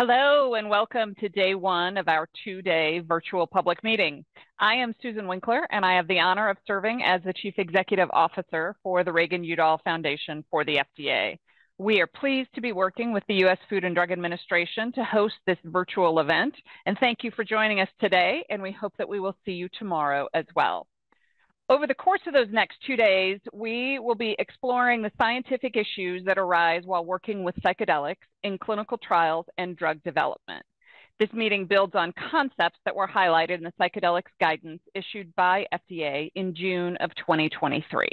Hello and welcome to day one of our two-day virtual public meeting. I am Susan Winkler and I have the honor of serving as the Chief Executive Officer for the Reagan-Udall Foundation for the FDA. We are pleased to be working with the U.S. Food and Drug Administration to host this virtual event, and thank you for joining us today, and we hope that we will see you tomorrow as well. Over the course of those next 2 days, we will be exploring the scientific issues that arise while working with psychedelics in clinical trials and drug development. This meeting builds on concepts that were highlighted in the psychedelics guidance issued by FDA in June of 2023.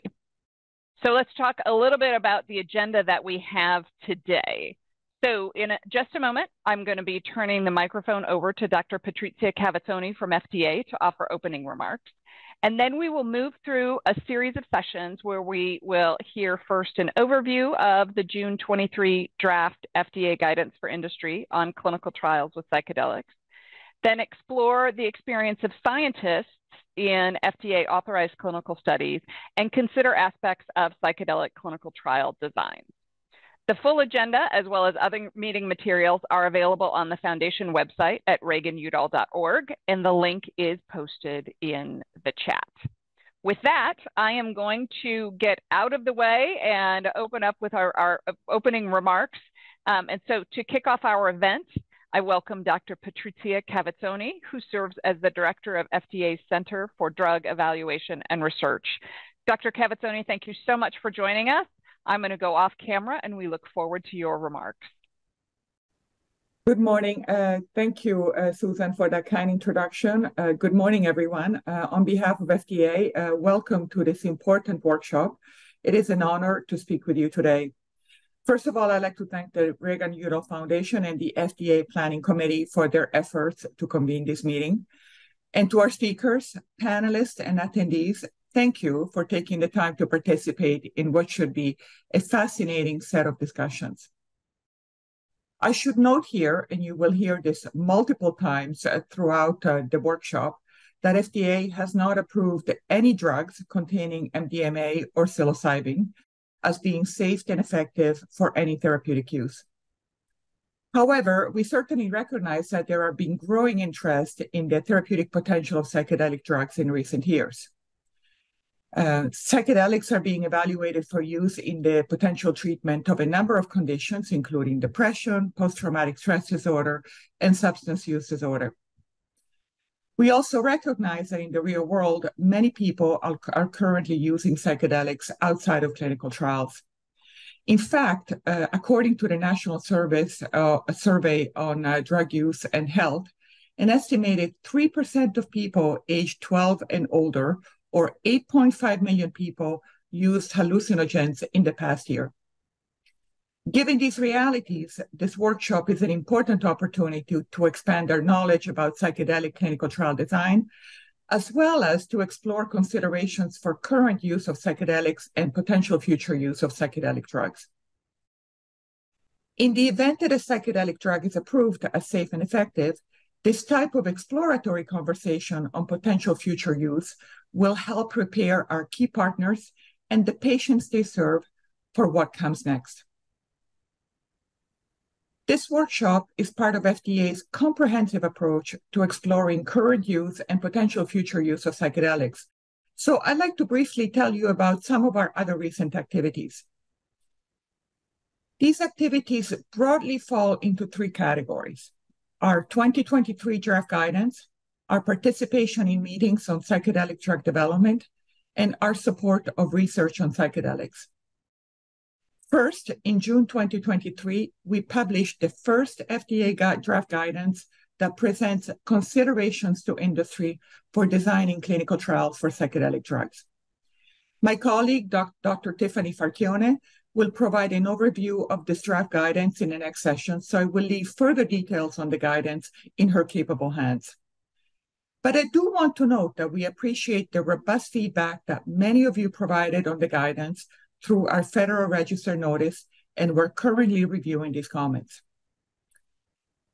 So let's talk a little bit about the agenda that we have today. So in just a moment, I'm going to be turning the microphone over to Dr. Patrizia Cavazzoni from FDA to offer opening remarks. And then we will move through a series of sessions where we will hear first an overview of the June 23 draft FDA guidance for industry on clinical trials with psychedelics, then explore the experience of scientists in FDA authorized clinical studies, and consider aspects of psychedelic clinical trial design. The full agenda, as well as other meeting materials, are available on the Foundation website at Reagan-Udall.org, and the link is posted in the chat. With that, I am going to get out of the way and open up with our opening remarks. And so to kick off our event, I welcome Dr. Patrizia Cavazzoni, who serves as the Director of FDA's Center for Drug Evaluation and Research. Dr. Cavazzoni, thank you so much for joining us. I'm going to go off camera and we look forward to your remarks. Good morning. Thank you, Susan, for that kind introduction. Good morning, everyone. On behalf of FDA, welcome to this important workshop. It is an honor to speak with you today. First of all, I'd like to thank the Reagan-Udall Foundation and the FDA Planning Committee for their efforts to convene this meeting. And to our speakers, panelists, and attendees, thank you for taking the time to participate in what should be a fascinating set of discussions. I should note here, and you will hear this multiple times throughout the workshop, that FDA has not approved any drugs containing MDMA or psilocybin as being safe and effective for any therapeutic use. However, we certainly recognize that there have been growing interest in the therapeutic potential of psychedelic drugs in recent years. Psychedelics are being evaluated for use in the potential treatment of a number of conditions, including depression, post-traumatic stress disorder, and substance use disorder. We also recognize that in the real world, many people are currently using psychedelics outside of clinical trials. In fact, according to the National Survey on Drug Use and Health, an estimated 3% of people aged 12 and older, or 8.5 million people, used hallucinogens in the past year. Given these realities, this workshop is an important opportunity to expand our knowledge about psychedelic clinical trial design, as well as to explore considerations for current use of psychedelics and potential future use of psychedelic drugs. In the event that a psychedelic drug is approved as safe and effective, this type of exploratory conversation on potential future use will help prepare our key partners and the patients they serve for what comes next. This workshop is part of FDA's comprehensive approach to exploring current use and potential future use of psychedelics. So I'd like to briefly tell you about some of our other recent activities. These activities broadly fall into three categories: our 2023 draft guidance, our participation in meetings on psychedelic drug development, and our support of research on psychedelics. First, in June 2023, we published the first FDA draft guidance that presents considerations to industry for designing clinical trials for psychedelic drugs. My colleague, Dr. Tiffany Farchione, will provide an overview of this draft guidance in the next session, so I will leave further details on the guidance in her capable hands. But I do want to note that we appreciate the robust feedback that many of you provided on the guidance through our Federal Register notice, and we're currently reviewing these comments.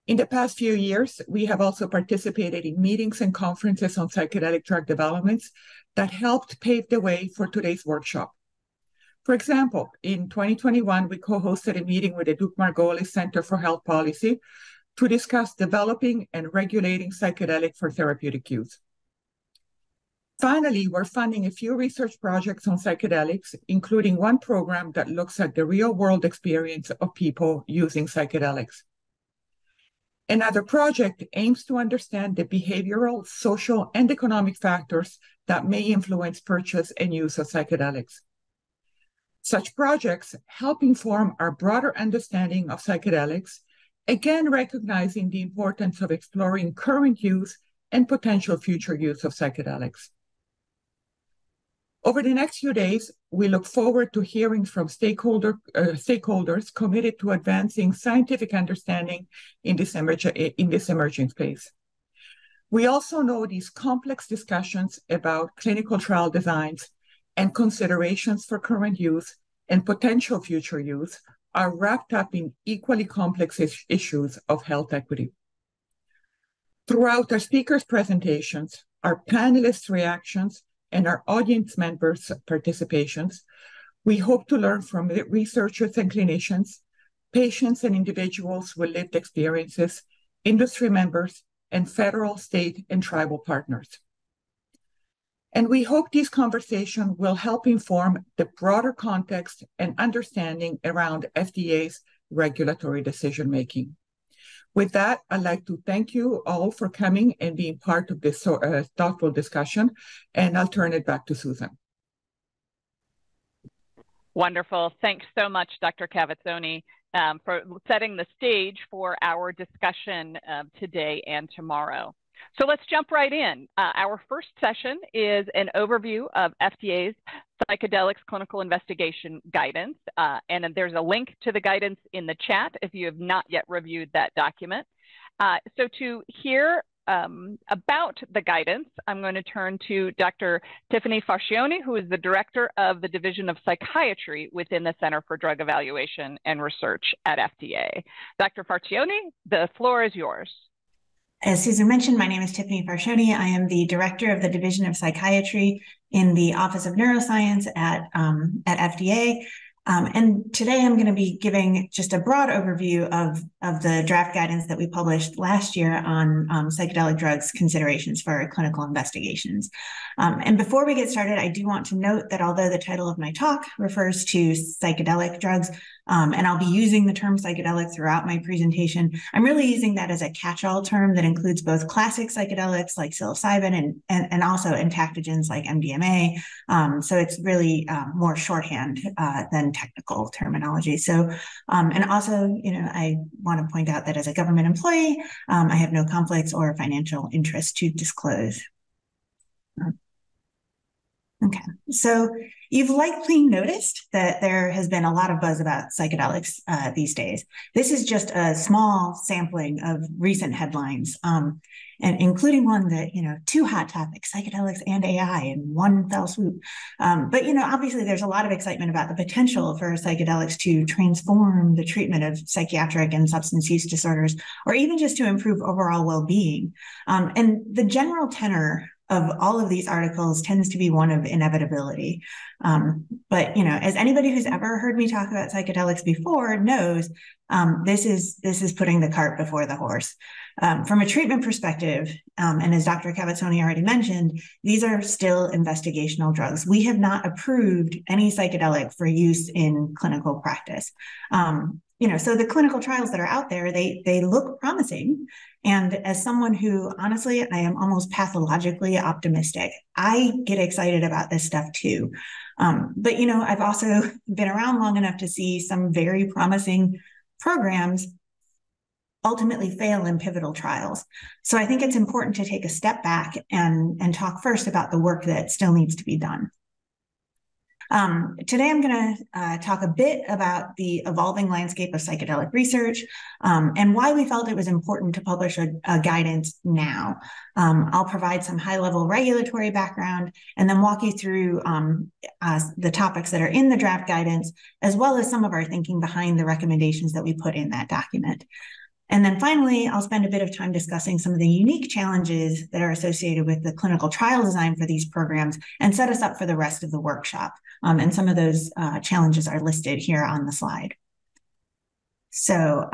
In the past few years, we have also participated in meetings and conferences on psychedelic drug developments that helped pave the way for today's workshop. For example, in 2021, we co-hosted a meeting with the Duke Margolis Center for Health Policy, to discuss developing and regulating psychedelic for therapeutic use. Finally, we're funding a few research projects on psychedelics, including one program that looks at the real-world experience of people using psychedelics. Another project aims to understand the behavioral, social, and economic factors that may influence purchase and use of psychedelics. Such projects help inform our broader understanding of psychedelics, again recognizing the importance of exploring current use and potential future use of psychedelics. Over the next few days, we look forward to hearing from stakeholders committed to advancing scientific understanding in this emerging space. We also know these complex discussions about clinical trial designs and considerations for current use and potential future use are wrapped up in equally complex issues of health equity. Throughout our speakers' presentations, our panelists' reactions, and our audience members' participations, we hope to learn from researchers and clinicians, patients and individuals with lived experiences, industry members, and federal, state, and tribal partners. And we hope this conversation will help inform the broader context and understanding around FDA's regulatory decision-making. With that, I'd like to thank you all for coming and being part of this thoughtful discussion, and I'll turn it back to Susan. Wonderful. Thanks so much, Dr. Cavazzoni, for setting the stage for our discussion today and tomorrow. So let's jump right in. Our first session is an overview of FDA's Psychedelics Clinical Investigation Guidance, and there's a link to the guidance in the chat if you have not yet reviewed that document. So to hear about the guidance, I'm going to turn to Dr. Tiffany Farchione, who is the Director of the Division of Psychiatry within the Center for Drug Evaluation and Research at FDA. Dr. Farchione, the floor is yours. As Susan mentioned, my name is Tiffany Farchione. I am the Director of the Division of Psychiatry in the Office of Neuroscience at FDA. And today I'm going to be giving just a broad overview of the draft guidance that we published last year on psychedelic drugs considerations for clinical investigations. And before we get started, I do want to note that although the title of my talk refers to psychedelic drugs, and I'll be using the term psychedelic throughout my presentation, I'm really using that as a catch-all term that includes both classic psychedelics like psilocybin and also entactogens like MDMA. So it's really more shorthand than technical terminology. So, and also, I want to point out that as a government employee, I have no conflicts or financial interest to disclose. Okay, so you've likely noticed that there has been a lot of buzz about psychedelics these days. This is just a small sampling of recent headlines, and including one that, two hot topics, psychedelics and AI in one fell swoop. But, obviously there's a lot of excitement about the potential for psychedelics to transform the treatment of psychiatric and substance use disorders, or even just to improve overall well-being. And the general tenor of all of these articles tends to be one of inevitability. But, as anybody who's ever heard me talk about psychedelics before knows, this is putting the cart before the horse. From a treatment perspective, and as Dr. Cavazzoni already mentioned, these are still investigational drugs. We have not approved any psychedelic for use in clinical practice. So the clinical trials that are out there, they look promising. And as someone who, honestly, I am almost pathologically optimistic, I get excited about this stuff too. But, I've also been around long enough to see some very promising programs ultimately fail in pivotal trials. So I think it's important to take a step back and talk first about the work that still needs to be done. Today, I'm going to talk a bit about the evolving landscape of psychedelic research and why we felt it was important to publish a guidance now. I'll provide some high-level regulatory background and then walk you through the topics that are in the draft guidance, as well as some of our thinking behind the recommendations that we put in that document. And then finally, I'll spend a bit of time discussing some of the unique challenges that are associated with the clinical trial design for these programs and set us up for the rest of the workshop. And some of those challenges are listed here on the slide. So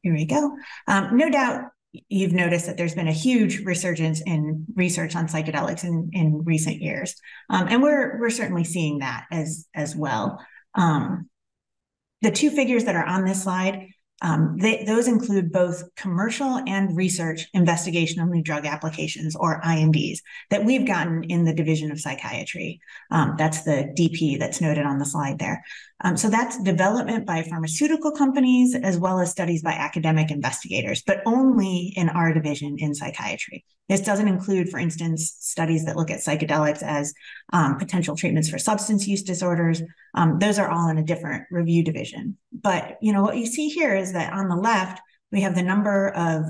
Here we go. No doubt you've noticed that there's been a huge resurgence in research on psychedelics in recent years. And we're certainly seeing that as well. The two figures that are on this slide, those include both commercial and research investigational new drug applications, or INDs, that we've gotten in the Division of Psychiatry. That's the DP that's noted on the slide there. So that's development by pharmaceutical companies as well as studies by academic investigators, but only in our division in psychiatry. This doesn't include, for instance, studies that look at psychedelics as potential treatments for substance use disorders. Those are all in a different review division. But what you see here is that on the left, we have the number of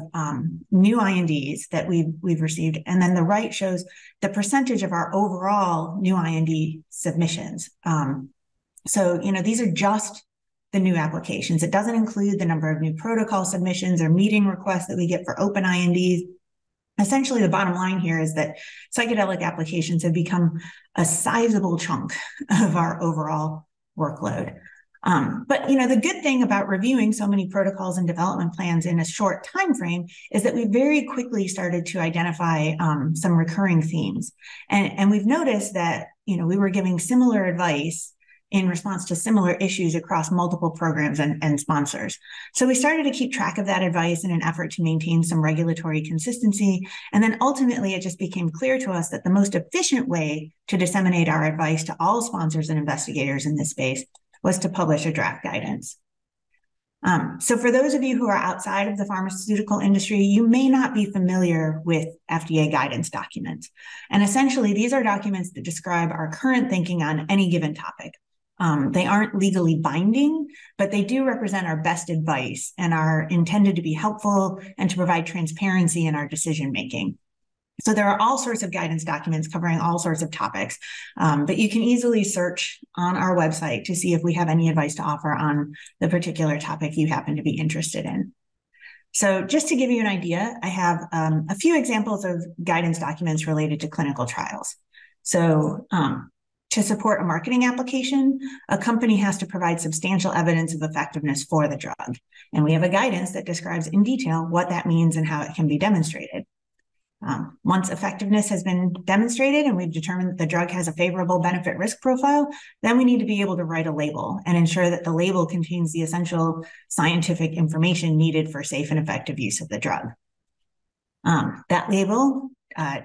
new INDs that we've received, and then the right shows the percentage of our overall new IND submissions. So these are just the new applications. It doesn't include the number of new protocol submissions or meeting requests that we get for open INDs. Essentially, the bottom line here is that psychedelic applications have become a sizable chunk of our overall workload. But the good thing about reviewing so many protocols and development plans in a short time frame is that we very quickly started to identify some recurring themes. And we've noticed that we were giving similar advice in response to similar issues across multiple programs and sponsors. So we started to keep track of that advice in an effort to maintain some regulatory consistency. And then ultimately, it just became clear to us that the most efficient way to disseminate our advice to all sponsors and investigators in this space was to publish a draft guidance. So for those of you who are outside of the pharmaceutical industry, you may not be familiar with FDA guidance documents. And essentially, these are documents that describe our current thinking on any given topic. They aren't legally binding, but they do represent our best advice and are intended to be helpful and to provide transparency in our decision-making. So there are all sorts of guidance documents covering all sorts of topics, but you can easily search on our website to see if we have any advice to offer on the particular topic you happen to be interested in. So just to give you an idea, I have a few examples of guidance documents related to clinical trials. So to support a marketing application, a company has to provide substantial evidence of effectiveness for the drug. And we have a guidance that describes in detail what that means and how it can be demonstrated. Once effectiveness has been demonstrated and we've determined that the drug has a favorable benefit risk profile, then we need to be able to write a label and ensure that the label contains the essential scientific information needed for safe and effective use of the drug. That label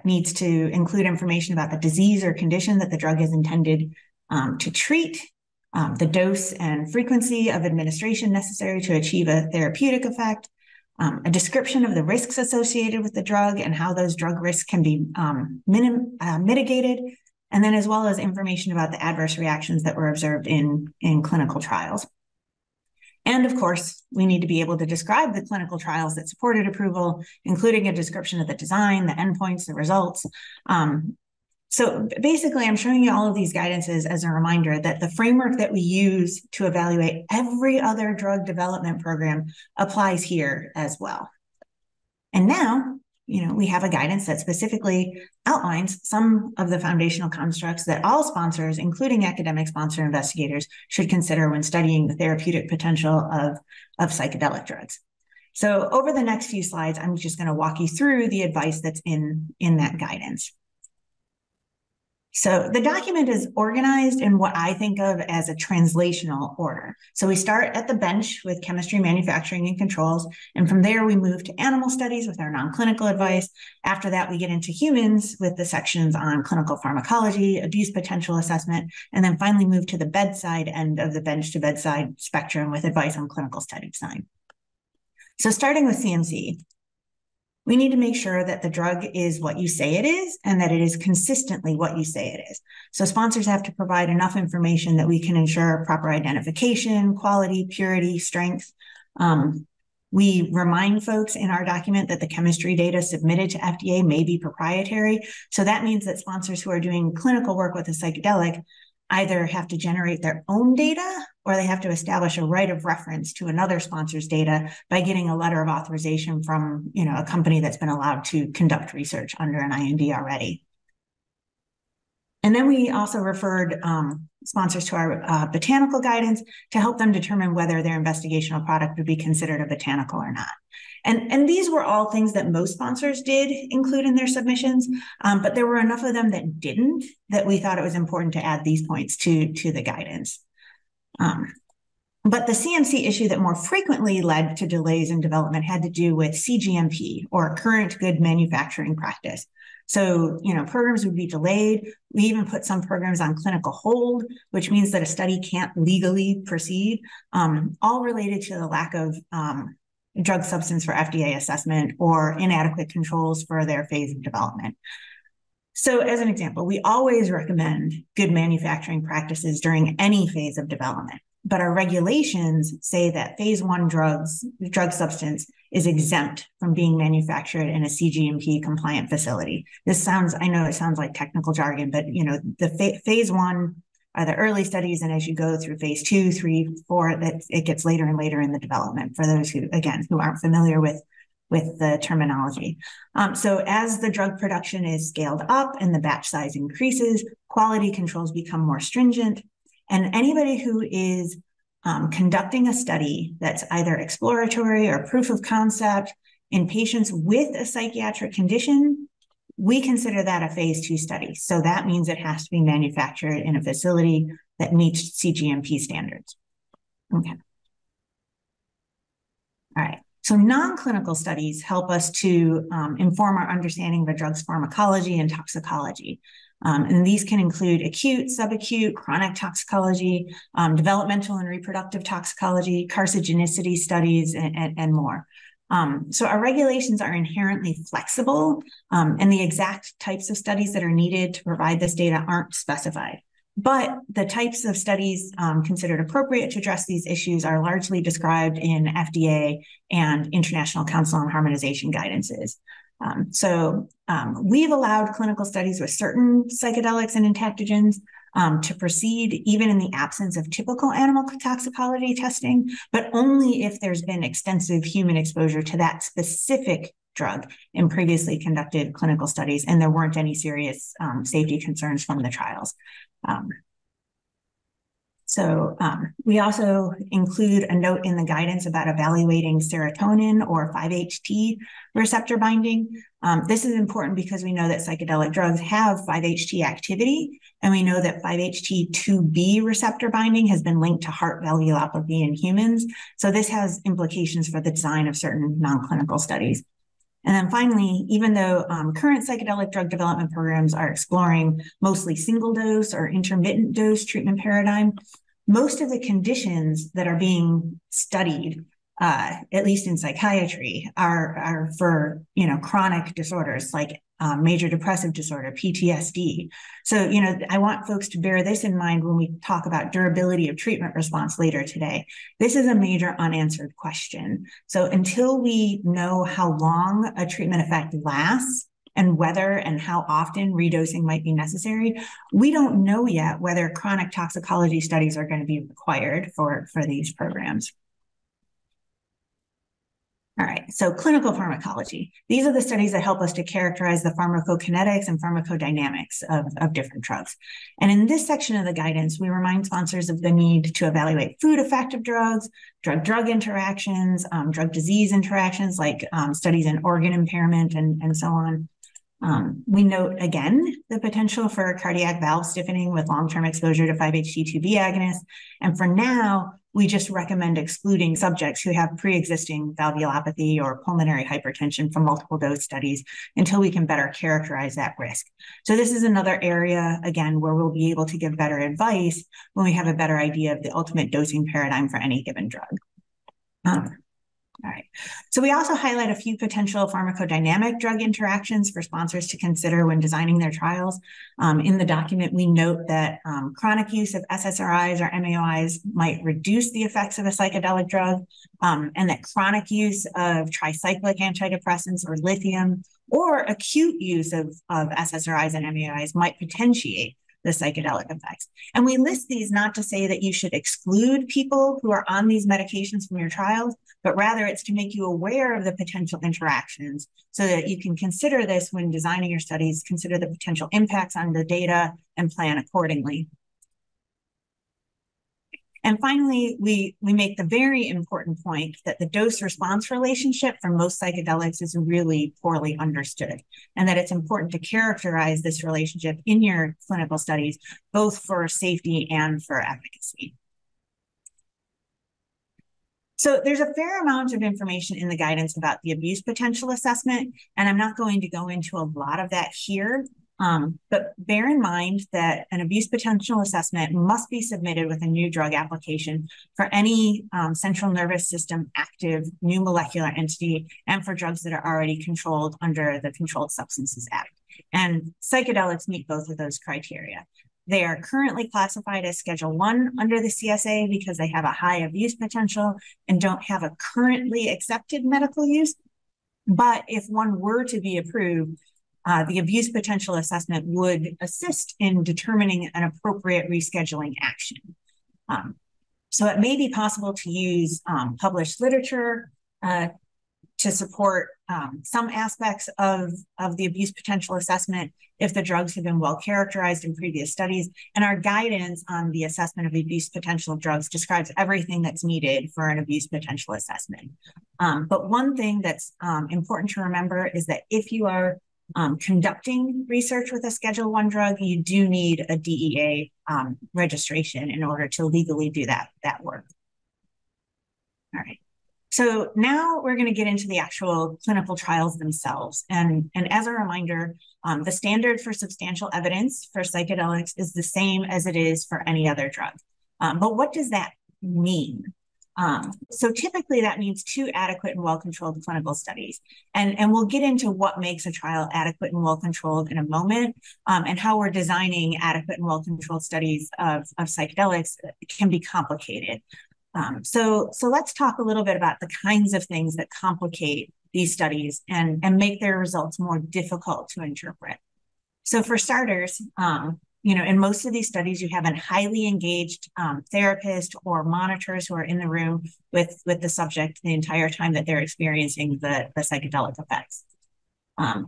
needs to include information about the disease or condition that the drug is intended to treat, the dose and frequency of administration necessary to achieve a therapeutic effect, a description of the risks associated with the drug and how those drug risks can be mitigated, and then as well as information about the adverse reactions that were observed in clinical trials. And of course, we need to be able to describe the clinical trials that supported approval, including a description of the design, the endpoints, the results. So basically, I'm showing you all of these guidances as a reminder that the framework that we use to evaluate every other drug development program applies here as well. And now, we have a guidance that specifically outlines some of the foundational constructs that all sponsors, including academic sponsor investigators, should consider when studying the therapeutic potential of psychedelic drugs. So over the next few slides, I'm just going to walk you through the advice that's in that guidance. So the document is organized in what I think of as a translational order. So we start at the bench with chemistry, manufacturing, and controls. And from there, we move to animal studies with our non-clinical advice. After that, we get into humans with the sections on clinical pharmacology, abuse potential assessment, and then finally move to the bedside end of the bench to bedside spectrum with advice on clinical study design. So starting with CMC, we need to make sure that the drug is what you say it is and that it is consistently what you say it is. So sponsors have to provide enough information that we can ensure proper identification, quality, purity, strength. We remind folks in our document that the chemistry data submitted to FDA may be proprietary. So that means that sponsors who are doing clinical work with a psychedelic either have to generate their own data or they have to establish a right of reference to another sponsor's data by getting a letter of authorization from a company that's been allowed to conduct research under an IND already. And then we also referred sponsors to our botanical guidance to help them determine whether their investigational product would be considered a botanical or not. And these were all things that most sponsors did include in their submissions, but there were enough of them that didn't that we thought it was important to add these points to the guidance. But the CMC issue that more frequently led to delays in development had to do with CGMP, or current good manufacturing practice. So, programs would be delayed. We even put some programs on clinical hold, which means that a study can't legally proceed, all related to the lack of drug substance for FDA assessment or inadequate controls for their phase of development. So as an example, we always recommend good manufacturing practices during any phase of development, but our regulations say that phase 1 drug substance is exempt from being manufactured in a CGMP compliant facility. I know it sounds like technical jargon, but the phase 1 are the early studies, and as you go through phase 2, 3, 4, it gets later and later in the development for those who aren't familiar with the terminology. So as the drug production is scaled up and the batch size increases, quality controls become more stringent, and anybody who is conducting a study that's either exploratory or proof of concept in patients with a psychiatric condition, we consider that a phase 2 study. So that means it has to be manufactured in a facility that meets CGMP standards. Okay. All right. So non-clinical studies help us to inform our understanding of a drug's pharmacology and toxicology. And these can include acute, subacute, chronic toxicology, developmental and reproductive toxicology, carcinogenicity studies, and more. So our regulations are inherently flexible, and the exact types of studies that are needed to provide this data aren't specified. But the types of studies considered appropriate to address these issues are largely described in FDA and International Council on Harmonization guidances. We've allowed clinical studies with certain psychedelics and entactogens to proceed even in the absence of typical animal toxicology testing, but only if there's been extensive human exposure to that specific drug in previously conducted clinical studies, and there weren't any serious safety concerns from the trials. We also include a note in the guidance about evaluating serotonin or 5-HT receptor binding. This is important because we know that psychedelic drugs have 5-HT activity, and we know that 5-HT2B receptor binding has been linked to heart valvulopathy in humans. So this has implications for the design of certain non-clinical studies. And then finally, even though current psychedelic drug development programs are exploring mostly single dose or intermittent dose treatment paradigm, most of the conditions that are being studied, at least in psychiatry, are for chronic disorders like major depressive disorder, PTSD. So I want folks to bear this in mind when we talk about durability of treatment response later today. This is a major unanswered question. So until we know how long a treatment effect lasts and whether and how often redosing might be necessary, we don't know yet whether chronic toxicology studies are going to be required for these programs. All right, so clinical pharmacology. These are the studies that help us to characterize the pharmacokinetics and pharmacodynamics of different drugs. And in this section of the guidance, we remind sponsors of the need to evaluate food effect of drugs, drug-drug interactions, drug-disease interactions, like studies in organ impairment and so on. We note, again, the potential for cardiac valve stiffening with long-term exposure to 5-HT2B agonists. And for now, we just recommend excluding subjects who have pre-existing valvulopathy or pulmonary hypertension from multiple dose studies until we can better characterize that risk. So this is another area, again, where we'll be able to give better advice when we have a better idea of the ultimate dosing paradigm for any given drug. All right. So we also highlight a few potential pharmacodynamic drug interactions for sponsors to consider when designing their trials. In the document, we note that chronic use of SSRIs or MAOIs might reduce the effects of a psychedelic drug, and that chronic use of tricyclic antidepressants or lithium or acute use of SSRIs and MAOIs might potentiate the psychedelic effects. And we list these not to say that you should exclude people who are on these medications from your trials, but rather it's to make you aware of the potential interactions so that you can consider this when designing your studies, consider the potential impacts on the data, and plan accordingly. And finally, we make the very important point that the dose-response relationship for most psychedelics is really poorly understood, and that it's important to characterize this relationship in your clinical studies, both for safety and for efficacy. So there's a fair amount of information in the guidance about the abuse potential assessment, and I'm not going to go into a lot of that here. But bear in mind that an abuse potential assessment must be submitted with a new drug application for any central nervous system active new molecular entity and for drugs that are already controlled under the Controlled Substances Act. And psychedelics meet both of those criteria. They are currently classified as Schedule 1 under the CSA because they have a high abuse potential and don't have a currently accepted medical use. But if one were to be approved, the abuse potential assessment would assist in determining an appropriate rescheduling action. So it may be possible to use published literature to support some aspects of the abuse potential assessment if the drugs have been well characterized in previous studies. And our guidance on the assessment of abuse potential of drugs describes everything that's needed for an abuse potential assessment. But one thing that's important to remember is that if you are conducting research with a Schedule 1 drug, you do need a DEA registration in order to legally do that work. All right. So now we're going to get into the actual clinical trials themselves. And as a reminder, the standard for substantial evidence for psychedelics is the same as it is for any other drug. But what does that mean? So typically that means 2 adequate and well-controlled clinical studies. And we'll get into what makes a trial adequate and well-controlled in a moment, and how we're designing adequate and well-controlled studies of psychedelics can be complicated. So let's talk a little bit about the kinds of things that complicate these studies and make their results more difficult to interpret. So for starters, in most of these studies, you have a highly engaged therapist or monitors who are in the room with the subject the entire time that they're experiencing the psychedelic effects.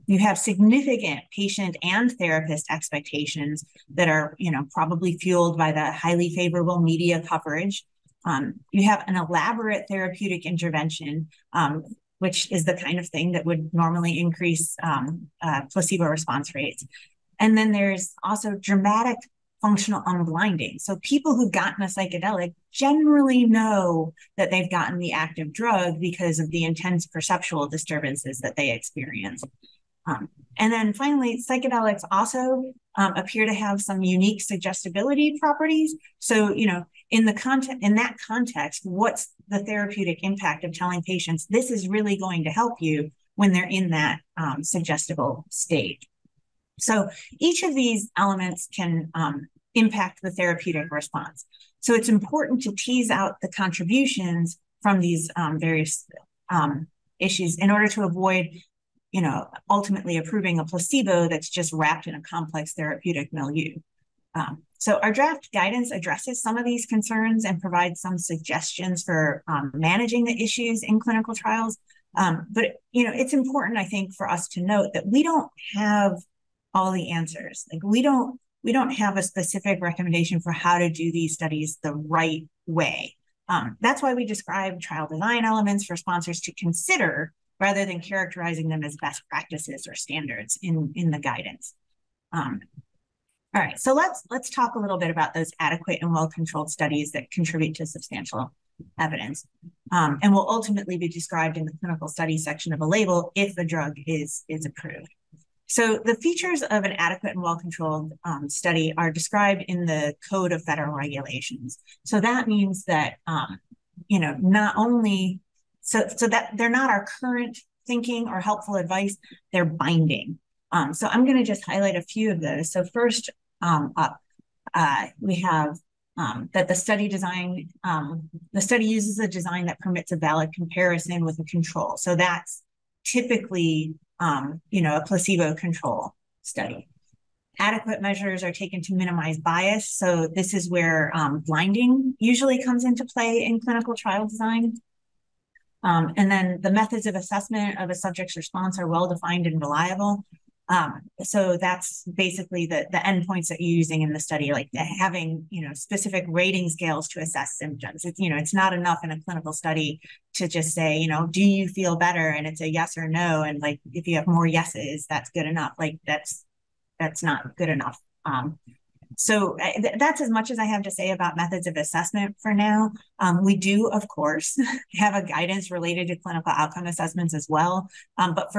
You have significant patient and therapist expectations that are, probably fueled by the highly favorable media coverage. You have an elaborate therapeutic intervention, which is the kind of thing that would normally increase placebo response rates. And then there's also dramatic functional unblinding. So people who've gotten a psychedelic generally know that they've gotten the active drug because of the intense perceptual disturbances that they experience. And then finally, psychedelics also appear to have some unique suggestibility properties. So, in that context, what's the therapeutic impact of telling patients this is really going to help you when they're in that suggestible state? So each of these elements can impact the therapeutic response. So it's important to tease out the contributions from these various issues in order to avoid, ultimately approving a placebo that's just wrapped in a complex therapeutic milieu. So our draft guidance addresses some of these concerns and provides some suggestions for managing the issues in clinical trials. But it's important, I think, for us to note that we don't have all the answers. Like we don't have a specific recommendation for how to do these studies the right way. That's why we describe trial design elements for sponsors to consider rather than characterizing them as best practices or standards in the guidance. All right, so let's talk a little bit about those adequate and well-controlled studies that contribute to substantial evidence, and will ultimately be described in the clinical study section of a label if the drug is approved. So the features of an adequate and well-controlled study are described in the Code of Federal Regulations. So that means that, not only, so that they're not our current thinking or helpful advice, they're binding. So I'm going to just highlight a few of those. So first up, we have that the study uses a design that permits a valid comparison with a control. So that's typically, a placebo control study. Adequate measures are taken to minimize bias. So this is where blinding usually comes into play in clinical trial design. And then the methods of assessment of a subject's response are well-defined and reliable. So that's basically the endpoints that you're using in the study, like having, specific rating scales to assess symptoms. It's not enough in a clinical study to just say, do you feel better? And it's a yes or no. And like, if you have more yeses, that's good enough. Like that's not good enough. So that's as much as I have to say about methods of assessment for now. We do, of course, have a guidance related to clinical outcome assessments as well, but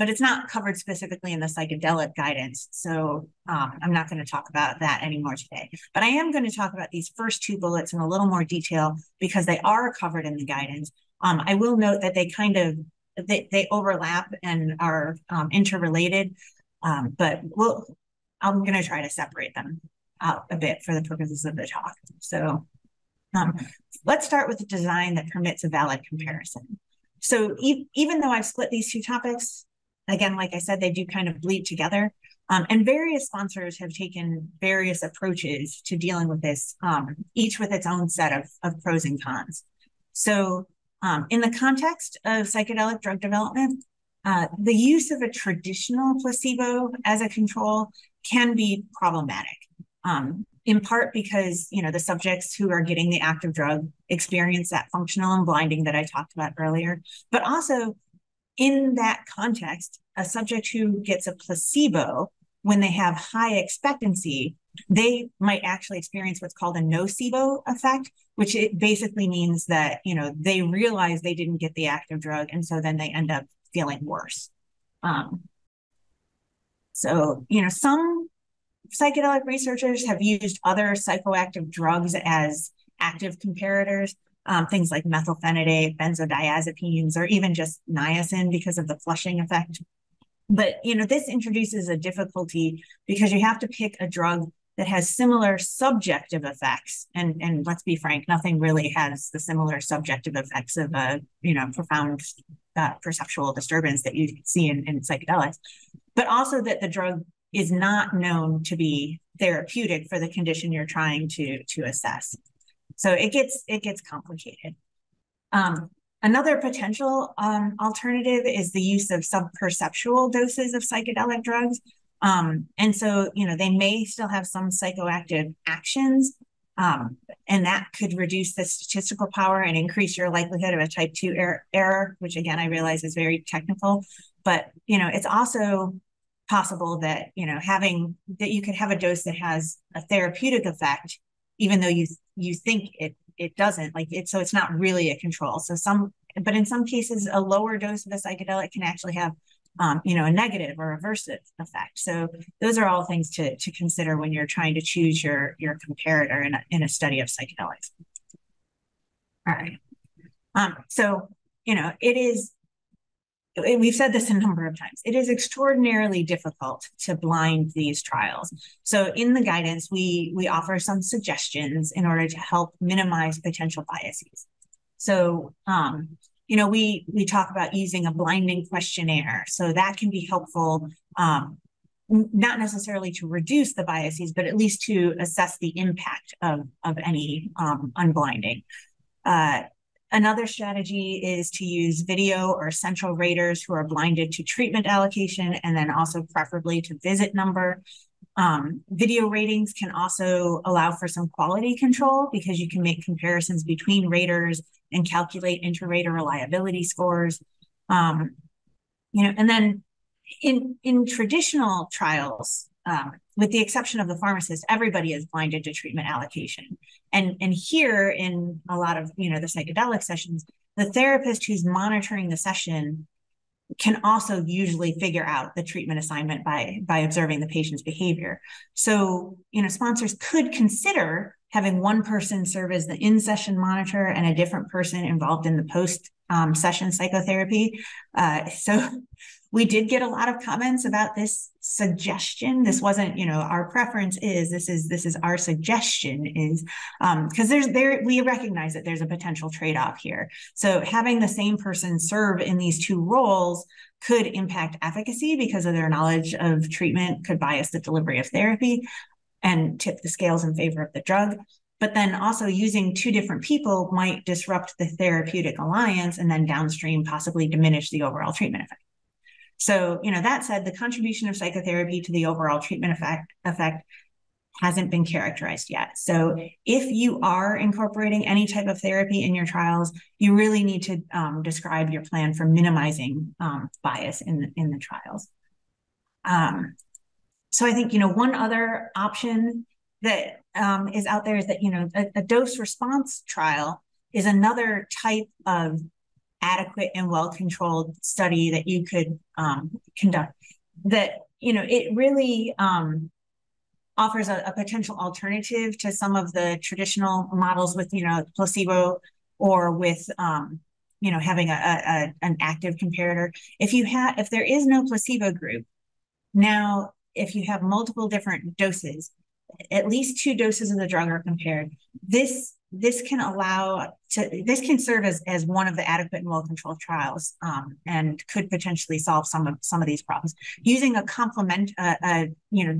it's not covered specifically in the psychedelic guidance. So I'm not going to talk about that anymore today. But I am going to talk about these first two bullets in a little more detail because they are covered in the guidance. I will note that they overlap and are interrelated, but I'm going to try to separate them out a bit for the purposes of the talk. So let's start with the design that permits a valid comparison. So even though I've split these two topics, again, like I said, they do kind of bleed together. And various sponsors have taken various approaches to dealing with this, each with its own set of pros and cons. So in the context of psychedelic drug development, the use of a traditional placebo as a control can be problematic, in part because, the subjects who are getting the active drug experience that functional unblinding that I talked about earlier. But also in that context, a subject who gets a placebo, when they have high expectancy, they might actually experience what's called a nocebo effect, which it basically means that, they realize they didn't get the active drug. And so then they end up feeling worse. So, some psychedelic researchers have used other psychoactive drugs as active comparators, things like methylphenidate, benzodiazepines, or even just niacin because of the flushing effect. But, this introduces a difficulty because you have to pick a drug that has similar subjective effects. And let's be frank, nothing really has the similar subjective effects of a, profound perceptual disturbance that you see in psychedelics, but also that the drug is not known to be therapeutic for the condition you're trying to assess. So it gets complicated. Another potential alternative is the use of subperceptual doses of psychedelic drugs. And so, they may still have some psychoactive actions, and that could reduce the statistical power and increase your likelihood of a type 2 error, which again, I realize is very technical, but, it's also possible that, you could have a dose that has a therapeutic effect, even though you think it doesn't, so it's not really a control. But in some cases, a lower dose of a psychedelic can actually have a negative or aversive effect. So those are all things to consider when you're trying to choose your comparator in a study of psychedelics. All right. So, we've said this a number of times, it is extraordinarily difficult to blind these trials. So in the guidance, we offer some suggestions in order to help minimize potential biases. So, we talk about using a blinding questionnaire. So that can be helpful, not necessarily to reduce the biases, but at least to assess the impact of any unblinding. Another strategy is to use video or central raters who are blinded to treatment allocation, and then also preferably to visit number. Video ratings can also allow for some quality control because you can make comparisons between raters and calculate inter-rater reliability scores. And then in traditional trials, with the exception of the pharmacist, everybody is blinded to treatment allocation. And here in a lot of, the psychedelic sessions, the therapist who's monitoring the session can also usually figure out the treatment assignment by observing the patient's behavior. So, sponsors could consider having one person serve as the in-session monitor and a different person involved in the post-session psychotherapy. So We did get a lot of comments about this suggestion. This wasn't, our preference is, this is our suggestion is, because we recognize that there's a potential trade-off here. So having the same person serve in these two roles could impact efficacy because of their knowledge of treatment, could bias the delivery of therapy and tip the scales in favor of the drug. But then also using two different people might disrupt the therapeutic alliance and then downstream possibly diminish the overall treatment effect. So, that said, the contribution of psychotherapy to the overall treatment effect hasn't been characterized yet. So if you are incorporating any type of therapy in your trials, you really need to describe your plan for minimizing bias in the trials. So I think, one other option that is out there is that, a dose response trial is another type of adequate and well-controlled study that you could conduct that, it really offers a potential alternative to some of the traditional models with, placebo or with, having an active comparator. If there is no placebo group, now, if you have multiple different doses, at least 2 doses of the drug are compared. This can serve as one of the adequate and well-controlled trials, and could potentially solve some of these problems using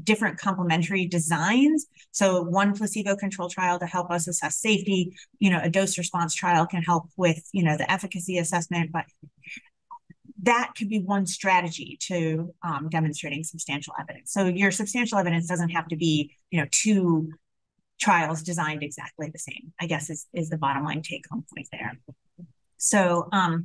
different complementary designs. So one placebo-controlled trial to help us assess safety, a dose response trial can help with, the efficacy assessment, but that could be one strategy to demonstrating substantial evidence. So your substantial evidence doesn't have to be, 2 trials designed exactly the same, I guess is the bottom line take home point there. So I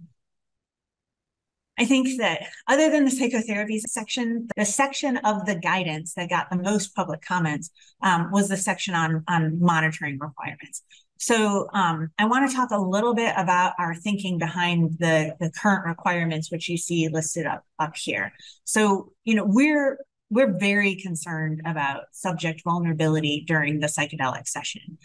think that other than the psychotherapy section, the section of the guidance that got the most public comments was the section on monitoring requirements. So I want to talk a little bit about our thinking behind the current requirements, which you see listed up here. So, we're very concerned about subject vulnerability during the psychedelic session.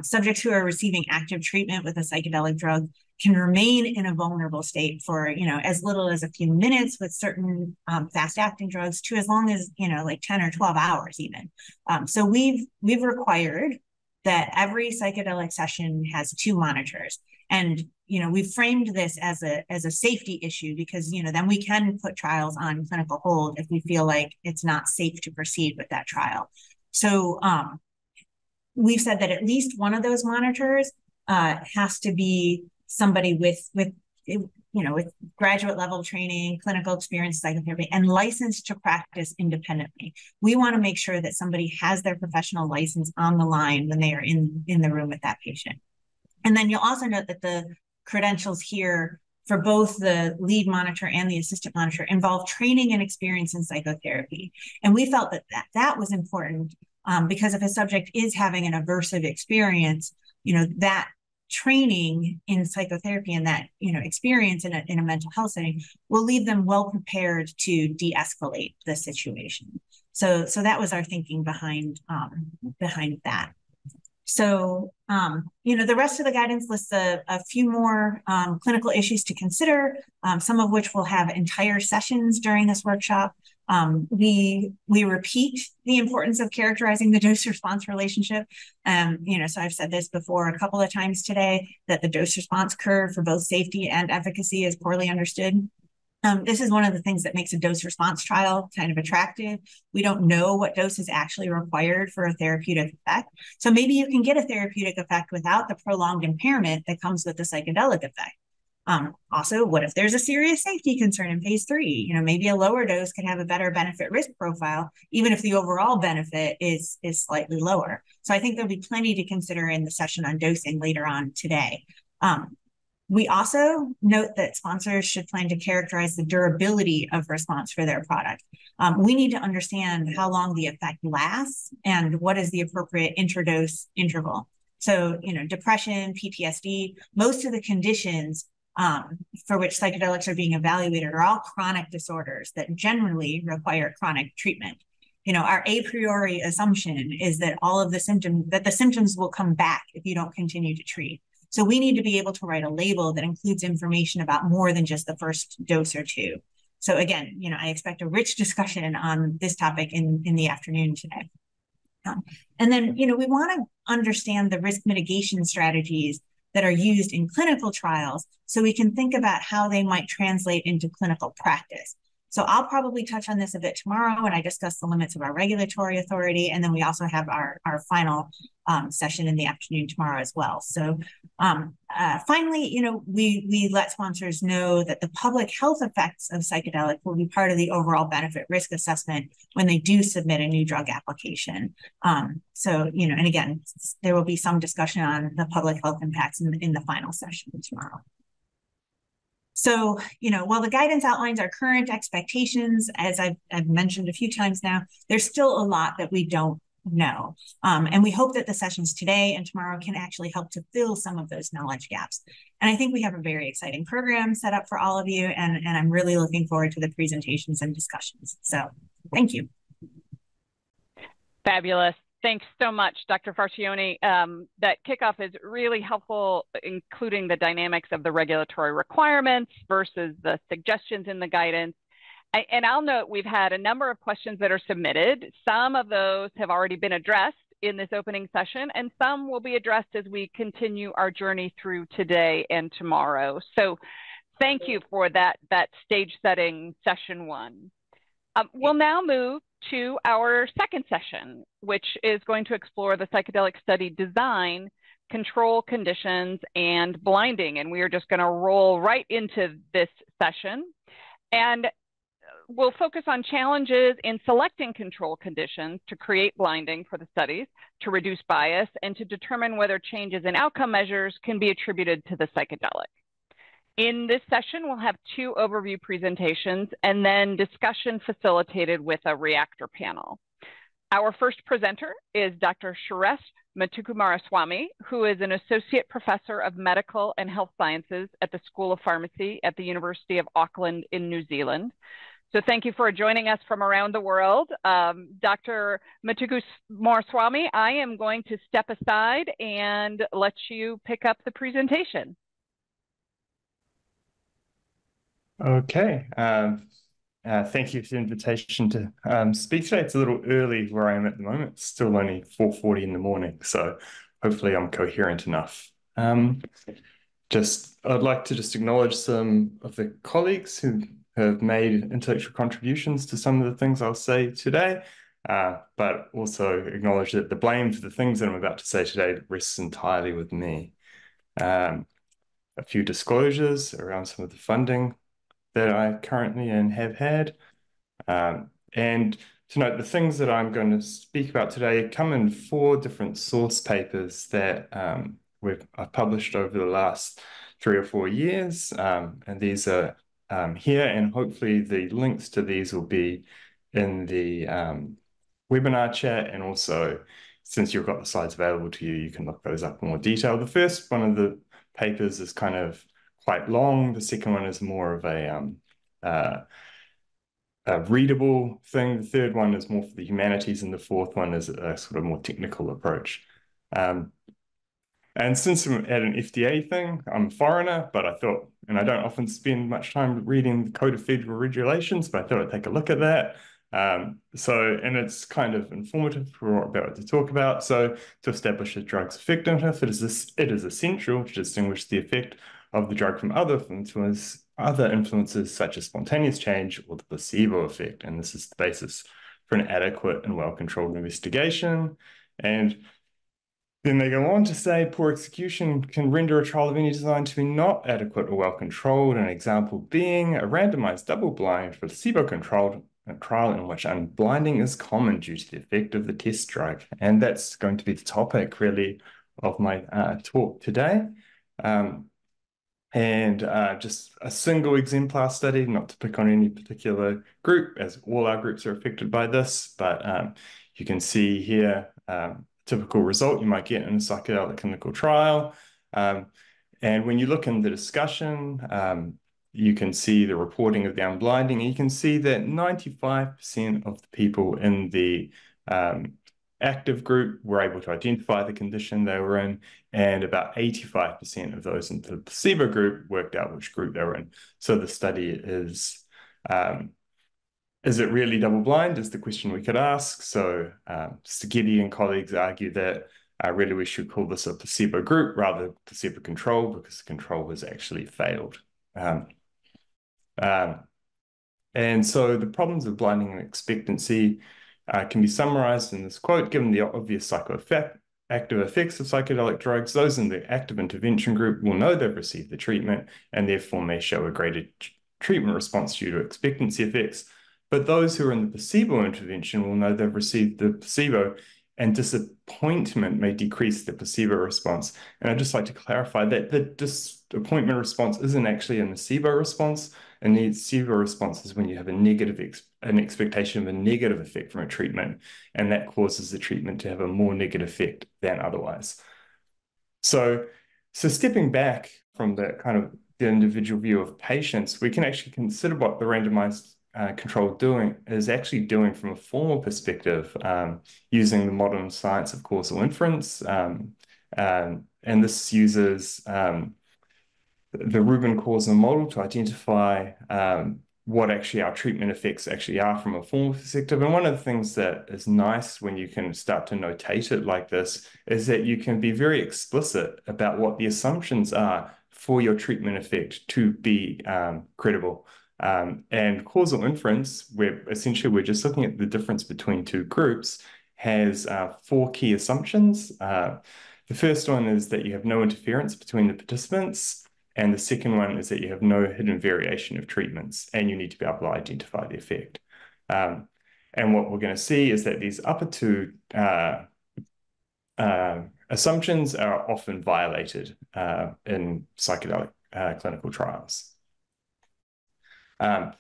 Subjects who are receiving active treatment with a psychedelic drug can remain in a vulnerable state for, as little as a few minutes with certain fast-acting drugs to as long as, like 10 or 12 hours even. So we've required that every psychedelic session has 2 monitors. And, we've framed this as a safety issue because, then we can put trials on clinical hold if we feel like it's not safe to proceed with that trial. So we've said that at least one of those monitors has to be somebody with graduate level training, clinical experience, psychotherapy, and licensed to practice independently. We want to make sure that somebody has their professional license on the line when they are in the room with that patient. And then you'll also note that the credentials here for both the lead monitor and the assistant monitor involve training and experience in psychotherapy. And we felt that was important because if a subject is having an aversive experience, that training in psychotherapy and that experience in a mental health setting will leave them well prepared to de-escalate the situation. So that was our thinking behind that. So the rest of the guidance lists a few more clinical issues to consider, some of which will have entire sessions during this workshop. We repeat the importance of characterizing the dose-response relationship. So I've said this before a couple of times today, that the dose-response curve for both safety and efficacy is poorly understood. This is one of the things that makes a dose-response trial kind of attractive. We don't know what dose is actually required for a therapeutic effect. So maybe you can get a therapeutic effect without the prolonged impairment that comes with the psychedelic effect. Also, what if there's a serious safety concern in phase 3? Maybe a lower dose can have a better benefit risk profile, even if the overall benefit is slightly lower. So I think there'll be plenty to consider in the session on dosing later on today. We also note that sponsors should plan to characterize the durability of response for their product. We need to understand how long the effect lasts and what is the appropriate interdose interval. So, depression, PTSD, most of the conditions for which psychedelics are being evaluated are all chronic disorders that generally require chronic treatment. Our a priori assumption is that the symptoms will come back if you don't continue to treat. So we need to be able to write a label that includes information about more than just the first dose or 2. So again, I expect a rich discussion on this topic in the afternoon today. And then, we want to understand the risk mitigation strategies that are used in clinical trials so we can think about how they might translate into clinical practice. So I'll probably touch on this a bit tomorrow when I discuss the limits of our regulatory authority. And then we also have our final session in the afternoon tomorrow as well. So finally, we let sponsors know that the public health effects of psychedelic will be part of the overall benefit risk assessment when they do submit a new drug application. So, and again, there will be some discussion on the public health impacts in the final session tomorrow. So, while the guidance outlines our current expectations, as I've mentioned a few times now, there's still a lot that we don't know. And we hope that the sessions today and tomorrow can actually help to fill some of those knowledge gaps. And I think we have a very exciting program set up for all of you, and I'm really looking forward to the presentations and discussions. So thank you. Fabulous. Thanks so much, Dr. Farchione. That kickoff is really helpful, including the dynamics of the regulatory requirements versus the suggestions in the guidance. And I'll note we've had a number of questions that are submitted. Some of those have already been addressed in this opening session, and some will be addressed as we continue our journey through today and tomorrow. So thank you for that stage setting session one. We'll now move to our second session, which is going to explore the psychedelic study design, control conditions, and blinding. And we are just going to roll right into this session. And we'll focus on challenges in selecting control conditions to create blinding for the studies, to reduce bias, and to determine whether changes in outcome measures can be attributed to the psychedelic. In this session, we'll have 2 overview presentations and then discussion facilitated with a reactor panel. Our first presenter is Dr. Suresh Muthukumaraswamy, who is an associate professor of medical and health sciences at the School of Pharmacy at the University of Auckland in New Zealand. So thank you for joining us from around the world. Dr. Muthukumaraswamy, I am going to step aside and let you pick up the presentation. Okay. Thank you for the invitation to speak today. It's a little early where I am at the moment. It's still only 4:40 in the morning, so hopefully I'm coherent enough. I'd like to just acknowledge some of the colleagues who have made intellectual contributions to some of the things I'll say today, but also acknowledge that the blame for the things that I'm about to say today rests entirely with me. A few disclosures around some of the funding that I currently and have had. And to note, the things that I'm going to speak about today come in 4 different source papers that I've published over the last 3 or 4 years. And these are here, and hopefully the links to these will be in the webinar chat. And also, since you've got the slides available to you, you can look those up in more detail. The first one of the papers is kind of quite long. The second one is more of a readable thing. The third one is more for the humanities, and the fourth one is a sort of more technical approach. And since I'm at an FDA thing, I'm a foreigner, but I thought, and I don't often spend much time reading the Code of Federal Regulations, but I thought I'd take a look at that. And it's kind of informative for what we're about to talk about. So to establish a drug's effectiveness, it is essential to distinguish the effect of the drug from other influences such as spontaneous change or the placebo effect. And this is the basis for an adequate and well-controlled investigation. And then they go on to say poor execution can render a trial of any design to be not adequate or well-controlled, an example being a randomized double-blind placebo-controlled trial in which unblinding is common due to the effect of the test drug. And that's going to be the topic, really, of my talk today. Just a single exemplar study, not to pick on any particular group, as all our groups are affected by this, but you can see here typical result you might get in a psychedelic clinical trial. And when you look in the discussion, you can see the reporting of the unblinding, and you can see that 95% of the people in the active group were able to identify the condition they were in, and about 85% of those in the placebo group worked out which group they were in. So the study is Is it really double-blind is the question we could ask. So Stigeti and colleagues argue that really we should call this a placebo group rather than placebo control, because the control has actually failed. And so the problems of blinding and expectancy can be summarized in this quote: given the obvious psychoactive effects of psychedelic drugs, those in the active intervention group will know they've received the treatment and therefore may show a greater treatment response due to expectancy effects. But those who are in the placebo intervention will know they've received the placebo, and disappointment may decrease the placebo response. And I'd just like to clarify that the disappointment response isn't actually a nocebo response. A nocebo response is when you have an expectation of a negative effect from a treatment, and that causes the treatment to have a more negative effect than otherwise. So stepping back from the kind of the individual view of patients, we can actually consider what the randomized control is actually doing from a formal perspective, using the modern science of causal inference. And this uses the Rubin causal model to identify what actually our treatment effects actually are from a formal perspective. And one of the things that is nice when you can start to notate it like this is that you can be very explicit about what the assumptions are for your treatment effect to be credible. And causal inference, where essentially we're just looking at the difference between two groups, has 4 key assumptions. The first one is that you have no interference between the participants. And the second one is that you have no hidden variation of treatments, and you need to be able to identify the effect. And what we're going to see is that these upper 2 assumptions are often violated in psychedelic clinical trials. A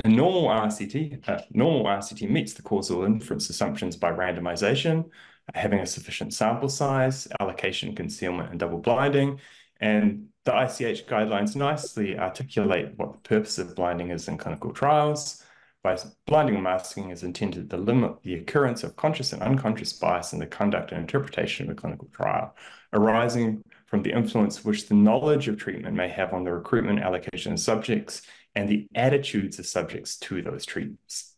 normal RCT meets the causal inference assumptions by randomization, having a sufficient sample size, allocation, concealment, and double blinding. And the ICH guidelines nicely articulate what the purpose of blinding is in clinical trials. By blinding or masking is intended to limit the occurrence of conscious and unconscious bias in the conduct and interpretation of a clinical trial, arising from the influence which the knowledge of treatment may have on the recruitment, allocation of subjects, and the attitudes of subjects to those treatments.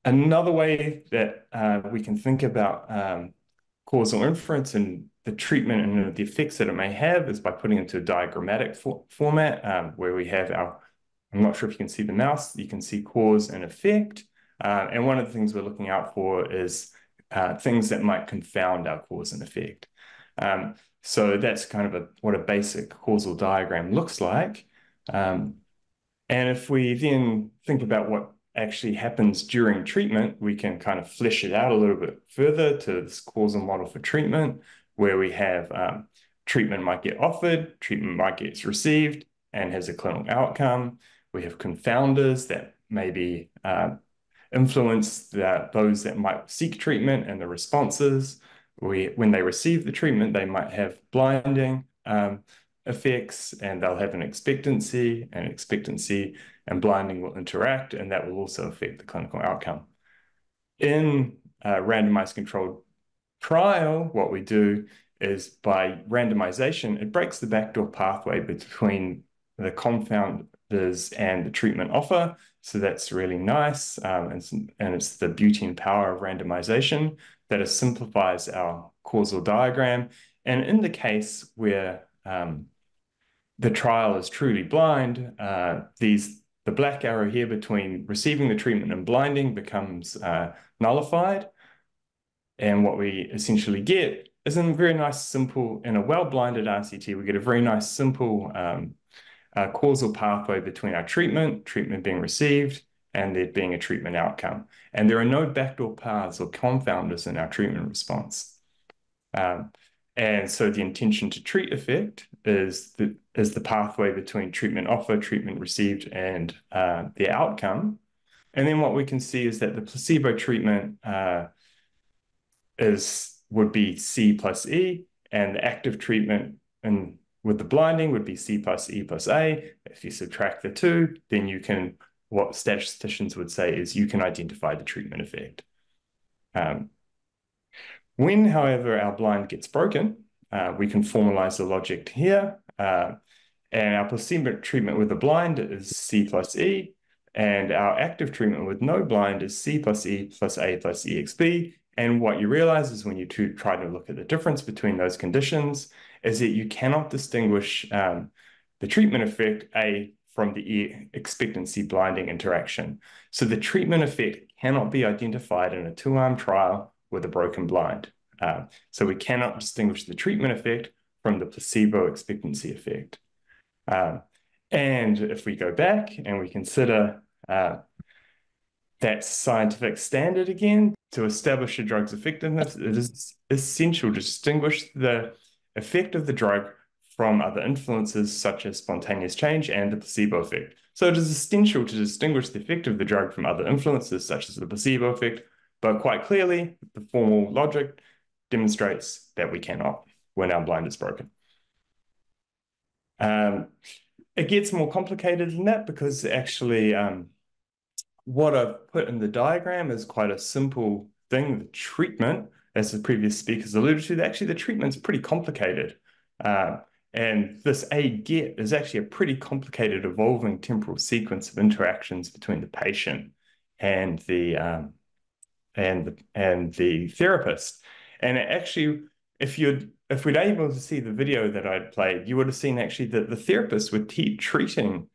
Another way that we can think about causal inference and the treatment and the effects that it may have is by putting it into a diagrammatic format, where we have I'm not sure if you can see the mouse, you can see cause and effect. And one of the things we're looking out for is things that might confound our cause and effect. So that's kind of what a basic causal diagram looks like. And if we then think about what actually happens during treatment, we can kind of flesh it out a little bit further to this causal model for treatment, where we have treatment might get offered, treatment might get received and has a clinical outcome. We have confounders that maybe influence those that might seek treatment and the responses. When they receive the treatment, they might have blinding effects, and they'll have an expectancy, and blinding will interact, and that will also affect the clinical outcome. In a randomized controlled trial, what we do is by randomization, it breaks the backdoor pathway between the confounders and the treatment offer. So that's really nice. And it's the beauty and power of randomization that it simplifies our causal diagram. And in the case where the trial is truly blind, the black arrow here between receiving the treatment and blinding becomes nullified. And what we essentially get is a very nice, simple, in a well-blinded RCT, we get a very nice, simple causal pathway between our treatment being received, and there being a treatment outcome. And there are no backdoor paths or confounders in our treatment response. And so the intention to treat effect is the pathway between treatment offer, treatment received, and the outcome. And then what we can see is that the placebo treatment would be C plus E, and the active treatment with the blinding would be C plus E plus A. If you subtract the 2, then what statisticians would say is you can identify the treatment effect. When, however, our blind gets broken, we can formalize the logic here. And our placebo treatment with the blind is C plus E, and our active treatment with no blind is C plus E plus A plus EXP. And what you realize is when you try to look at the difference between those conditions is that you cannot distinguish the treatment effect A from the expectancy blinding interaction. So the treatment effect cannot be identified in a two-arm trial with a broken blind. So we cannot distinguish the treatment effect from the placebo expectancy effect. And if we go back and we consider that scientific standard again, to establish a drug's effectiveness, it is essential to distinguish the effect of the drug from other influences such as spontaneous change and the placebo effect. So it is essential to distinguish the effect of the drug from other influences such as the placebo effect, but quite clearly, the formal logic demonstrates that we cannot when our blind is broken. It gets more complicated than that because actually what I've put in the diagram is quite a simple thing. The treatment, as the previous speakers alluded to, actually the treatment's pretty complicated. And this A-get is actually a pretty complicated evolving temporal sequence of interactions between the patient and the therapist. And actually, if we'd able to see the video that I'd played, you would have seen actually that the therapist would keep treating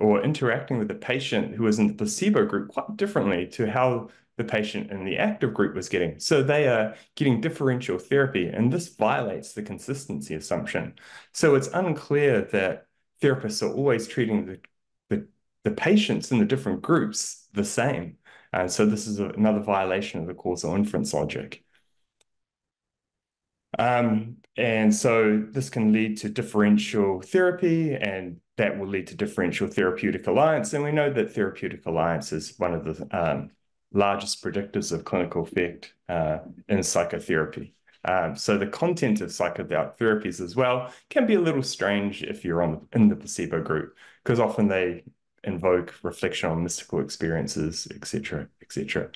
or interacting with the patient who was in the placebo group quite differently to how the patient in the active group was getting. So they are getting differential therapy, and this violates the consistency assumption. So it's unclear that therapists are always treating the patients in the different groups the same. And so this is another violation of the causal inference logic. And so this can lead to differential therapy, and that will lead to differential therapeutic alliance. And we know that therapeutic alliance is one of the largest predictors of clinical effect in psychotherapy. So the content of psychedelic therapies as well can be a little strange if you're in the placebo group, because often they invoke reflection on mystical experiences, etc., etc.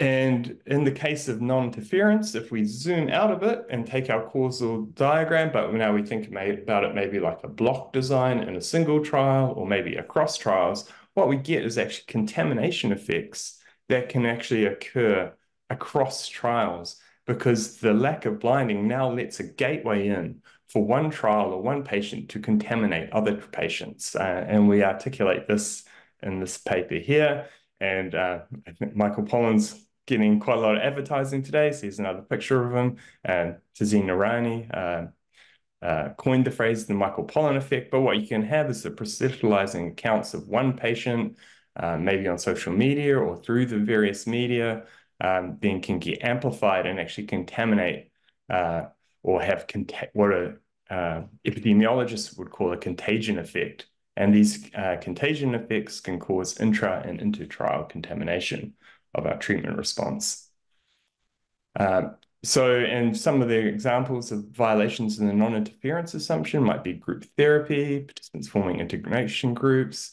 And in the case of non-interference, if we zoom out a bit and take our causal diagram, but now we think about it maybe like a block design in a single trial or maybe across trials, what we get is actually contamination effects that can actually occur across trials because the lack of blinding now lets a gateway in for one trial or one patient to contaminate other patients. And we articulate this in this paper here. And I think Michael Pollan's getting quite a lot of advertising today. So here's another picture of him. And Tazeen Noorani coined the phrase the Michael Pollan effect. But what you can have is the proceduralizing accounts of one patient, maybe on social media or through the various media, then can get amplified and actually contaminate or have what epidemiologists would call a contagion effect. And these contagion effects can cause intra and inter-trial contamination of our treatment response. And some of the examples of violations in the non-interference assumption might be group therapy, participants forming integration groups.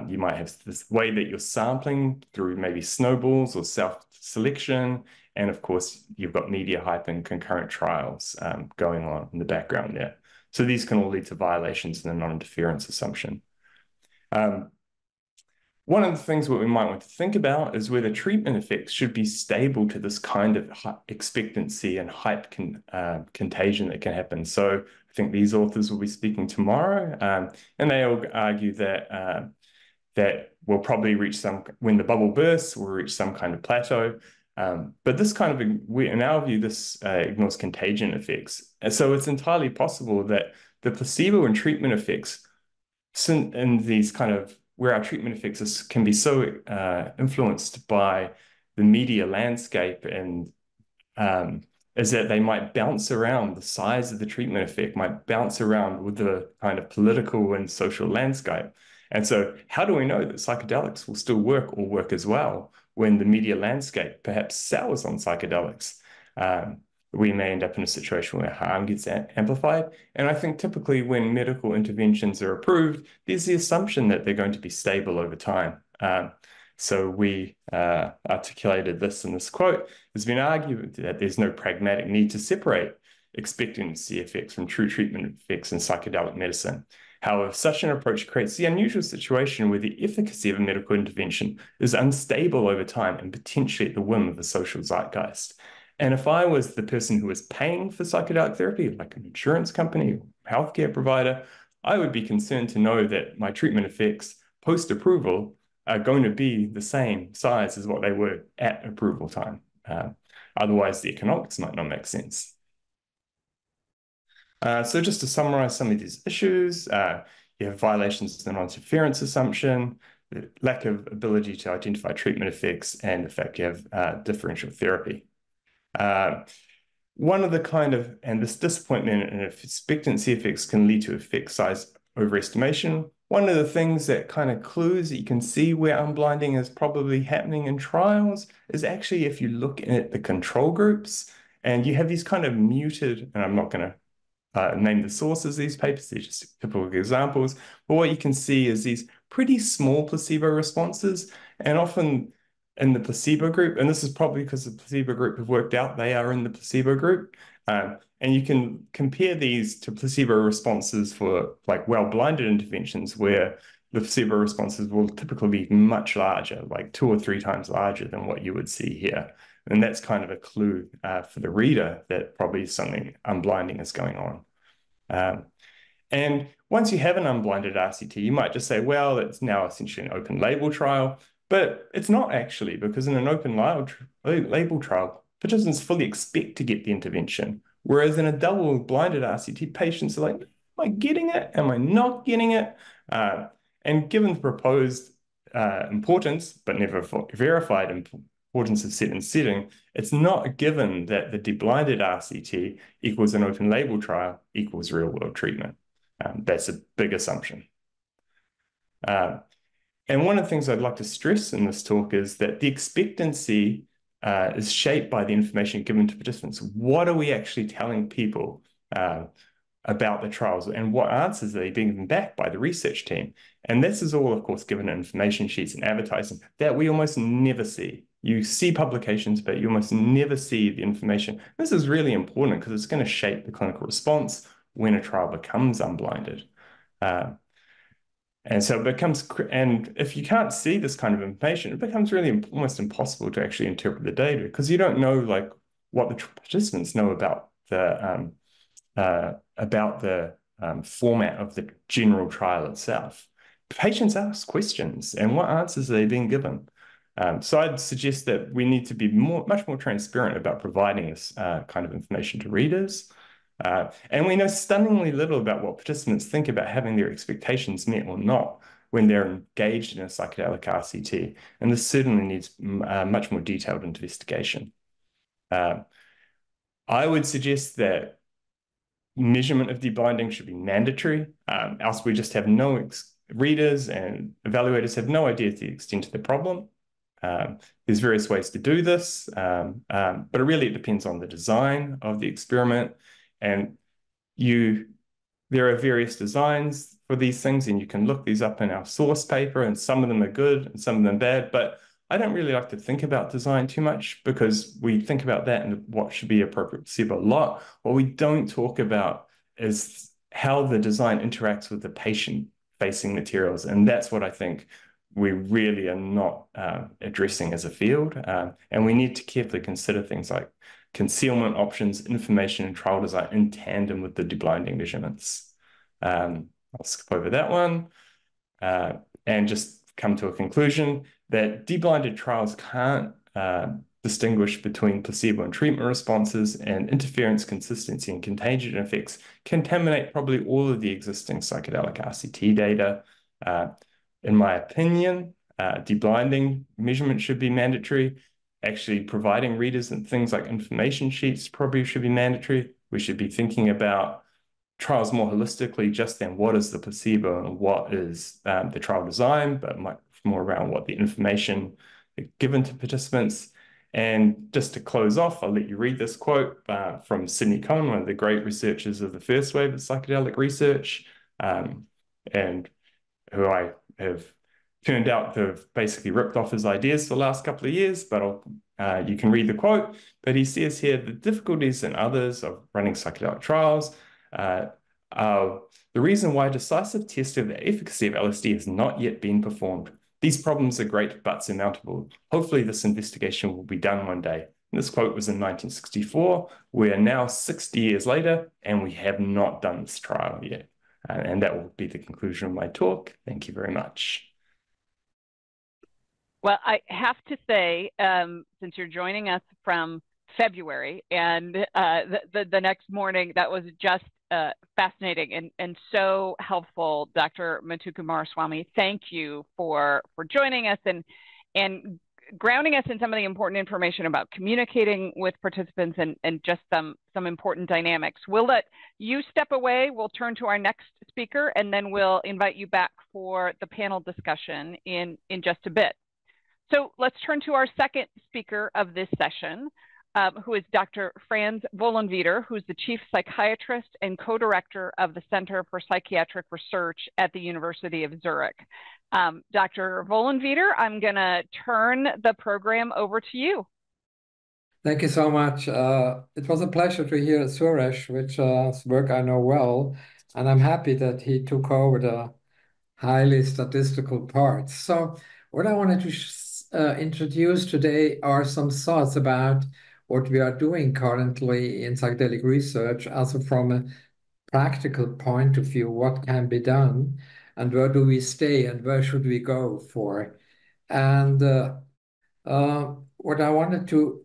You might have this way that you're sampling through maybe snowballs or self-selection. And of course, you've got media hype and concurrent trials going on in the background there. So these can all lead to violations in the non-interference assumption. One of the things what we might want to think about is whether treatment effects should be stable to this kind of expectancy and hype contagion that can happen. So I think these authors will be speaking tomorrow, and they all argue that that we'll probably reach when the bubble bursts, we'll reach some kind of plateau. But this kind of, in our view, this ignores contagion effects. And so it's entirely possible that the placebo and treatment effects in these kind of where our treatment effects can be so influenced by the media landscape and is that they might bounce around. The size of the treatment effect might bounce around with the kind of political and social landscape. And so how do we know that psychedelics will still work or work as well when the media landscape perhaps sours on psychedelics? We may end up in a situation where harm gets amplified. And I think typically when medical interventions are approved, there's the assumption that they're going to be stable over time. So we articulated this in this quote. There's been argued that there's no pragmatic need to separate expectancy effects from true treatment effects in psychedelic medicine. However, such an approach creates the unusual situation where the efficacy of a medical intervention is unstable over time and potentially at the whim of the social zeitgeist. And if I was the person who was paying for psychedelic therapy, like an insurance company or healthcare provider, I would be concerned to know that my treatment effects post-approval are going to be the same size as what they were at approval time. Otherwise, the economics might not make sense. So just to summarize some of these issues, you have violations of the non-interference assumption, the lack of ability to identify treatment effects, and the fact you have differential therapy. One of the and this disappointment in expectancy effects can lead to effect size overestimation. One of the things that kind of clues that you can see where unblinding is probably happening in trials is actually if you look at the control groups and you have these kind of muted, and I'm not going to name the sources of these papers, they're just typical examples, but what you can see is these pretty small placebo responses, and often in the placebo group, and this is probably because the placebo group have worked out they are in the placebo group, and you can compare these to placebo responses for like well-blinded interventions where the placebo responses will typically be much larger, like 2 or 3 times larger than what you would see here. And that's kind of a clue for the reader that probably something unblinding is going on. And once you have an unblinded RCT, you might just say, well, it's now essentially an open label trial, but it's not actually, because in an open label trial, participants fully expect to get the intervention. Whereas in a double-blinded RCT, patients are like, am I getting it? Am I not getting it? And given the proposed importance, but never verified importance of set and setting, it's not a given that the deblinded RCT equals an open label trial equals real-world treatment. That's a big assumption. And one of the things I'd like to stress in this talk is that the expectancy is shaped by the information given to participants. What are we actually telling people about the trials, and what answers are they being given back by the research team? And this is all, of course, given in information sheets and advertising that we almost never see. You see publications, but you almost never see the information. This is really important because it's going to shape the clinical response when a trial becomes unblinded. And so it becomes, and if you can't see this kind of information, it becomes really almost impossible to actually interpret the data because you don't know like what the participants know about the format of the general trial itself. Patients ask questions, and what answers are they being given? So I'd suggest that we need to be much more transparent about providing this kind of information to readers. And we know stunningly little about what participants think about having their expectations met or not when they're engaged in a psychedelic RCT. And this certainly needs much more detailed investigation. I would suggest that measurement of deblinding should be mandatory, else we just have no readers and evaluators have no idea the extent of the problem. There's various ways to do this, but it depends on the design of the experiment. And there are various designs for these things, and you can look these up in our source paper, and some of them are good and some of them bad, but I don't really like to think about design too much because we think about that and what should be appropriate placebo a lot. What we don't talk about is how the design interacts with the patient-facing materials, and that's what I think we really are not addressing as a field. And we need to carefully consider things like concealment options, information, and trial design in tandem with the deblinding measurements. I'll skip over that one and just come to a conclusion that deblinded trials can't distinguish between placebo and treatment responses, and interference, consistency, and contagion effects contaminate probably all of the existing psychedelic RCT data. In my opinion, deblinding measurement should be mandatory. Actually providing readers and things like information sheets probably should be mandatory. We should be thinking about trials more holistically just than what is the placebo and what is the trial design, but much more around what the information given to participants. And just to close off, I'll let you read this quote from Sidney Cohen, one of the great researchers of the first wave of psychedelic research, and who I have Turned out they've basically ripped off his ideas for the last couple of years, but you can read the quote. But he says here, the difficulties in others of running psychedelic trials are the reason why decisive testing of the efficacy of LSD has not yet been performed. These problems are great but surmountable. Hopefully this investigation will be done one day. And this quote was in 1964. We are now 60 years later, and we have not done this trial yet. And that will be the conclusion of my talk. Thank you very much. Well, I have to say, since you're joining us from February and the next morning, that was just fascinating and so helpful, Dr. Muthukumaraswamy. Thank you for joining us and grounding us in some of the important information about communicating with participants and just some important dynamics. We'll let you step away. We'll turn to our next speaker, and then we'll invite you back for the panel discussion in just a bit. So let's turn to our second speaker of this session, who is Dr. Franz Vollenweider, who's the Chief Psychiatrist and Co-Director of the Center for Psychiatric Research at the University of Zurich. Dr. Vollenweider, I'm going to turn the program over to you. Thank you so much. It was a pleasure to hear Suresh, which work I know well, and I'm happy that he took over the highly statistical part. So what I wanted to introduce today are some thoughts about what we are doing currently in psychedelic research, also from a practical point of view, what can be done, and where do we stay, and where should we go for. And what I wanted to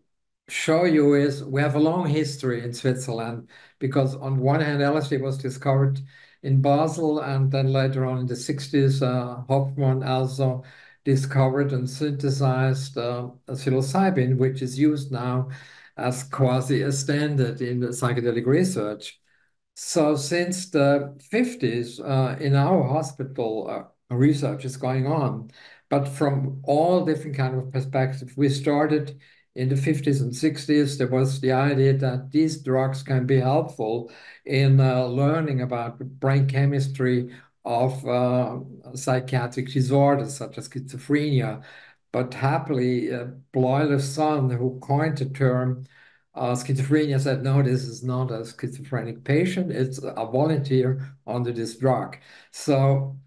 show you is we have a long history in Switzerland, because on one hand, LSD was discovered in Basel, and then later on in the 60s, Hofmann also discovered and synthesized psilocybin, which is used now as quasi a standard in the psychedelic research. So since the 50s, in our hospital, research is going on, but from all different kind of perspectives. We started in the 50s and 60s. There was the idea that these drugs can be helpful in learning about the brain chemistry of psychiatric disorders such as schizophrenia. But happily, Bleuler's son, who coined the term schizophrenia, said, no, this is not a schizophrenic patient, it's a volunteer under this drug. So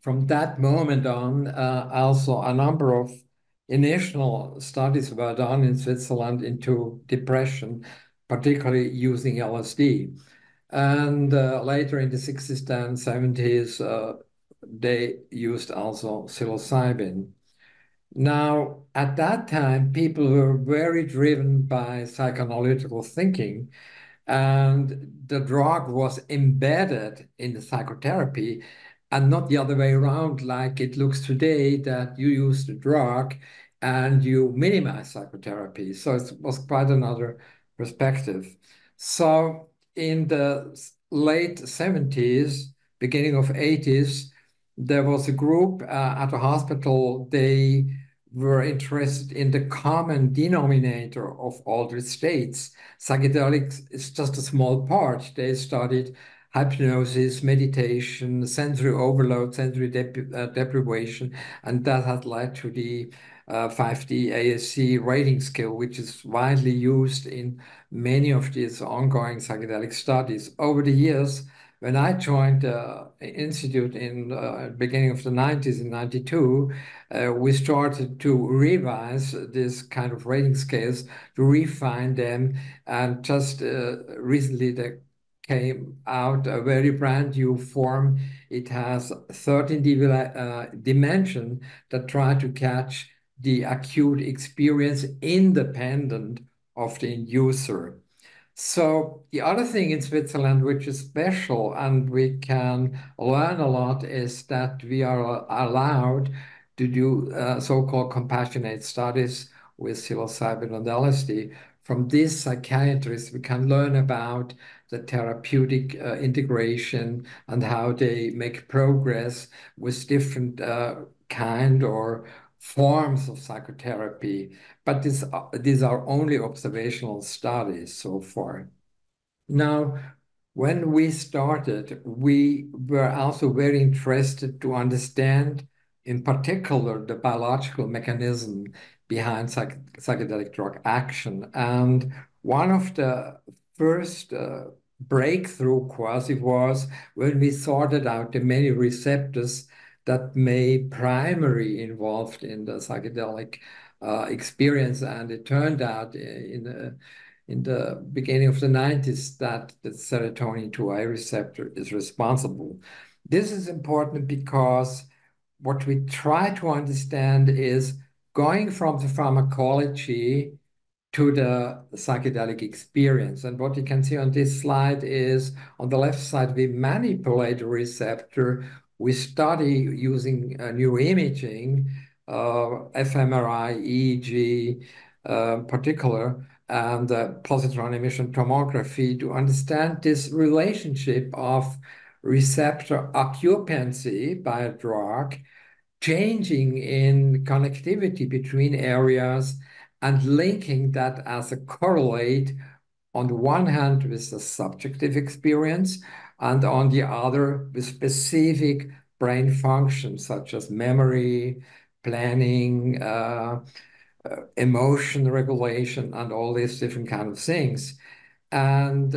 from that moment on, also a number of initial studies were done in Switzerland into depression, particularly using LSD. And later in the 60s and 70s, they used also psilocybin. Now, at that time, people were very driven by psychoanalytical thinking, and the drug was embedded in the psychotherapy and not the other way around, like it looks today, that you use the drug and you minimize psychotherapy. So it was quite another perspective. So in the late 70s, beginning of 80s, there was a group at a hospital. They were interested in the common denominator of all the states. Psychedelics is just a small part. They studied hypnosis, meditation, sensory overload, sensory deprivation, and that had led to the 5D ASC rating scale, which is widely used in many of these ongoing psychedelic studies. Over the years, when I joined the institute in the beginning of the 90s, in 92, we started to revise this kind of rating scales, to refine them, and just recently there came out a very brand new form. It has 13 dimensions that try to catch the acute experience independent of the inducer. So the other thing in Switzerland, which is special and we can learn a lot, is that we are allowed to do so-called compassionate studies with psilocybin and LSD. From these psychiatrists, we can learn about the therapeutic integration and how they make progress with different kind or forms of psychotherapy. But these are only observational studies so far. Now, when we started, we were also very interested to understand in particular the biological mechanism behind psychedelic drug action. And one of the first breakthrough quasi was when we sorted out the many receptors that may primarily involved in the psychedelic experience. And it turned out in the beginning of the 90s that the serotonin 2A receptor is responsible. This is important because what we try to understand is going from the pharmacology to the psychedelic experience. And what you can see on this slide is on the left side, we manipulate the receptor. We study using neuroimaging, fMRI, EEG, particular, and positron emission tomography to understand this relationship of receptor occupancy by a drug, changing in connectivity between areas, and linking that as a correlate on the one hand with the subjective experience and on the other with specific brain functions such as memory, planning, emotion regulation, and all these different kind of things. And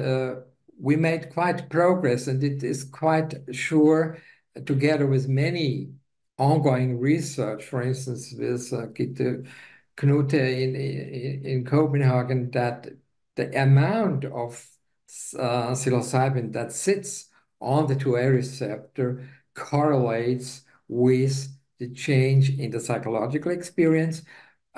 we made quite progress, and it is quite sure, together with many ongoing research, for instance, with Gitte Knute in Copenhagen, that the amount of psilocybin that sits on the 2A receptor correlates with the change in the psychological experience,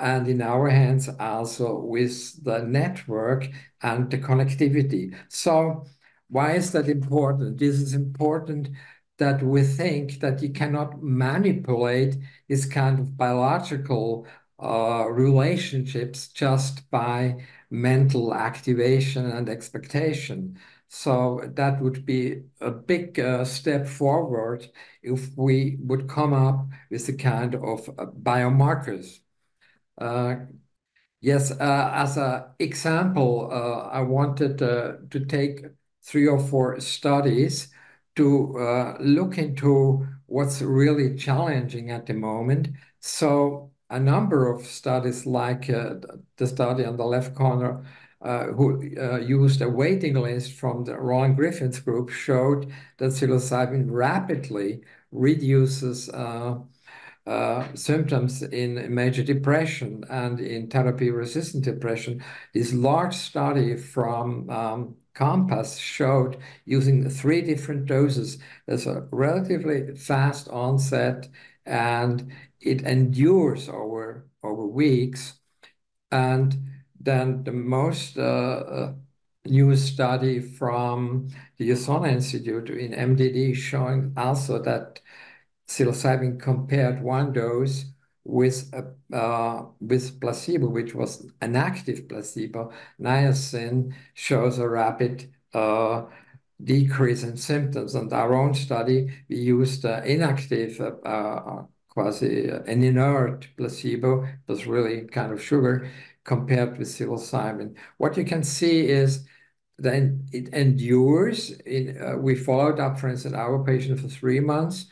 and in our hands also with the network and the connectivity. So why is that important? This is important that we think that you cannot manipulate this kind of biological relationships just by mental activation and expectation. So that would be a big step forward if we would come up with the kind of biomarkers. Yes, as an example, I wanted to take 3 or 4 studies to look into what's really challenging at the moment. So a number of studies, like the study on the left corner, who used a waiting list from the Roland Griffin's group, showed that psilocybin rapidly reduces symptoms in major depression and in therapy-resistant depression. This large study from Compass showed using 3 different doses, there's a relatively fast onset and it endures over weeks. And then the most new study from the Usona Institute in MDD showing also that psilocybin compared one dose with placebo, which was an active placebo. Niacin shows a rapid decrease in symptoms. And our own study, we used inactive, quasi an inert placebo. It was really kind of sugar compared with psilocybin. What you can see is then it endures. We followed up, for instance, our patient for 3 months.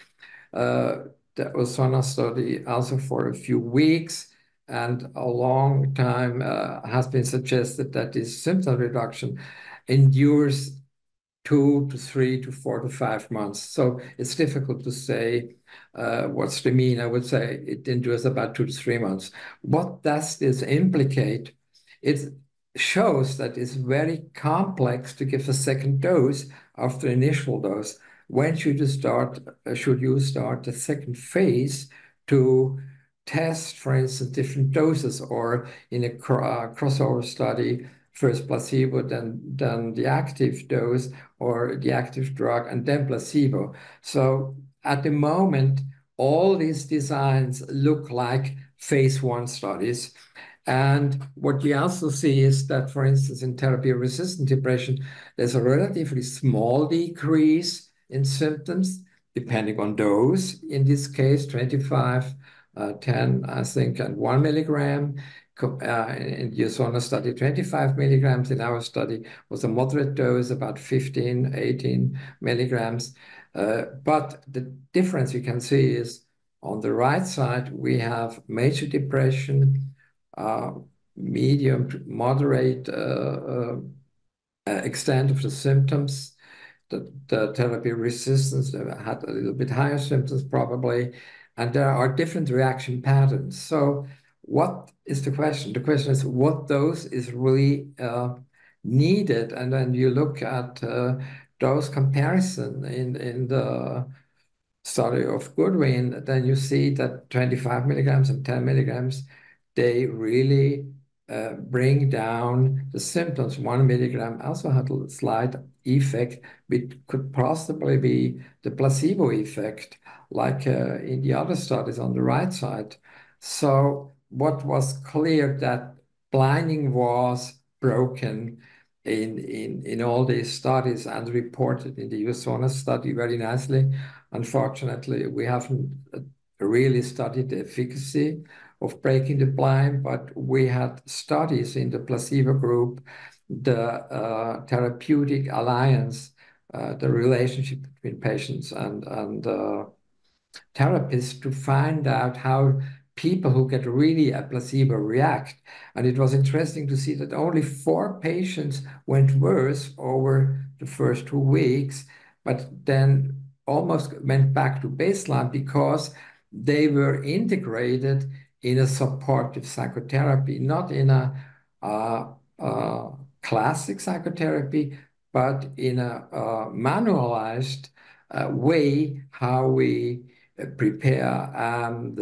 The Usona study also for a few weeks, and a long time has been suggested that this symptom reduction endures 2 to 3 to 4 to 5 months. So it's difficult to say what's the mean. I would say it endures about 2 to 3 months. What does this implicate? It shows that it's very complex to give a second dose after initial dose. When should you start the second phase to test, for instance, different doses, or in a crossover study, first placebo, then the active dose or the active drug, and then placebo. So at the moment, all these designs look like phase 1 studies. And what you also see is that, for instance, in therapy-resistant depression, there's a relatively small decrease in symptoms, depending on dose. In this case, 25, 10, I think, and 1 milligram. In the Usona study, 25 milligrams. In our study was a moderate dose, about 15, 18 milligrams. But the difference you can see is On the right side, we have major depression, medium to moderate extent of the symptoms. The therapy resistance had a little bit higher symptoms probably, and there are different reaction patterns. So what is the question? The question is what dose is really needed, and then you look at dose comparison in the study of Goodwin, then you see that 25 milligrams and 10 milligrams, they really bring down the symptoms. 1 milligram also had a slight effect, which could possibly be the placebo effect, like in the other studies on the right side. So what was clear that blinding was broken in all these studies and reported in the USONA study very nicely. Unfortunately, we haven't really studied the efficacy of breaking the blind, but we had studies in the placebo group, the therapeutic alliance, the relationship between patients and therapists to find out how people who get really a placebo react. And it was interesting to see that only 4 patients went worse over the first 2 weeks, but then almost went back to baseline because they were integrated in a supportive psychotherapy, not in a classic psychotherapy, but in a manualized way how we prepare and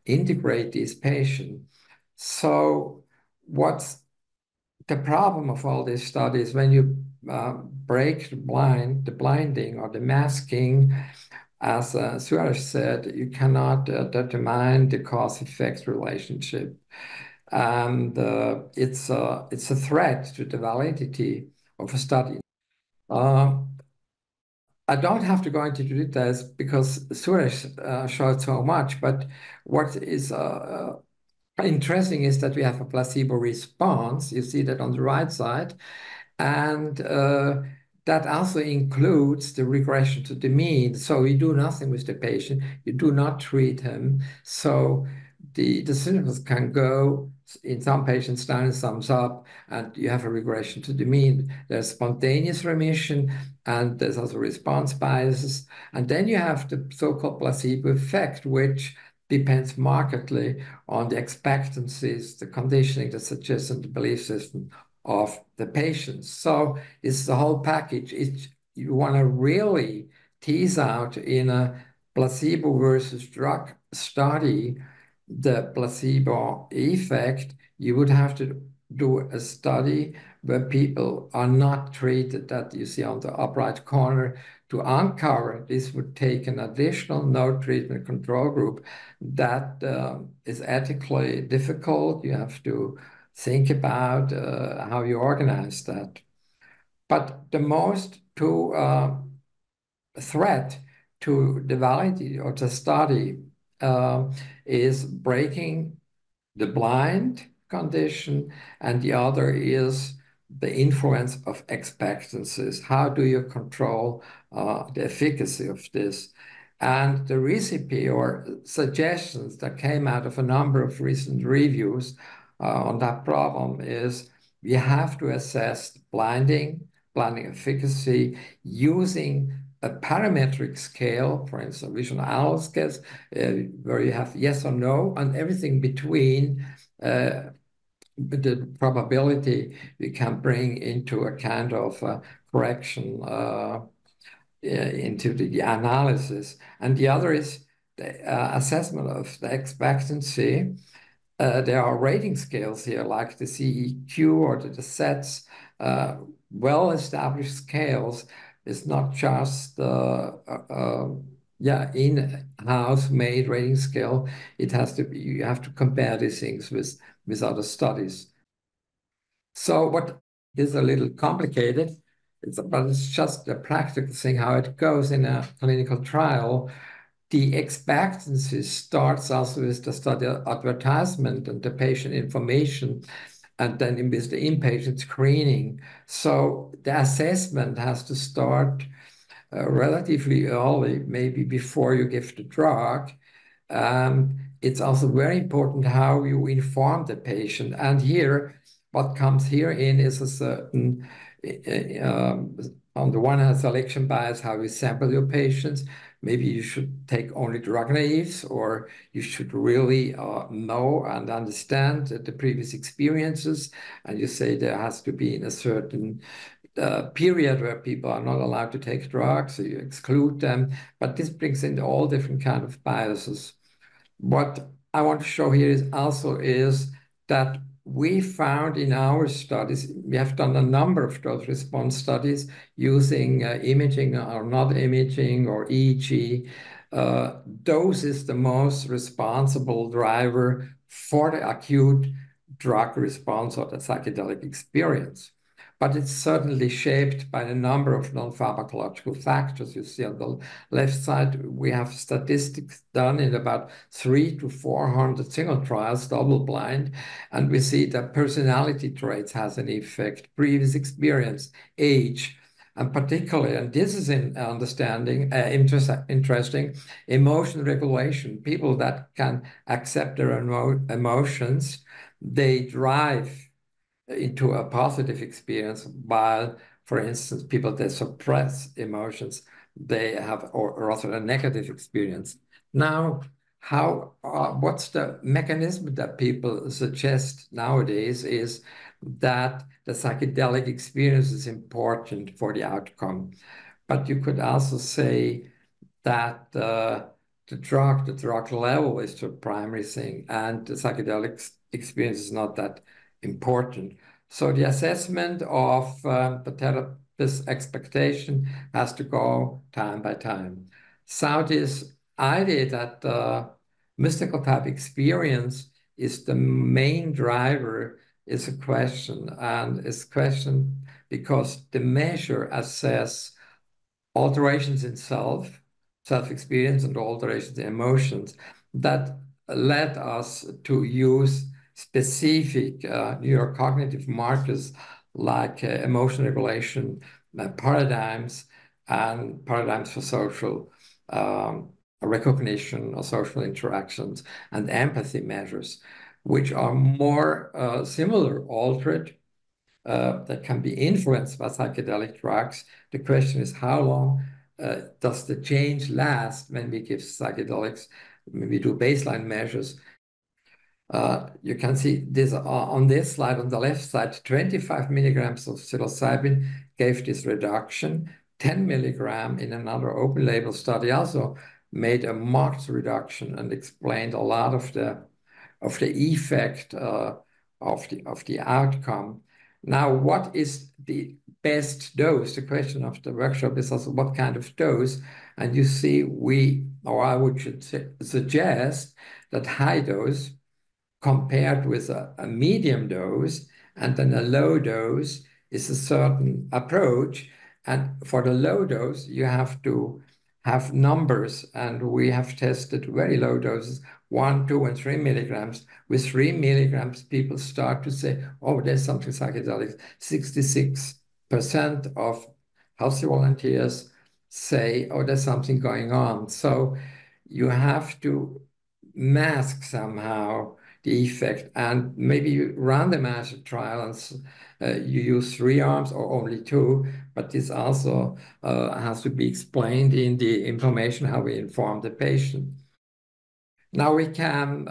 integrate these patients. So what's the problem of all these studies? When you break the blinding or the masking, as Suresh said, you cannot determine the cause-effect relationship. And it's a threat to the validity of a study. I don't have to go into details because Suresh showed so much, but what is interesting is that we have a placebo response. You see that on the right side. And that also includes the regression to the mean. So you do nothing with the patient. You do not treat him. So the symptoms can go in some patients down and some up, and you have a regression to the mean. There's spontaneous remission, and there's also response biases. And then you have the so-called placebo effect, which depends markedly on the expectancies, the conditioning, the suggestion, the belief system of the patients. So it's the whole package. You want to really tease out in a placebo versus drug study the placebo effect. You would have to do a study where people are not treated, that you see on the upper right corner. To uncover this would take an additional no treatment control group. That is ethically difficult. You have to think about how you organize that. But the most threat to the validity of the study is breaking the blind condition, and the other is the influence of expectancies. How do you control the efficacy of this? And the recipe or suggestions that came out of a number of recent reviews on that problem is we have to assess blinding efficacy using a parametric scale, for instance, visual analog scales, where you have yes or no, and everything between the probability we can bring into a kind of correction into the analysis. And the other is the assessment of the expectancy. There are rating scales here, like the CEQ or the SETS, well-established scales. It's not just the in-house made rating scale. It has to be, you have to compare these things with other studies. So what is a little complicated, but it's just a practical thing how it goes in a clinical trial. The expectancy starts also with the study advertisement and the patient information, and then with the inpatient screening. So the assessment has to start relatively early, maybe before you give the drug. it's also very important how you inform the patient. And here, what comes here in is a certain, on the one hand, selection bias, how you sample your patients. Maybe you should take only drug naives, or you should really know and understand the previous experiences. And you say there has to be in a certain period where people are not allowed to take drugs, so you exclude them. But this brings in all different kind of biases. What I want to show here is that we found in our studies, we have done a number of dose response studies using imaging or not imaging or EEG. Dose is the most responsible driver for the acute drug response or the psychedelic experience. But it's certainly shaped by a number of non-pharmacological factors. You see on the left side, we have statistics done in about 300 to 400 single trials, double-blind, and we see that personality traits has an effect, previous experience, age, and particularly, and this is in understanding, interesting, emotion regulation. People that can accept their emotions, they drive into a positive experience, while, for instance, people that suppress emotions, they have or rather a negative experience. Now, what's the mechanism that people suggest nowadays is that the psychedelic experience is important for the outcome. But you could also say that the drug level is the primary thing, and the psychedelic experience is not that important. So the assessment of the therapist's expectation has to go time by time. So this idea that mystical type experience is the main driver is a question, and it's a question because the measure assess alterations in self-experience and alterations in emotions that led us to use specific neurocognitive markers like emotion regulation paradigms and paradigms for social recognition or social interactions and empathy measures, which are more similar, altered, that can be influenced by psychedelic drugs. The question is how long does the change last when we give psychedelics, when we do baseline measures. You can see this on this slide on the left side, 25 milligrams of psilocybin gave this reduction. 10 milligram in another open label study also made a marked reduction and explained a lot of the effect of the outcome. Now, what is the best dose? The question of the workshop is also what kind of dose. And you see, I would suggest that high dose compared with a medium dose and then a low dose is a certain approach. And for the low dose, you have to have numbers, and we have tested very low doses, 1, 2, and 3 milligrams. With 3 milligrams, people start to say, oh, there's something psychedelic. 66% of healthy volunteers say, oh, there's something going on. So you have to mask somehow the effect, and maybe you randomize a trial and you use 3 arms or only 2, but this also has to be explained in the information how we inform the patient. Now we can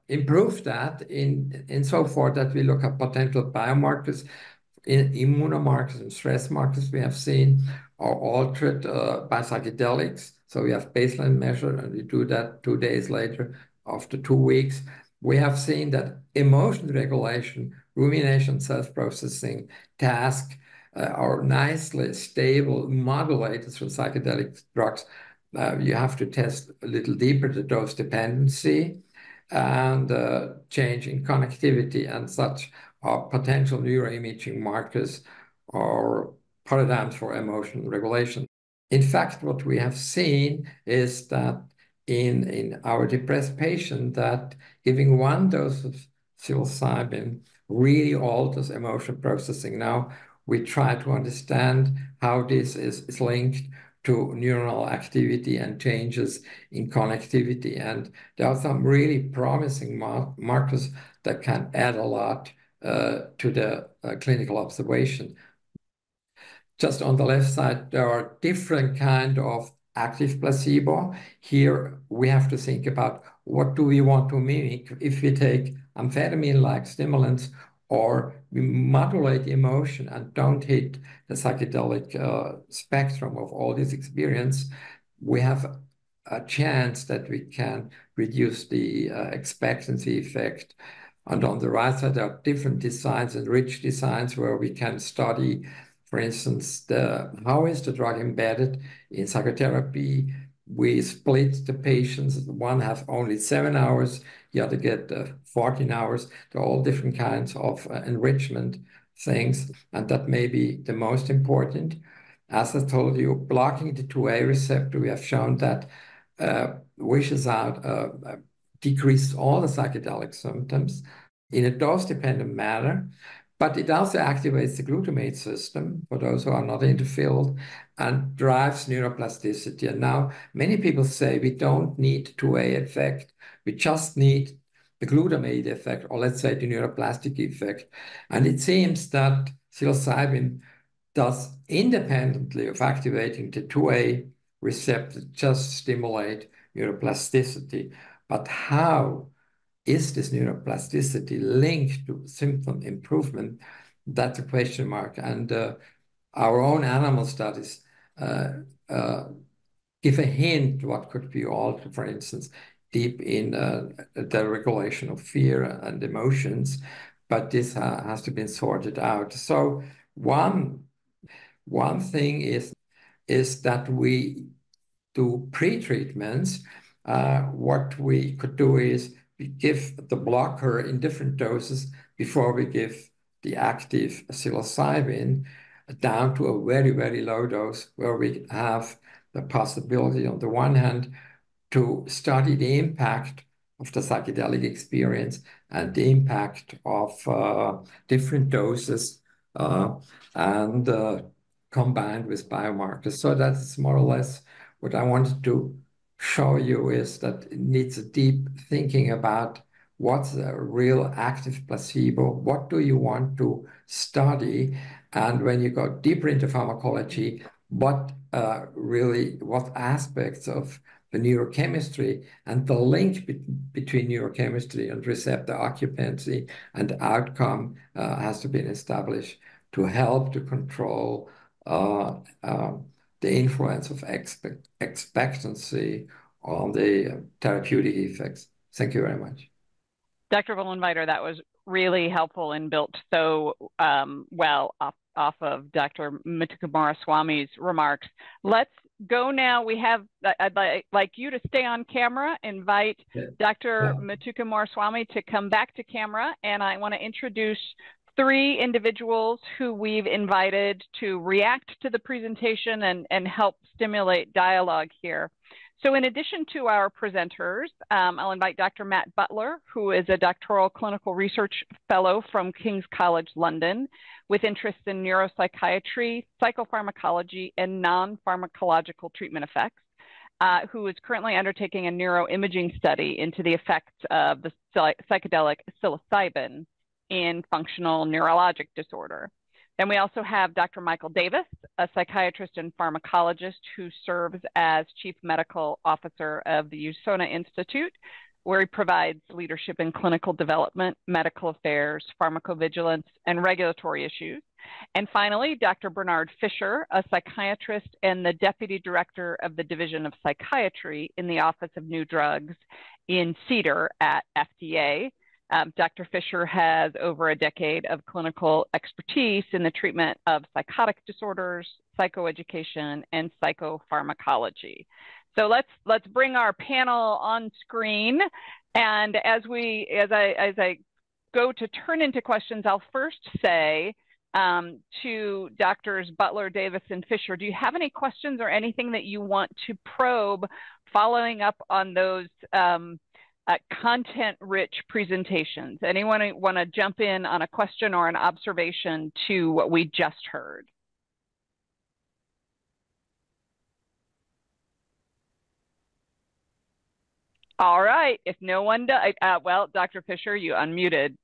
improve that in so forth that we look at potential biomarkers, immunomarkers and stress markers we have seen are altered by psychedelics. So we have baseline measure, and we do that 2 days later after 2 weeks. We have seen that emotion regulation, rumination, self-processing, task are nicely stable modulators for psychedelic drugs. You have to test a little deeper the dose dependency and change in connectivity and such are potential neuroimaging markers or paradigms for emotion regulation. In fact, what we have seen is that in our depressed patient that giving 1 dose of psilocybin really alters emotion processing. Now we try to understand how this is linked to neuronal activity and changes in connectivity. And there are some really promising markers that can add a lot to the clinical observation. Just on the left side, there are different kind of active placebo. Here we have to think about what do we want to mimic if we take amphetamine-like stimulants, or we modulate emotion and don't hit the psychedelic spectrum of all this experience. We have a chance that we can reduce the expectancy effect. And on the right side, there are different designs and rich designs where we can study, for instance, how is the drug embedded in psychotherapy. We split the patients. One has only 7 hours, the other get 14 hours. They're all different kinds of enrichment things, and that may be the most important. As I told you, blocking the 2A receptor, we have shown that wishes out decreases all the psychedelic symptoms in a dose-dependent manner, but it also activates the glutamate system, for those who are not in the field, and drives neuroplasticity. And now many people say we don't need 2A effect, we just need the glutamate effect, or let's say the neuroplastic effect. And it seems that psilocybin does, independently of activating the 2A receptor, just stimulate neuroplasticity. But how is this neuroplasticity linked to symptom improvement? That's a question mark. And our own animal studies give a hint what could be altered, for instance, deep in the regulation of fear and emotions, but this has to be sorted out. So one thing is that we do pre-treatments. What we could do is we give the blocker in different doses before we give the active psilocybin, down to a very, very low dose, where we have the possibility, on the one hand, to study the impact of the psychedelic experience and the impact of different doses and combined with biomarkers. So that's more or less what I wanted to show you, is that it needs a deep thinking about what's a real active placebo, what do you want to study, and when you go deeper into pharmacology, what aspects of the neurochemistry and the link between neurochemistry and receptor occupancy and outcome has to be established to help to control the influence of expectancy on the therapeutic effects. Thank you very much. Dr. Vollenweider, that was really helpful and built so well off of Dr. Muthukkumaraswamy's remarks. Let's go now. I'd like you to stay on camera, invite Dr. Muthukkumaraswamy to come back to camera, and I want to introduce 3 individuals who we've invited to react to the presentation and help stimulate dialogue here. So in addition to our presenters, I'll invite Dr. Matt Butler, who is a doctoral clinical research fellow from King's College London with interests in neuropsychiatry, psychopharmacology, and non-pharmacological treatment effects, who is currently undertaking a neuroimaging study into the effects of the psychedelic psilocybin in functional neurologic disorder. Then we also have Dr. Michael Davis, a psychiatrist and pharmacologist who serves as Chief Medical Officer of the USONA Institute, where he provides leadership in clinical development, medical affairs, pharmacovigilance, and regulatory issues. And finally, Dr. Bernard Fisher, a psychiatrist and the Deputy Director of the Division of Psychiatry in the Office of New Drugs in CEDAR at FDA. Dr. Fisher has over a decade of clinical expertise in the treatment of psychotic disorders, psychoeducation, and psychopharmacology. So let's bring our panel on screen. And as I go to turn into questions, I'll first say to Drs. Butler, Davis, and Fisher, do you have any questions or anything that you want to probe following up on those content-rich presentations? Anyone want to jump in on a question or an observation to what we just heard? All right. If no one does, well, Dr. Fisher, you unmuted.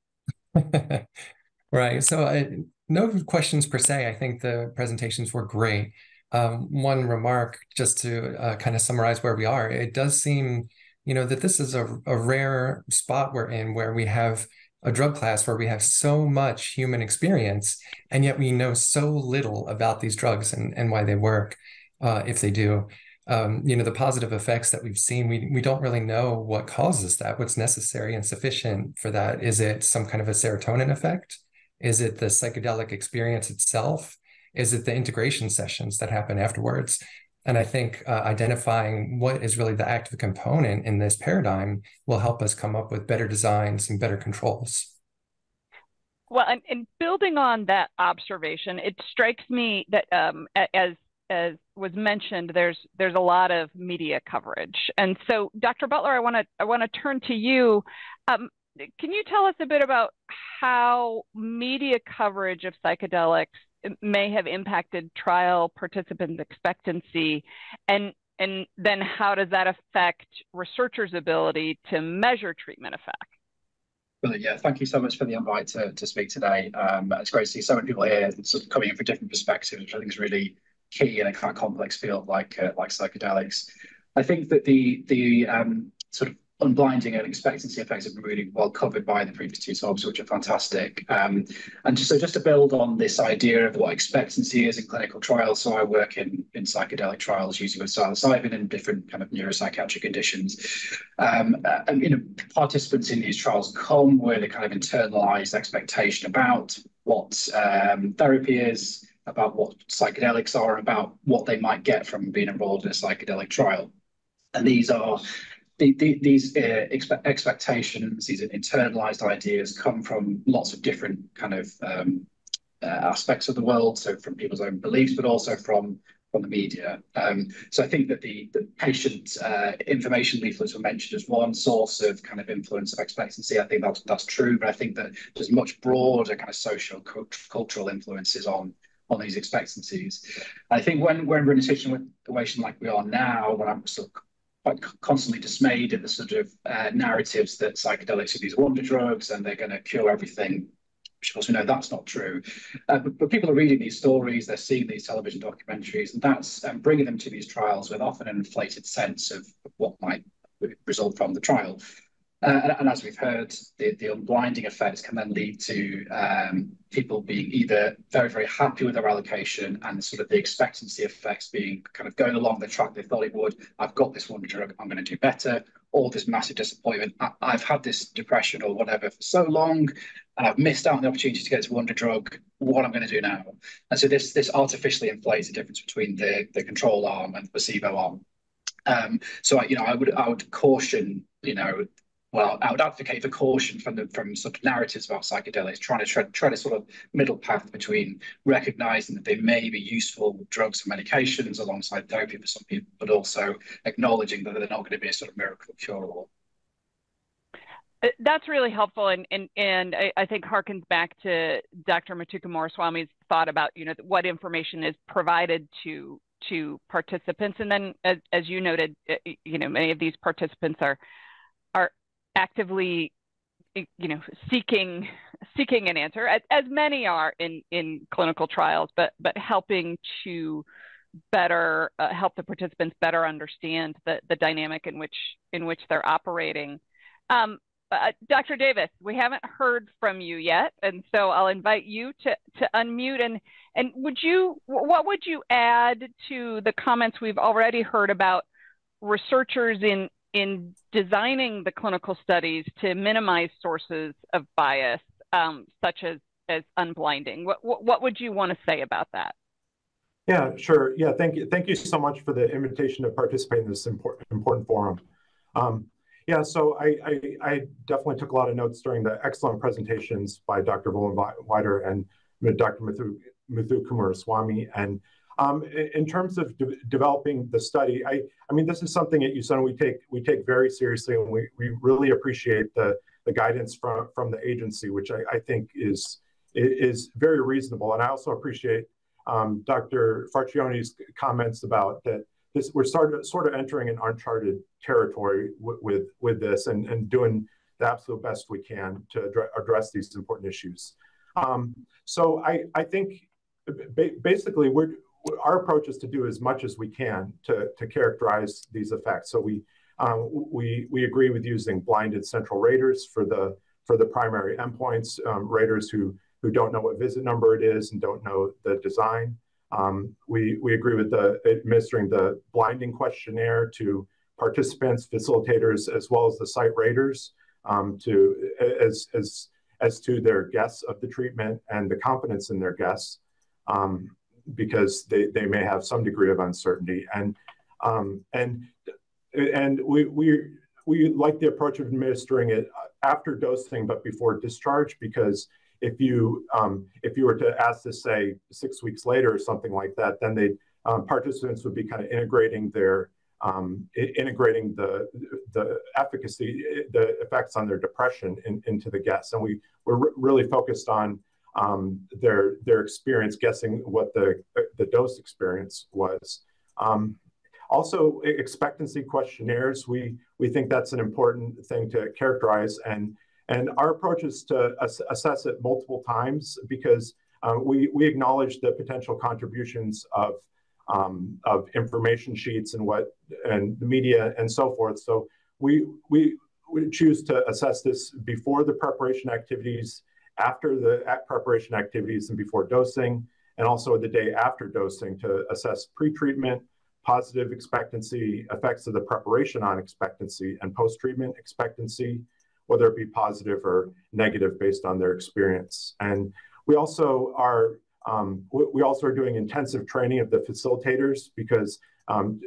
Right. So no questions per se. I think the presentations were great. One remark, just to kind of summarize where we are, it does seem, that this is a rare spot we're in where we have a drug class where we have so much human experience, and yet we know so little about these drugs and why they work, if they do. The positive effects that we've seen, we don't really know what causes that, what's necessary and sufficient for that. Is it some kind of a serotonin effect? Is it the psychedelic experience itself? Is it the integration sessions that happen afterwards? And I think identifying what is really the active component in this paradigm will help us come up with better designs and better controls. Well, and building on that observation, it strikes me that as was mentioned, there's a lot of media coverage, and so Dr. Butler, I want to turn to you. Can you tell us a bit about how media coverage of psychedelics may have impacted trial participants' expectancy, and then how does that affect researchers' ability to measure treatment effect? Brilliant. Yeah, thank you so much for the invite to speak today. It's great to see so many people here sort of coming in from different perspectives, which I think is really key in a kind of complex field like psychedelics. I think that the sort of unblinding and expectancy effects have been really well covered by the previous two talks, which are fantastic. And just to build on this idea of what expectancy is in clinical trials, so I work in psychedelic trials using psilocybin in different kind of neuropsychiatric conditions. And participants in these trials come with a kind of internalized expectation about what therapy is, about what psychedelics are, about what they might get from being involved in a psychedelic trial. And these are these expectations, these internalized ideas come from lots of different kind of aspects of the world, so from people's own beliefs, but also from the media. So I think that the patient information leaflets were mentioned as one source of kind of influence of expectancy. I think that's true, but I think that there's much broader kind of social cultural influences on these expectancies. And I think when we're in a situation like we are now, when I'm sort of quite constantly dismayed at the sort of narratives that psychedelics are these wonder drugs and they're going to cure everything, which of course we know that's not true. But people are reading these stories, they're seeing these television documentaries, and that's bringing them to these trials with often an inflated sense of what might result from the trial. And as we've heard, the unblinding effects can then lead to people being either very, very happy with their allocation and sort of the expectancy effects being kind of going along the track they thought it would. I've got this wonder drug, I'm going to do better. Or this massive disappointment. I've had this depression or whatever for so long, and I've missed out on the opportunity to get this wonder drug. What I'm going to do now? And so this artificially inflates the difference between the control arm and the placebo arm. So I would caution, well, I would advocate for caution from sort of narratives about psychedelics, trying to sort of middle path between recognizing that they may be useful drugs and medications alongside therapy for some people, but also acknowledging that they're not going to be a sort of miracle cure-all. That's really helpful, and I think harkens back to Dr. Muthukumar-Swami's thought about what information is provided to participants, and then as you noted, many of these participants are actively, seeking an answer, as many are in clinical trials, but helping to better help the participants better understand the dynamic in which they're operating. Dr. Davis, we haven't heard from you yet, and so I'll invite you to unmute. And what would you add to the comments we've already heard about researchers in designing the clinical studies to minimize sources of bias, such as unblinding? What would you want to say about that? Yeah, sure. Yeah, thank you so much for the invitation to participate in this important forum. Yeah, so I definitely took a lot of notes during the excellent presentations by Dr. Vollenweider and Dr. Muthukumar-Swami. And in terms of developing the study, I mean, this is something at USANA we take very seriously, and we really appreciate the guidance from the agency, which I think is very reasonable. And I also appreciate Dr. Farchione's comments about that we're sort of entering an uncharted territory with this, and doing the absolute best we can to address these important issues. So I think basically our approach is to do as much as we can to characterize these effects. So we agree with using blinded central raters for the primary endpoints, raters who don't know what visit number it is and don't know the design. We agree with administering the blinding questionnaire to participants, facilitators, as well as the site raters, as to their guess of the treatment and the confidence in their guess, because they may have some degree of uncertainty. And we like the approach of administering it after dosing but before discharge, because if you were to ask this, say, 6 weeks later or something like that, then participants would be kind of integrating the efficacy, the effects on their depression into the guess. And we're really focused on their experience guessing what the dose experience was. Also, expectancy questionnaires, we think that's an important thing to characterize, and our approach is to assess it multiple times, because we acknowledge the potential contributions of information sheets and the media and so forth. So we choose to assess this before the preparation activities, after the preparation activities, and before dosing, and also the day after dosing to assess pre-treatment, positive expectancy, effects of the preparation on expectancy, and post-treatment expectancy, whether it be positive or negative based on their experience. And we also are doing intensive training of the facilitators, because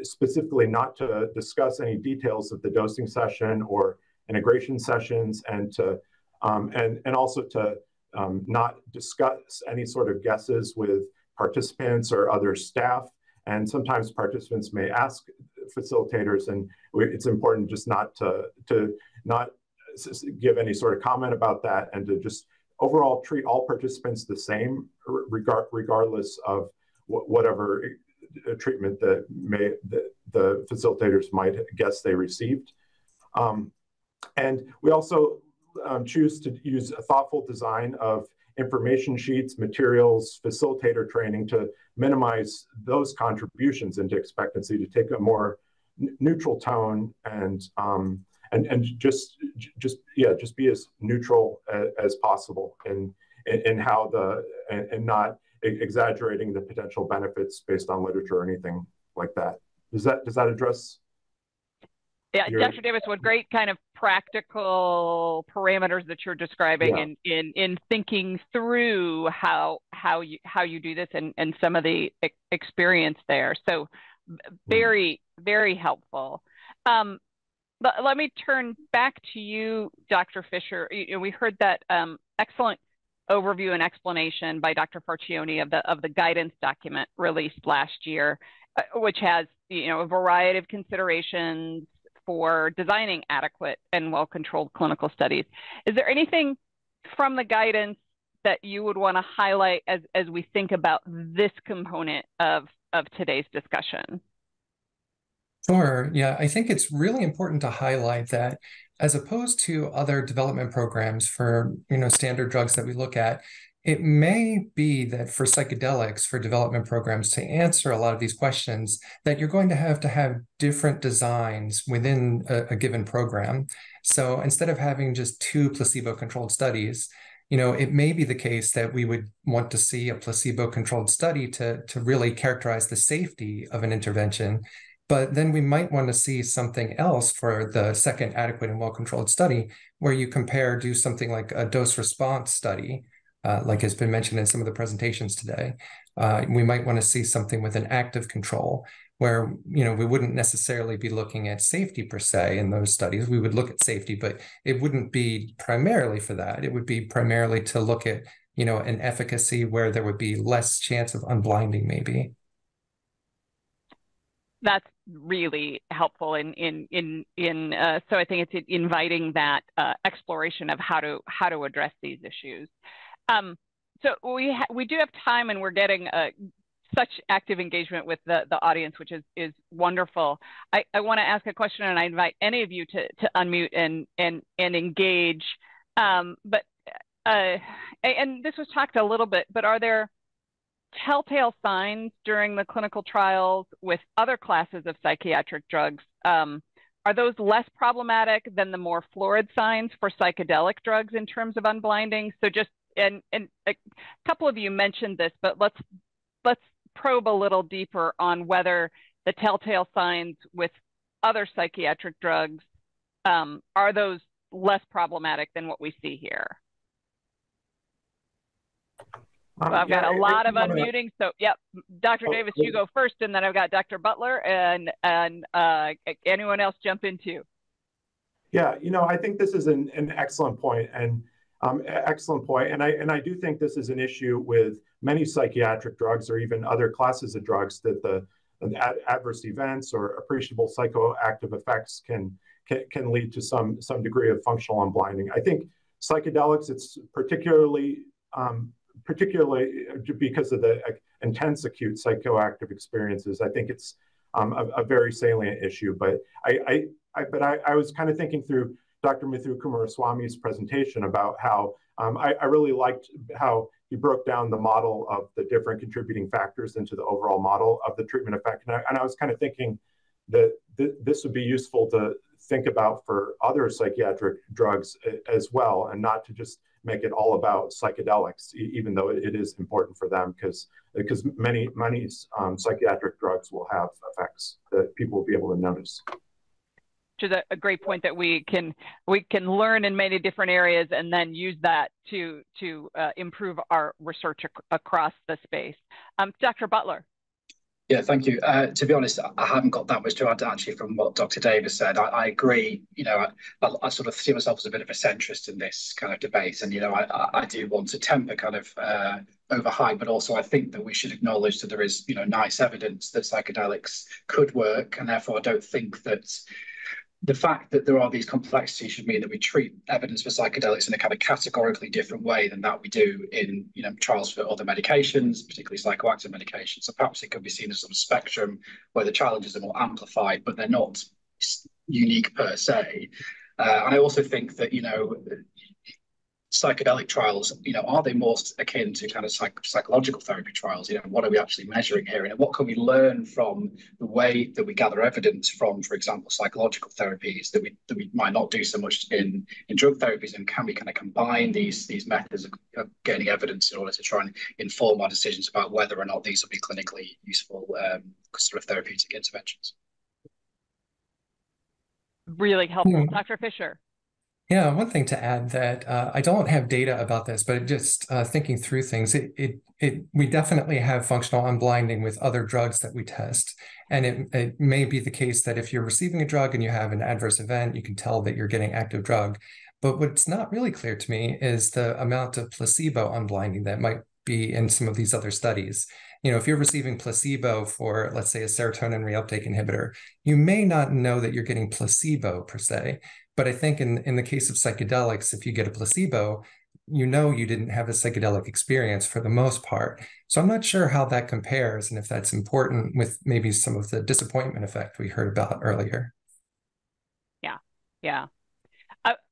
specifically not to discuss any details of the dosing session or integration sessions, and also to not discuss any sort of guesses with participants or other staff. And sometimes participants may ask facilitators, and it's important just not to not give any sort of comment about that, and to just overall treat all participants the same, regardless of whatever treatment that the facilitators might guess they received. And we also choose to use a thoughtful design of information sheets, materials, facilitator training to minimize those contributions into expectancy, to take a more neutral tone and just be as neutral as possible in how and not exaggerating the potential benefits based on literature or anything like that. Does that address? Yeah, Dr. Davis, what great kind of practical parameters that you're describing in thinking through how you do this and some of the experience there. So very, very helpful. But let me turn back to you, Dr. Fisher. We heard that excellent overview and explanation by Dr. Farchione of the guidance document released last year, which has a variety of considerations for designing adequate and well-controlled clinical studies. Is there anything from the guidance that you would want to highlight as we think about this component of today's discussion? Sure. Yeah, I think it's really important to highlight that, as opposed to other development programs for standard drugs that we look at, it may be that for psychedelics, for development programs to answer a lot of these questions, that you're going to have different designs within a given program. So instead of having just 2 placebo-controlled studies, it may be the case that we would want to see a placebo-controlled study to really characterize the safety of an intervention. But then we might want to see something else for the second adequate and well-controlled study, where you do something like a dose-response study, like has been mentioned in some of the presentations today. We might want to see something with an active control, where we wouldn't necessarily be looking at safety per se in those studies. We would look at safety, but it wouldn't be primarily for that. It would be primarily to look at an efficacy where there would be less chance of unblinding, maybe. That's really helpful so I think it's inviting that exploration of how to address these issues. So we do have time, and we're getting such active engagement with the audience, which is wonderful. I want to ask a question, and I invite any of you to unmute and engage. And this was talked a little bit, but are there telltale signs during the clinical trials with other classes of psychiatric drugs? Are those less problematic than the more florid signs for psychedelic drugs in terms of unblinding? So just, and a couple of you mentioned this, but let's probe a little deeper on whether the telltale signs with other psychiatric drugs, are those less problematic than what we see here? So I've got a lot of unmuting. So, yep, Dr. Davis, you go first, and then I've got Dr. Butler, and anyone else jump in too. Yeah, I think this is an excellent point, and and I do think this is an issue with many psychiatric drugs or even other classes of drugs, that the adverse events or appreciable psychoactive effects can lead to some degree of functional unblinding. I think psychedelics, it's particularly because of the intense acute psychoactive experiences, I think it's a very salient issue. But I was kind of thinking through Dr. Mithun Kumaraswamy's presentation about how I really liked how he broke down the model of the different contributing factors into the overall model of the treatment effect. And I was kind of thinking that this would be useful to think about for other psychiatric drugs as well, and not to just make it all about psychedelics, even though it is important for them, because many psychiatric drugs will have effects that people will be able to notice. Which is a great point, that we can learn in many different areas and then use that to improve our research across the space. Dr. Butler. Yeah, thank you. To be honest, I haven't got that much to add actually from what Dr. Davis said. I agree. I sort of see myself as a bit of a centrist in this kind of debate, and I do want to temper kind of overhype, but also I think that we should acknowledge that there is nice evidence that psychedelics could work, and therefore I don't think that the fact that there are these complexities should mean that we treat evidence for psychedelics in a kind of categorically different way than that we do in trials for other medications, particularly psychoactive medications. So perhaps it could be seen as some spectrum where the challenges are more amplified, but they're not unique per se. And I also think that psychedelic trials, are they more akin to kind of psychological therapy trials? What are we actually measuring here? And what can we learn from the way that we gather evidence from, for example, psychological therapies that we might not do so much in drug therapies? And can we kind of combine these methods of gaining evidence in order to try and inform our decisions about whether or not these will be clinically useful sort of therapeutic interventions? Really helpful. Dr. Fisher. Yeah, one thing to add that I don't have data about this, but just thinking through things, we definitely have functional unblinding with other drugs that we test. And it may be the case that if you're receiving a drug and you have an adverse event, you can tell that you're getting active drug. But what's not really clear to me is the amount of placebo unblinding that might be in some of these other studies. If you're receiving placebo for, let's say, a serotonin reuptake inhibitor, you may not know that you're getting placebo per se. But I think in the case of psychedelics, if you get a placebo, you didn't have a psychedelic experience for the most part. So I'm not sure how that compares and if that's important with maybe some of the disappointment effect we heard about earlier. Yeah.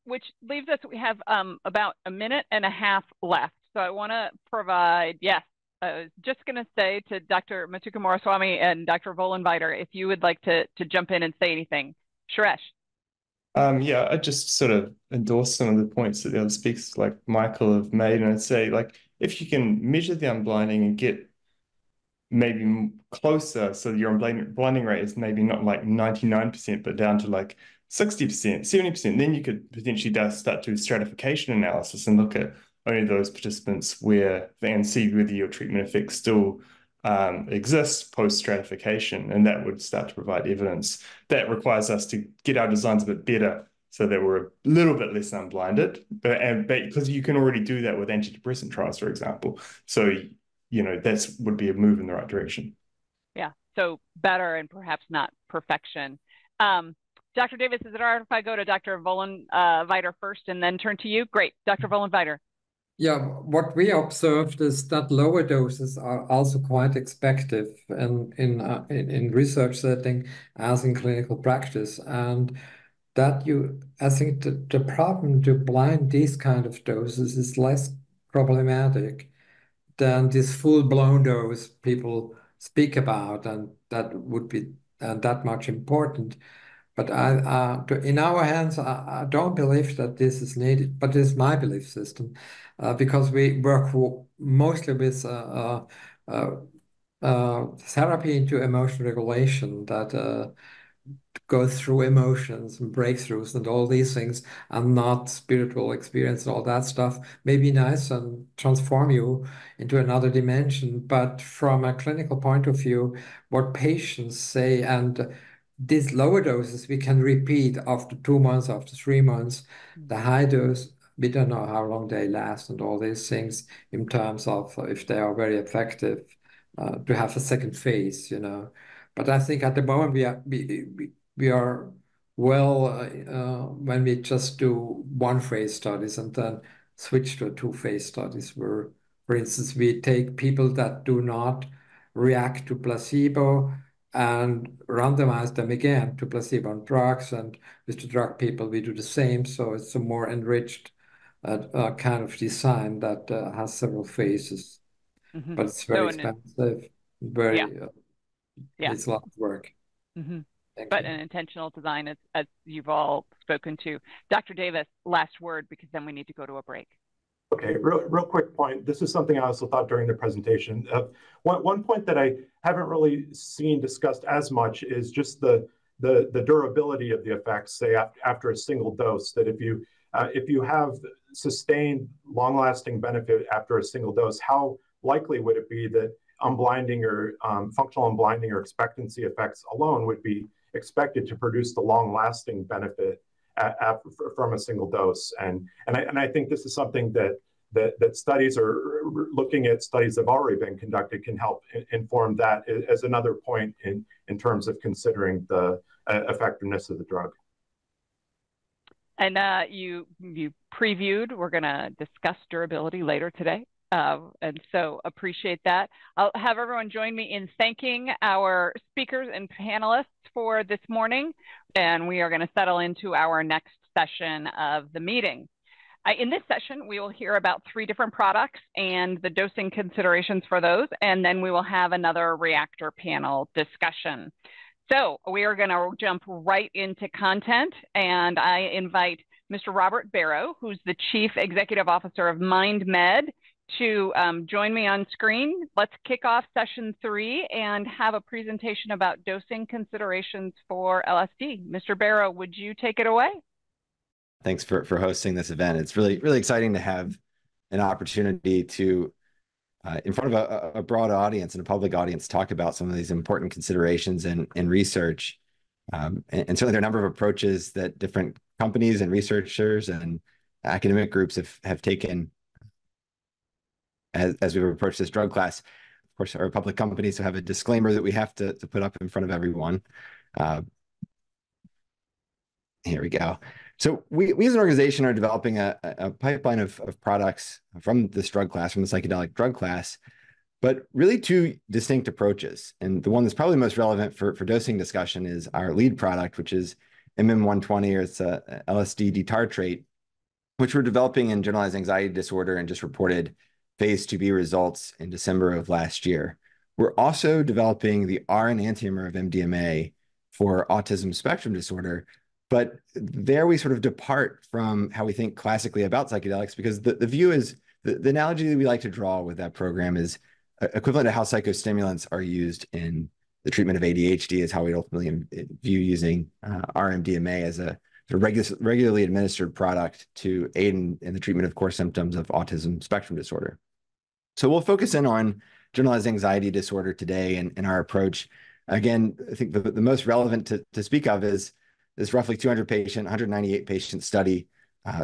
Which leaves us, we have about a minute and a half left. So I want to provide, I was just going to say to Dr. Mithun Kumaraswamy and Dr. Vollenweider, if you would like to jump in and say anything. Suresh. Yeah, I just sort of endorse some of the points that the other speakers like Michael have made, and I'd say, like, if you can measure the unblinding and get maybe closer, so your blinding rate is maybe not like 99%, but down to like 60%, 70%, then you could potentially start to do stratification analysis and look at only those participants and see whether your treatment effect still exists post-stratification, and that would start to provide evidence. That requires us to get our designs a bit better so that we're a little bit less unblinded, but because you can already do that with antidepressant trials, for example. So, that would be a move in the right direction. Yeah, so better and perhaps not perfection. Dr. Davis, is it all right if I go to Dr. Vollenweider first and then turn to you? Great, Dr. Vollenweider. Yeah, what we observed is that lower doses are also quite expected in research setting as in clinical practice, and that I think the problem to blind these kind of doses is less problematic than this full-blown dose people speak about, and that would be that much important. But in our hands, I don't believe that this is needed, but this is my belief system, because we work mostly with therapy into emotion regulation that goes through emotions and breakthroughs and all these things, and not spiritual experience and all that stuff. May be nice and transform you into another dimension, but from a clinical point of view, what patients say, and these lower doses we can repeat after 2 months, after 3 months. The high dose, we don't know how long they last and all these things in terms of if they are very effective to have a second phase, you know. But I think at the moment we are well when we just do one phase studies and then switch to 2 phase studies where, for instance, we take people that do not react to placebo and randomize them again to placebo and drugs. And with the drug people, we do the same. So it's a more enriched kind of design that has several phases. But it's very expensive, very, it's a lot of work. But an intentional design, as you've all spoken to. Dr. Davis, last word, because then we need to go to a break. Okay, real quick point. This is something I also thought during the presentation. One point that I haven't really seen discussed as much is just the durability of the effects, say after a single dose. That if you have sustained long-lasting benefit after a single dose, how likely would it be that unblinding or functional unblinding or expectancy effects alone would be expected to produce the long-lasting benefit from a single dose? And I think this is something that studies are looking at. Studies have already been conducted can help inform that as another point in terms of considering the effectiveness of the drug. And you previewed, we're going to discuss durability later today. And so appreciate that. I'll have everyone join me in thanking our speakers and panelists for this morning. And we are going to settle into our next session of the meeting. In this session, we will hear about 3 different products and the dosing considerations for those. And then we will have another reactor panel discussion. So we are going to jump right into content. And I invite Mr. Robert Barrow, who's the Chief Executive Officer of MindMed, to join me on screen. Let's kick off session 3 and have a presentation about dosing considerations for LSD. Mr. Barrow, would you take it away? Thanks for hosting this event. It's really, really exciting to have an opportunity to, in front of a broad audience and a public audience, talk about some of these important considerations in research. And certainly there are a number of approaches that different companies and researchers and academic groups have taken as we've approached this drug class. Of course, our public companies have a disclaimer that we have to put up in front of everyone. Here we go. So we as an organization are developing a pipeline of products from this drug class, from the psychedelic drug class, but really 2 distinct approaches. And the one that's probably most relevant for dosing discussion is our lead product, which is MM120, or it's a LSD detartrate, which we're developing in generalized anxiety disorder and just reported phase 2B results in December of last year. We're also developing the R enantiomer of MDMA for autism spectrum disorder, but there we sort of depart from how we think classically about psychedelics, because the view is, the analogy that we like to draw with that program is equivalent to how psychostimulants are used in the treatment of ADHD, is how we ultimately view using R-MDMA as a regularly administered product to aid in the treatment of core symptoms of autism spectrum disorder. So we'll focus in on generalized anxiety disorder today and our approach. Again, I think the most relevant to speak of is this roughly 200 patient, 198 patient study,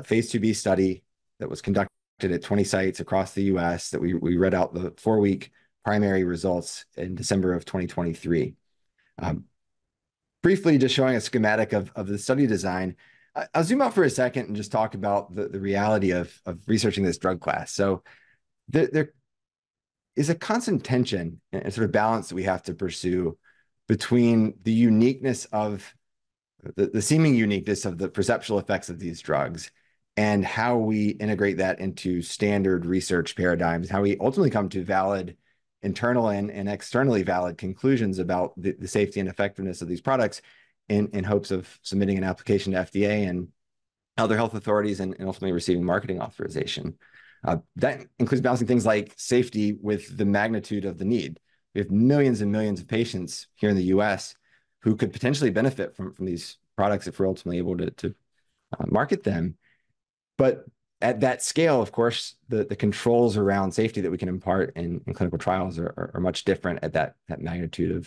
phase 2B study that was conducted at 20 sites across the US that we read out the 4-week primary results in December of 2023. Briefly, just showing a schematic of the study design. I'll zoom out for a second and just talk about the reality of researching this drug class. So there is a constant tension and sort of balance that we have to pursue between the uniqueness of the seeming uniqueness of the perceptual effects of these drugs and how we integrate that into standard research paradigms, how we ultimately come to valid internal and externally valid conclusions about the safety and effectiveness of these products in hopes of submitting an application to FDA and other health authorities and ultimately receiving marketing authorization. That includes balancing things like safety with the magnitude of the need. We have millions and millions of patients here in the US who could potentially benefit from these products if we're ultimately able to market them. But at that scale, of course, the controls around safety that we can impart in clinical trials are much different at that magnitude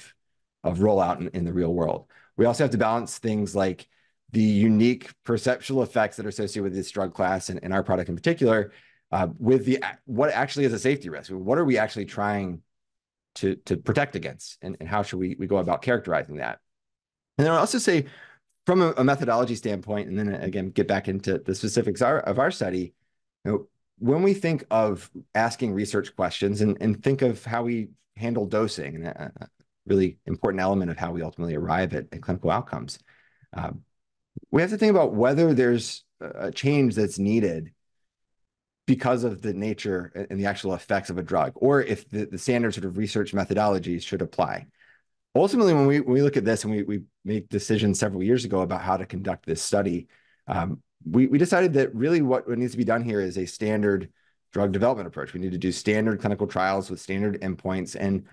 of rollout in the real world. We also have to balance things like the unique perceptual effects that are associated with this drug class and our product in particular, with what actually is a safety risk. What are we actually trying to protect against, and how should we go about characterizing that? And then I'll also say, from a methodology standpoint, and then again, get back into the specifics of our study, when we think of asking research questions and think of how we handle dosing, and a really important element of how we ultimately arrive at clinical outcomes, we have to think about whether there's a change that's needed because of the nature and the actual effects of a drug, or if the standard sort of research methodologies should apply. Ultimately, when we look at this, and we made decisions several years ago about how to conduct this study, we decided that really what needs to be done here is a standard drug development approach. We need to do standard clinical trials with standard endpoints, and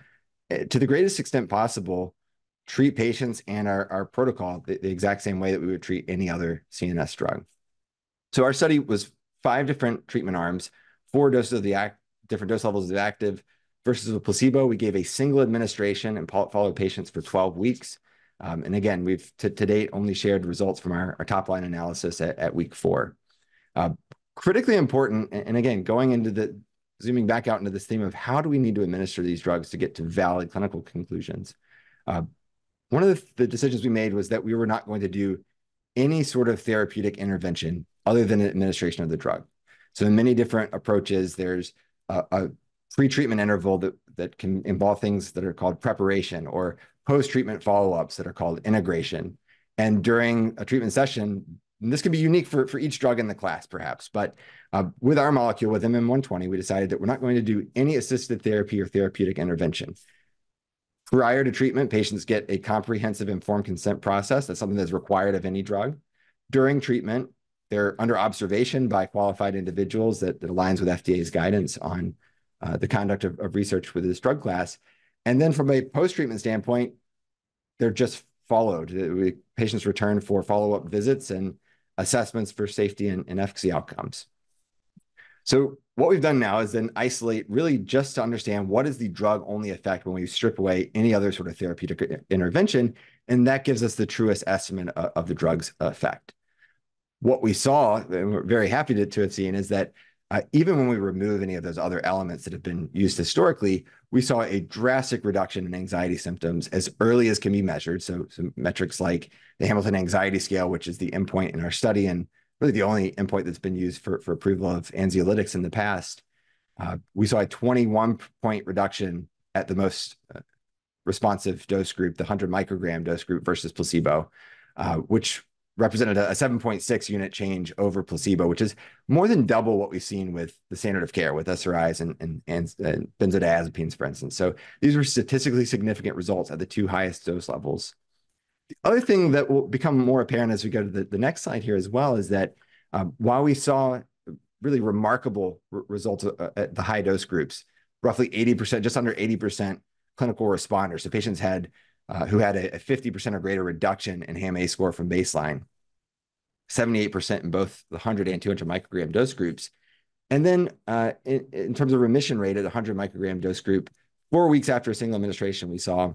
to the greatest extent possible, treat patients and our protocol the exact same way that we would treat any other CNS drug. So our study was 5 different treatment arms, 4 doses of the different dose levels of the active versus a placebo. We gave a single administration and followed patients for 12 weeks. And again, we've to date only shared results from our top line analysis at week 4. Critically important, and again, zooming back out into this theme of how do we need to administer these drugs to get to valid clinical conclusions. One of the decisions we made was that we were not going to do any sort of therapeutic intervention other than administration of the drug. So in many different approaches, there's a pre-treatment interval that can involve things that are called preparation, or post-treatment follow-ups that are called integration. And during a treatment session, and this can be unique for each drug in the class, perhaps, but with our molecule, with MM120, we decided that we're not going to do any assisted therapy or therapeutic intervention. Prior to treatment, patients get a comprehensive informed consent process. That's something that's required of any drug. During treatment, they're under observation by qualified individuals that aligns with FDA's guidance on the conduct of research with this drug class. And then from a post-treatment standpoint, they're just followed. Patients return for follow-up visits and assessments for safety and efficacy outcomes. So what we've done now is then isolate really just to understand what is the drug-only effect when we strip away any other sort of therapeutic intervention, and that gives us the truest estimate of the drug's effect. What we saw, and we're very happy to have seen, is that even when we remove any of those other elements that have been used historically, we saw a drastic reduction in anxiety symptoms as early as can be measured. So some metrics like the Hamilton Anxiety Scale, which is the endpoint in our study, and really the only endpoint that's been used for approval of anxiolytics in the past. We saw a 21-point reduction at the most responsive dose group, the 100 microgram dose group versus placebo, which represented a 7.6 unit change over placebo, which is more than double what we've seen with the standard of care with SRIs and benzodiazepines, for instance. So these were statistically significant results at the 2 highest dose levels. The other thing that will become more apparent as we go to the next slide here as well is that while we saw really remarkable results at the high dose groups, roughly 80%, just under 80% clinical responders, so patients who had a 50% or greater reduction in HAM-A score from baseline, 78% in both the 100 and 200 microgram dose groups. And then in terms of remission rate at the 100 microgram dose group, 4 weeks after a single administration, we saw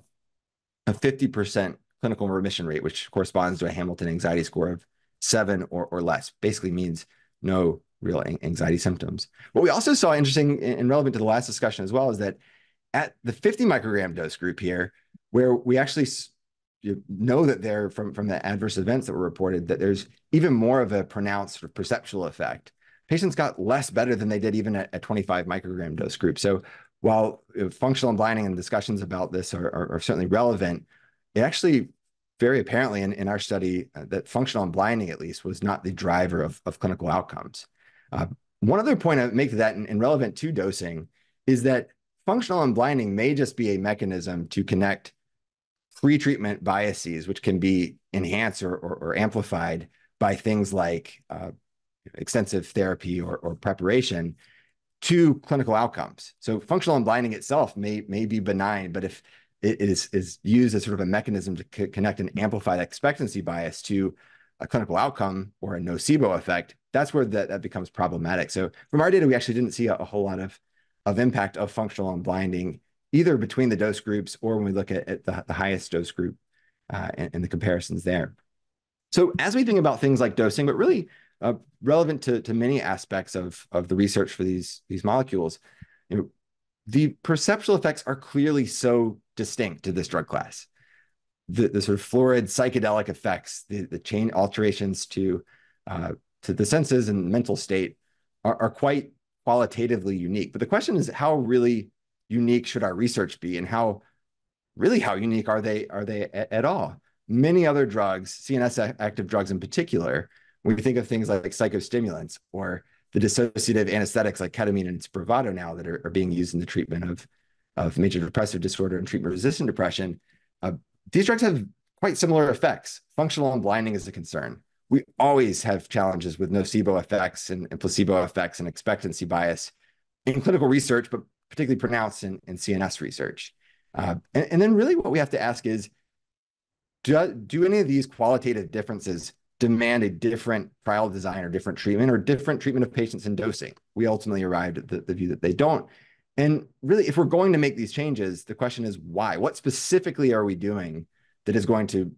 a 50% clinical remission rate, which corresponds to a Hamilton Anxiety Score of 7 or less, basically means no real anxiety symptoms. What we also saw, interesting and relevant to the last discussion as well, is that at the 50 microgram dose group here, where we actually you know that there from the adverse events that were reported that there's even more of a pronounced sort of perceptual effect. Patients got less better than they did even at 25 microgram dose group. So while functional unblinding and discussions about this are certainly relevant, it actually very apparently in our study that functional unblinding at least was not the driver of clinical outcomes. One other point I make to that and relevant to dosing is that functional unblinding may just be a mechanism to connect pre-treatment biases, which can be enhanced or amplified by things like extensive therapy or preparation to clinical outcomes. So functional unblinding itself may be benign, but if it is used as sort of a mechanism to connect an amplified expectancy bias to a clinical outcome or a nocebo effect, that's where that becomes problematic. So from our data, we actually didn't see a whole lot of impact of functional unblinding either between the dose groups or when we look at the highest dose group and the comparisons there. So as we think about things like dosing, but really relevant to many aspects of the research for these molecules, the perceptual effects are clearly so distinct to this drug class. The sort of florid psychedelic effects, the chain alterations to the senses and mental state are quite qualitatively unique. But the question is, how really unique should our research be, and how unique are they at all? Many other drugs, CNS active drugs in particular, when we think of things like psychostimulants or the dissociative anesthetics like ketamine and Spravato now that are being used in the treatment of major depressive disorder and treatment-resistant depression, these drugs have quite similar effects. Functional unblinding is a concern. We always have challenges with nocebo effects and placebo effects and expectancy bias in clinical research, but particularly pronounced in CNS research. And then really what we have to ask is, do any of these qualitative differences demand a different trial design or different treatment of patients and dosing? We ultimately arrived at the view that they don't. And really, if we're going to make these changes, the question is why? What specifically are we doing that is going to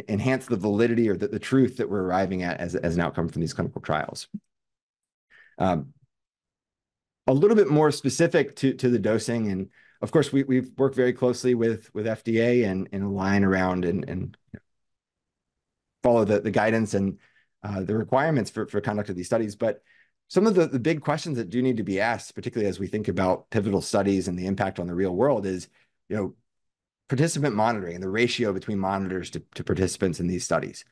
enhance the validity or the truth that we're arriving at as an outcome from these clinical trials? A little bit more specific to the dosing, and of course, we've worked very closely with FDA and align around and follow the guidance and the requirements for conduct of these studies. But some of the big questions that do need to be asked, particularly as we think about pivotal studies and the impact on the real world, is, participant monitoring and the ratio between monitors to participants in these studies.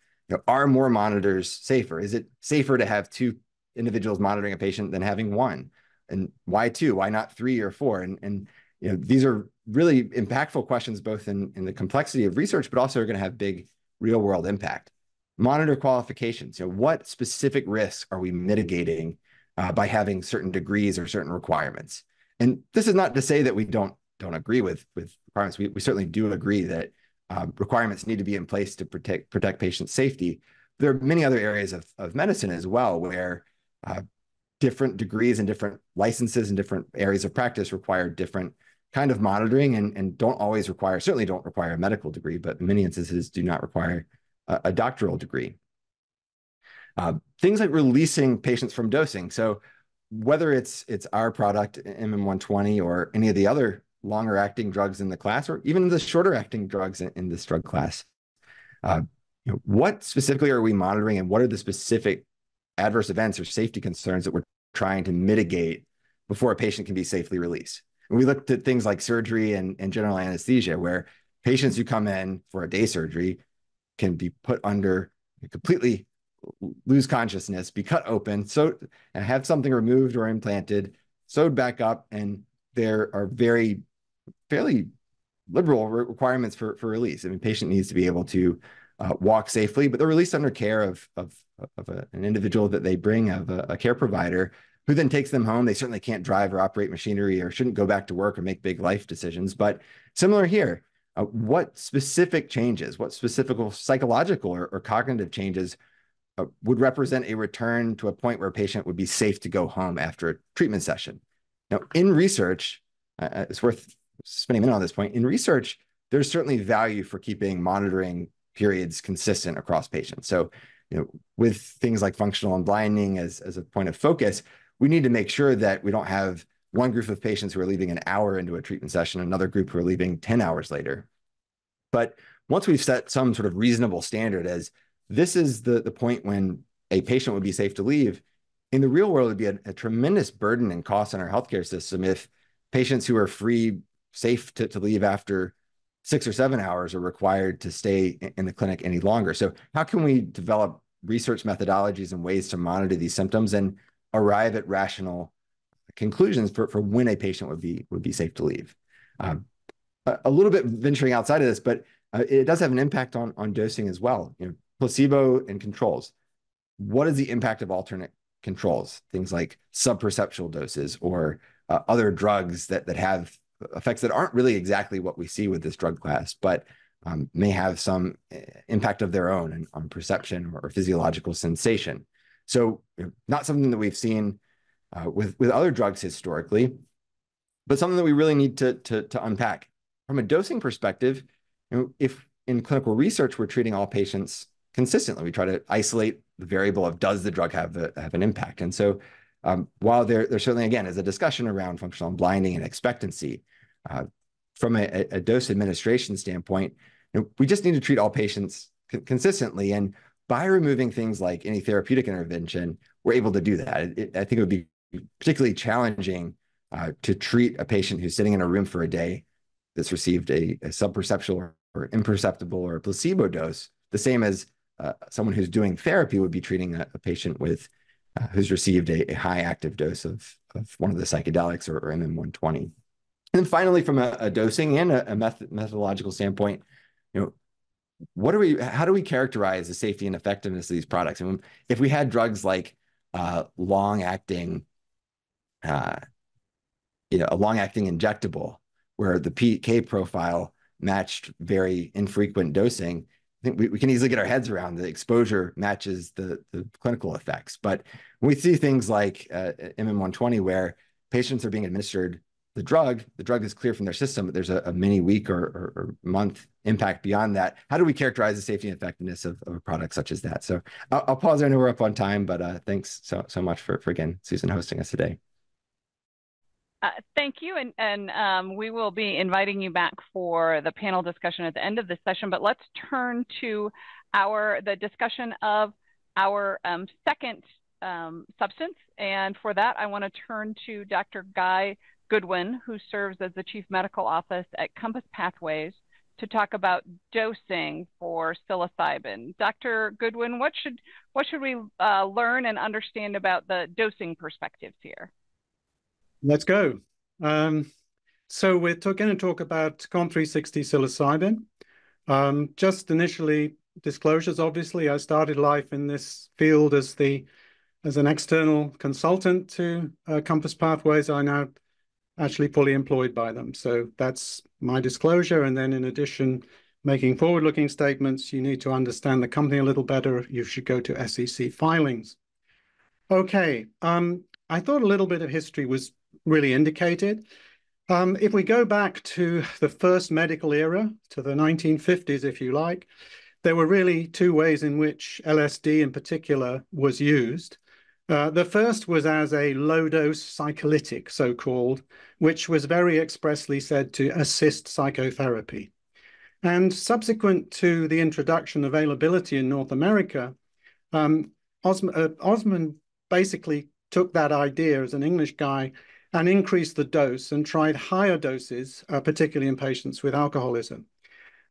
Are more monitors safer? Is it safer to have 2 individuals monitoring a patient than having 1? And why 2? Why not 3 or 4? And these are really impactful questions, both in the complexity of research, but also are going to have big real world impact. Monitor qualifications. What specific risks are we mitigating by having certain degrees or certain requirements? And this is not to say that we don't agree with requirements. We certainly do agree that requirements need to be in place to protect patient safety. There are many other areas of medicine as well where different degrees and different licenses and different areas of practice require different kind of monitoring and certainly don't require a medical degree, but in many instances do not require a doctoral degree. Things like releasing patients from dosing. So whether it's our product, MM120, or any of the other longer acting drugs in the class, or even the shorter acting drugs in this drug class, what specifically are we monitoring, and what are the specific adverse events or safety concerns that we're trying to mitigate before a patient can be safely released? And we looked at things like surgery and general anesthesia, where patients who come in for a day surgery can be put under, completely lose consciousness, be cut open, and have something removed or implanted, sewed back up, and there are fairly liberal requirements for release. I mean, patient needs to be able to walk safely, but they're released under care of an individual that they bring, of a care provider, who then takes them home. They certainly can't drive or operate machinery or shouldn't go back to work or make big life decisions. But similar here, what specific changes, what specific psychological or cognitive changes would represent a return to a point where a patient would be safe to go home after a treatment session? Now, in research, it's worth spending a minute on this point. In research, there's certainly value for keeping monitoring periods consistent across patients. So, with things like functional unblinding as a point of focus, we need to make sure that we don't have one group of patients who are leaving an hour into a treatment session, another group who are leaving 10 hours later. But once we've set some sort of reasonable standard as this is the point when a patient would be safe to leave, in the real world, it would be a tremendous burden and cost on our healthcare system if patients who are free, safe to leave after 6 or 7 hours are required to stay in the clinic any longer. So how can we develop research methodologies and ways to monitor these symptoms and arrive at rational conclusions for when a patient would be safe to leave? A little bit venturing outside of this, but it does have an impact on dosing as well. Placebo and controls. What is the impact of alternate controls? Things like subperceptual doses or other drugs that have effects that aren't really exactly what we see with this drug class, but may have some impact of their own on perception or physiological sensation. So not something that we've seen with other drugs historically, but something that we really need to unpack. From a dosing perspective, if in clinical research we're treating all patients consistently, we try to isolate the variable of does the drug have an impact. And so while there certainly, again, is a discussion around functional unblinding and expectancy, from a dose administration standpoint, we just need to treat all patients consistently. And by removing things like any therapeutic intervention, we're able to do that. I think it would be particularly challenging to treat a patient who's sitting in a room for a day that's received a subperceptual or imperceptible or a placebo dose, the same as someone who's doing therapy would be treating a patient with who's received a high active dose of one of the psychedelics or MM120. And then finally, from a dosing and a methodological standpoint, how do we characterize the safety and effectiveness of these products? And if we had drugs like a long-acting injectable where the PK profile matched very infrequent dosing, I think we can easily get our heads around the exposure matches the clinical effects. But when we see things like MM120 where patients are being administered the drug is clear from their system, but there's a many week or month impact beyond that. How do we characterize the safety and effectiveness of a product such as that? So I'll pause there. I know we're up on time, but thanks so much for again, Susan, hosting us today. Thank you, and we will be inviting you back for the panel discussion at the end of this session, but let's turn to the discussion of our second substance, and for that, I want to turn to Dr. Guy Goodwin, who serves as the Chief Medical Officer at Compass Pathways, to talk about dosing for psilocybin. Dr. Goodwin, what should we learn and understand about the dosing perspectives here? Let's go. So we're going to talk about COMP360 psilocybin. Just initially, disclosures, obviously, I started life in this field as an external consultant to Compass Pathways. I now actually fully employed by them. So that's my disclosure. And then in addition, making forward-looking statements, you need to understand the company a little better. You should go to SEC filings. Okay, I thought a little bit of history was really indicated. If we go back to the first medical era, to the 1950s, if you like, there were really two ways in which LSD in particular was used. The first was as a low-dose psycholytic, so-called, which was very expressly said to assist psychotherapy. And subsequent to the introduction availability in North America, Osman basically took that idea as an English guy and increased the dose and tried higher doses, particularly in patients with alcoholism.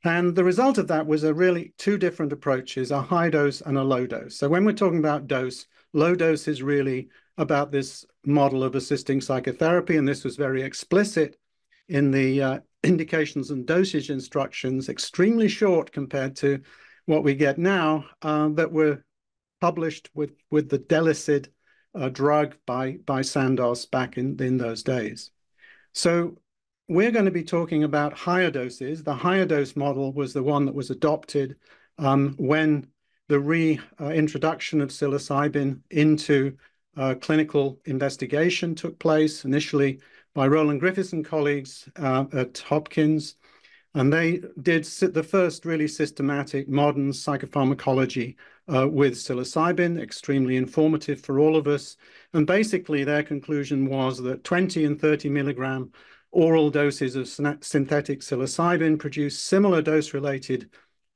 And the result of that was really two different approaches, a high dose and a low dose. So when we're talking about dose, low dose is really about this model of assisting psychotherapy, and this was very explicit in the indications and dosage instructions, extremely short compared to what we get now, that were published with the Delicid drug by Sandoz back in those days. So we're going to be talking about higher doses. The higher dose model was the one that was adopted when the reintroduction of psilocybin into clinical investigation took place, initially by Roland Griffiths and colleagues at Hopkins. And they did the first really systematic modern psychopharmacology with psilocybin, extremely informative for all of us. And basically their conclusion was that 20 and 30 milligram oral doses of synthetic psilocybin produced similar dose-related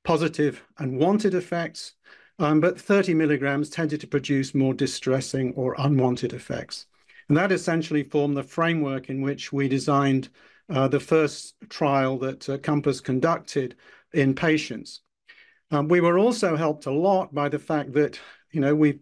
positive and wanted effects, but 30 milligrams tended to produce more distressing or unwanted effects. And that essentially formed the framework in which we designed the first trial that Compass conducted in patients. We were also helped a lot by the fact that, we've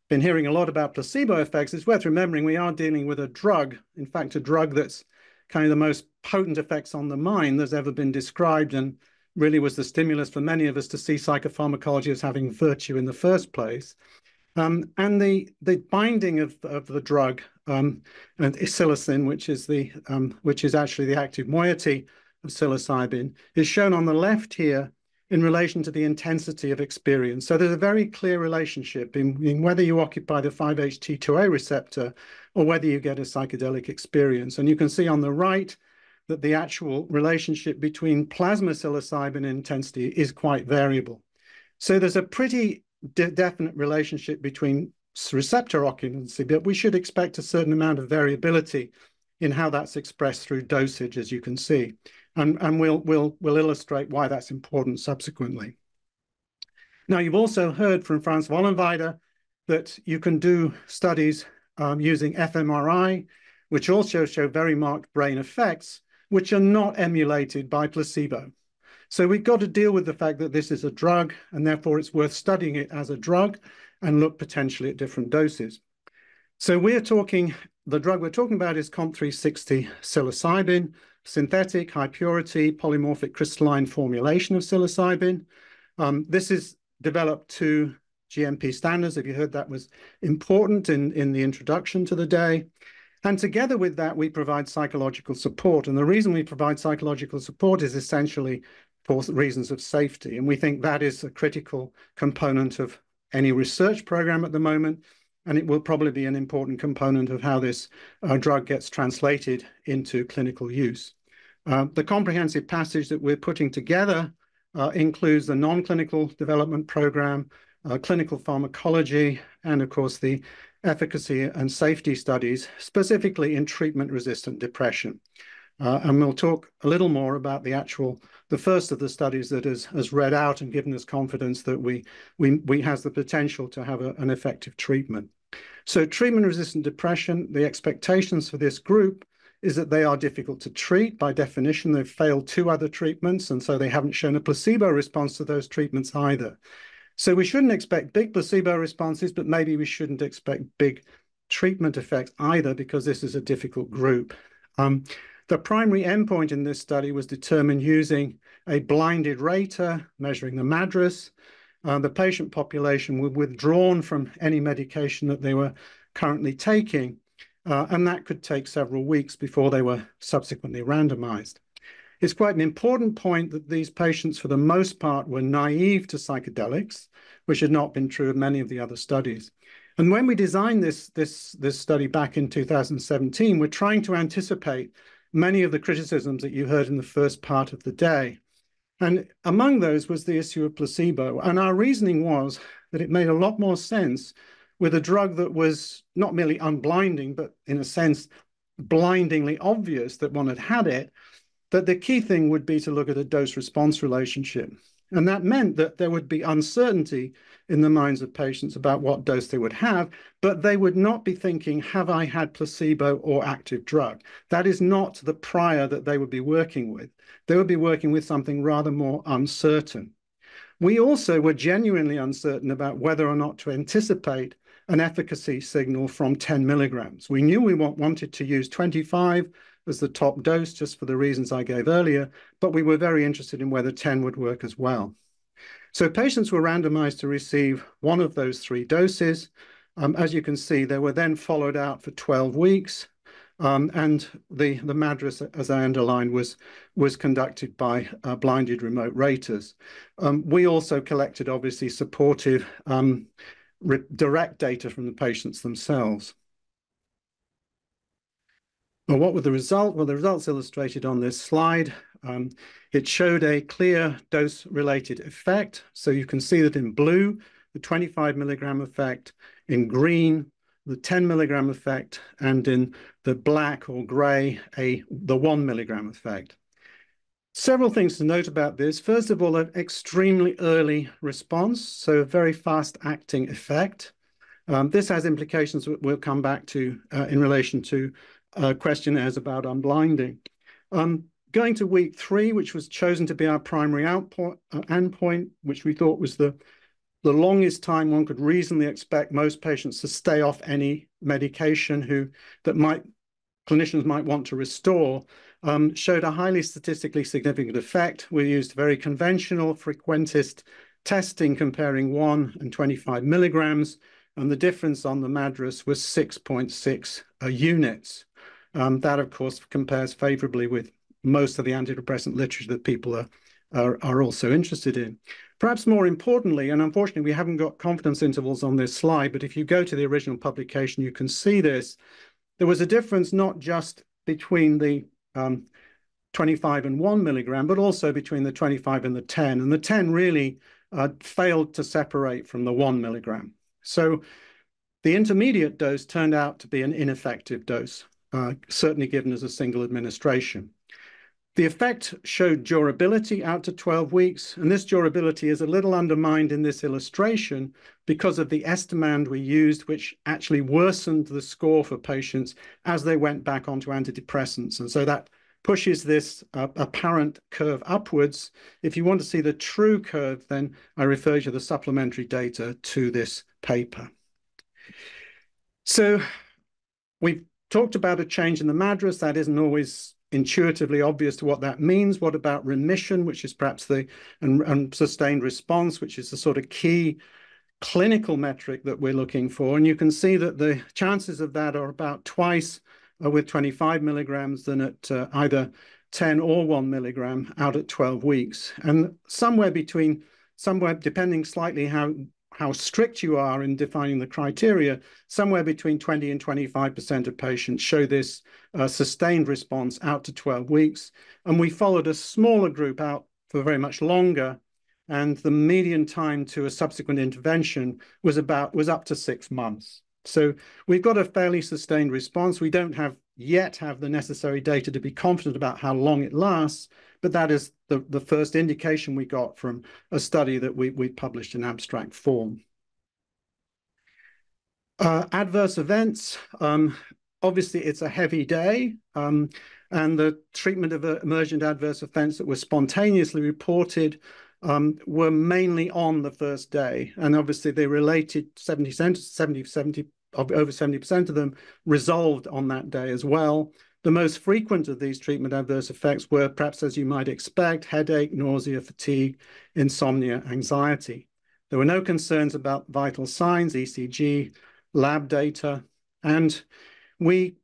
been hearing a lot about placebo effects. It's worth remembering we are dealing with a drug, in fact, a drug that's kind of the most potent effects on the mind that's ever been described, and really was the stimulus for many of us to see psychopharmacology as having virtue in the first place. And the binding of the drug, and psilocin, which is actually the active moiety of psilocybin, is shown on the left here in relation to the intensity of experience. So there's a very clear relationship in whether you occupy the 5-HT2A receptor or whether you get a psychedelic experience. And you can see on the right that the actual relationship between plasma psilocybin intensity is quite variable. So there's a pretty definite relationship between receptor occupancy, but we should expect a certain amount of variability in how that's expressed through dosage, as you can see. And we'll illustrate why that's important subsequently. Now, you've also heard from Franz Wollenweider that you can do studies using fMRI, which also show very marked brain effects, which are not emulated by placebo. So we've got to deal with the fact that this is a drug, and therefore it's worth studying it as a drug and look potentially at different doses. So the drug we're talking about is COMP360 psilocybin, synthetic, high purity, polymorphic crystalline formulation of psilocybin. This is developed to GMP standards. If you heard, that was important in the introduction to the day. And together with that, we provide psychological support. And the reason we provide psychological support is essentially for reasons of safety. And we think that is a critical component of any research program at the moment. And it will probably be an important component of how this drug gets translated into clinical use. The comprehensive package that we're putting together includes the non-clinical development program, clinical pharmacology, and of course the efficacy and safety studies, specifically in treatment-resistant depression. And we'll talk a little more about the first of the studies that has read out and given us confidence that we has the potential to have an effective treatment. So treatment-resistant depression, the expectations for this group is that they are difficult to treat. By definition, they've failed 2 other treatments, and so they haven't shown a placebo response to those treatments either. So we shouldn't expect big placebo responses, but maybe we shouldn't expect big treatment effects either, because this is a difficult group. The primary endpoint in this study was determined using a blinded rater measuring the MADRS. The patient population were withdrawn from any medication that they were currently taking, and that could take several weeks before they were subsequently randomized. It's quite an important point that these patients, for the most part, were naive to psychedelics, which had not been true of many of the other studies. And when we designed this study back in 2017, we're trying to anticipate many of the criticisms that you heard in the first part of the day. And among those was the issue of placebo. And our reasoning was that it made a lot more sense with a drug that was not merely unblinding, but in a sense, blindingly obvious that one had had it, that the key thing would be to look at a dose-response relationship. And that meant that there would be uncertainty in the minds of patients about what dose they would have, but they would not be thinking, have I had placebo or active drug? That is not the prior that they would be working with. They would be working with something rather more uncertain. We also were genuinely uncertain about whether or not to anticipate an efficacy signal from 10 milligrams. We knew we wanted to use 25 as the top dose, just for the reasons I gave earlier, but we were very interested in whether 10 would work as well. So patients were randomized to receive one of those 3 doses. As you can see, they were then followed out for 12 weeks, and the MADRS, as I underlined, was conducted by blinded remote raters. We also collected, obviously, supportive direct data from the patients themselves. Well, what were the results? Well, the results illustrated on this slide. It showed a clear dose-related effect. So you can see that in blue, the 25 milligram effect, in green, the 10 milligram effect, and in the black or gray, the 1 milligram effect. Several things to note about this. First of all, an extremely early response, so a very fast-acting effect. This has implications we'll come back to in relation to questionnaires about unblinding. Going to week 3, which was chosen to be our primary endpoint, which we thought was the longest time one could reasonably expect most patients to stay off any medication that clinicians might want to restore, showed a highly statistically significant effect. We used very conventional frequentist testing comparing 1 and 25 milligrams, and the difference on the MADRS was 6.6 units. That, of course, compares favorably with most of the antidepressant literature that people are also interested in. Perhaps more importantly, and unfortunately we haven't got confidence intervals on this slide, but if you go to the original publication, you can see this. There was a difference not just between the 25 and 1 milligram, but also between the 25 and the 10. And the 10 really failed to separate from the 1 milligram. So the intermediate dose turned out to be an ineffective dose, certainly given as a single administration. The effect showed durability out to 12 weeks, and this durability is a little undermined in this illustration because of the estimand we used, which actually worsened the score for patients as they went back onto antidepressants. And so that pushes this apparent curve upwards. If you want to see the true curve, then I refer you to the supplementary data to this paper. So we've talked about a change in the MADRS. That isn't always intuitively obvious to what that means. What about remission, which is perhaps and sustained response, which is the sort of key clinical metric that we're looking for? And you can see that the chances of that are about twice with 25 milligrams than at either 10 or 1 milligram out at 12 weeks. And somewhere depending slightly how strict you are in defining the criteria, somewhere between 20 and 25% of patients show this sustained response out to 12 weeks. And we followed a smaller group out for very much longer, and the median time to a subsequent intervention was up to 6 months. So we've got a fairly sustained response. We don't yet have the necessary data to be confident about how long it lasts, but that is the first indication we got from a study that we published in abstract form. Adverse events, obviously it's a heavy day, and the treatment of emergent adverse events that were spontaneously reported were mainly on the first day. And obviously they related over 70% of them resolved on that day as well. The most frequent of these treatment adverse effects were, perhaps as you might expect, headache, nausea, fatigue, insomnia, anxiety. There were no concerns about vital signs, ECG, lab data, and we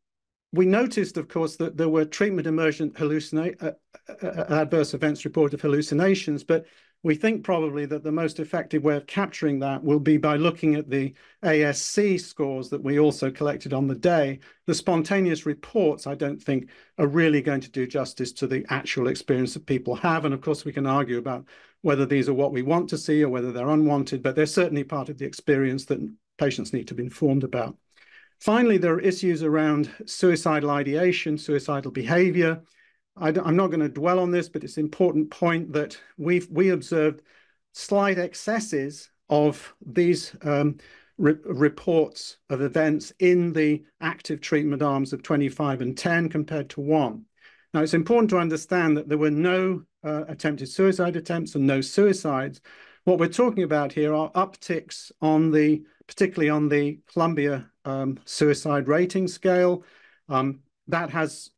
noticed, of course, that there were treatment-emergent adverse events reported of hallucinations, but we think probably that the most effective way of capturing that will be by looking at the ASC scores that we also collected on the day. The spontaneous reports, I don't think, are really going to do justice to the actual experience that people have. And of course, we can argue about whether these are what we want to see or whether they're unwanted, but they're certainly part of the experience that patients need to be informed about. Finally, there are issues around suicidal ideation, suicidal behavior. I'm not going to dwell on this, but it's an important point that we observed slight excesses of these reports of events in the active treatment arms of 25 and 10 compared to 1. Now, it's important to understand that there were no attempted suicide attempts and no suicides. What we're talking about here are upticks particularly on the Columbia suicide rating scale. That has,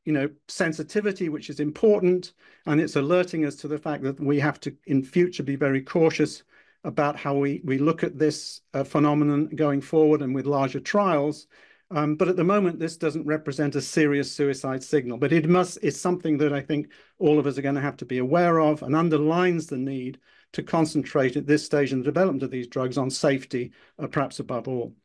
sensitivity, which is important, and it's alerting us to the fact that we have to, in future, be very cautious about how we look at this phenomenon going forward and with larger trials. But at the moment, this doesn't represent a serious suicide signal, but it's something that I think all of us are going to have to be aware of and underlines the need to concentrate at this stage in the development of these drugs on safety, perhaps above all.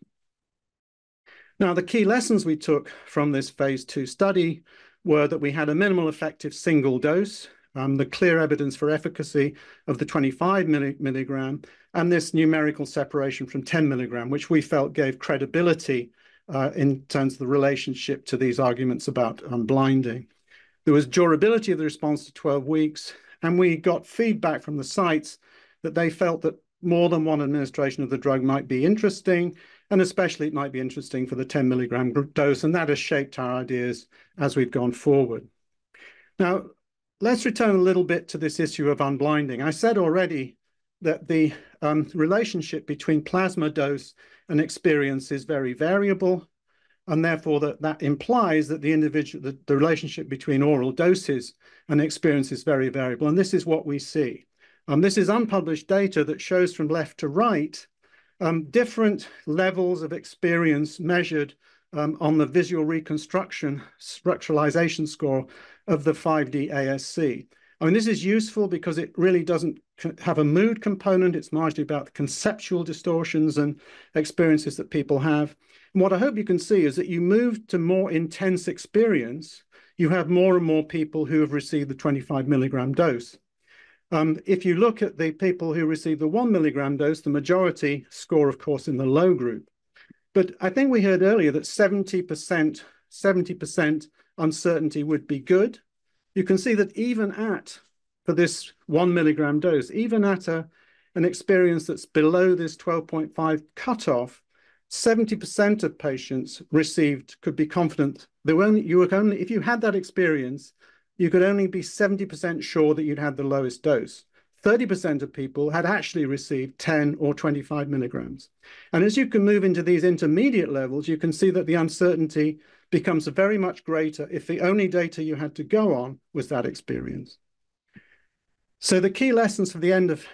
Now, the key lessons we took from this phase 2 study were that we had a minimal effective single dose, the clear evidence for efficacy of the 25 milligram, and this numerical separation from 10 milligram, which we felt gave credibility in terms of the relationship to these arguments about unblinding. There was durability of the response to 12 weeks, and we got feedback from the sites that they felt that more than one administration of the drug might be interesting, and especially it might be interesting for the 10 milligram dose, and that has shaped our ideas as we've gone forward. Now, let's return a little bit to this issue of unblinding. I said already that the relationship between plasma dose and experience is very variable, and therefore that implies that the relationship between oral doses and experience is very variable, and this is what we see. This is unpublished data that shows from left to right different levels of experience measured on the visual reconstruction structuralization score of the 5D ASC. I mean, this is useful because it really doesn't have a mood component. It's largely about the conceptual distortions and experiences that people have. And what I hope you can see is that you move to more intense experience, you have more and more people who have received the 25 milligram dose. If you look at the people who receive the 1 milligram dose, the majority score, of course, in the low group. But I think we heard earlier that 70% uncertainty would be good. You can see that even for this 1 milligram dose, even at an experience that's below this 12.5 cutoff, 70% of patients could be confident. If you had that experience, you could only be 70% sure that you'd had the lowest dose. 30% of people had actually received 10 or 25 milligrams. And as you can move into these intermediate levels, you can see that the uncertainty becomes very much greater if the only data you had to go on was that experience. So the key lessons for the end of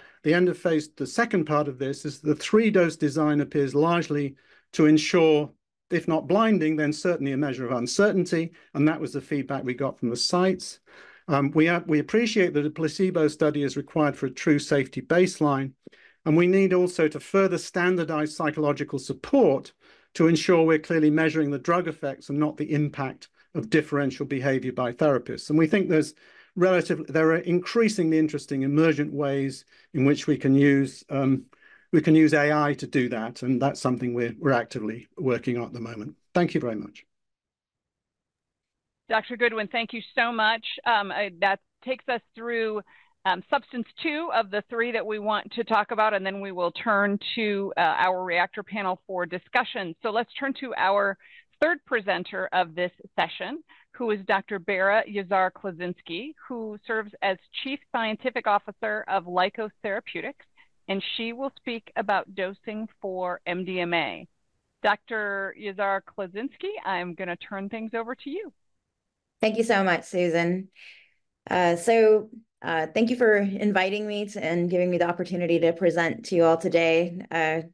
phase, the second part of this, is the 3-dose design appears largely to ensure, if not blinding, then certainly a measure of uncertainty, and that was the feedback we got from the sites. We appreciate that a placebo study is required for a true safety baseline, and we need also to further standardize psychological support to ensure we're clearly measuring the drug effects and not the impact of differential behavior by therapists. And we think there are increasingly interesting emergent ways in which we can use AI to do that, and that's something we're actively working on at the moment. Thank you very much. Dr. Goodwin, thank you so much. That takes us through substance 2 of the 3 that we want to talk about, and then we will turn to our reactor panel for discussion. So let's turn to our third presenter of this session, who is Dr. Bera Yazar-Klaczynski, who serves as Chief Scientific Officer of Lykos Therapeutics, and she will speak about dosing for MDMA. Dr. Yazar-Klaczynski, I'm going to turn things over to you. Thank you so much, Susan. Thank you for inviting me and giving me the opportunity to present to you all today.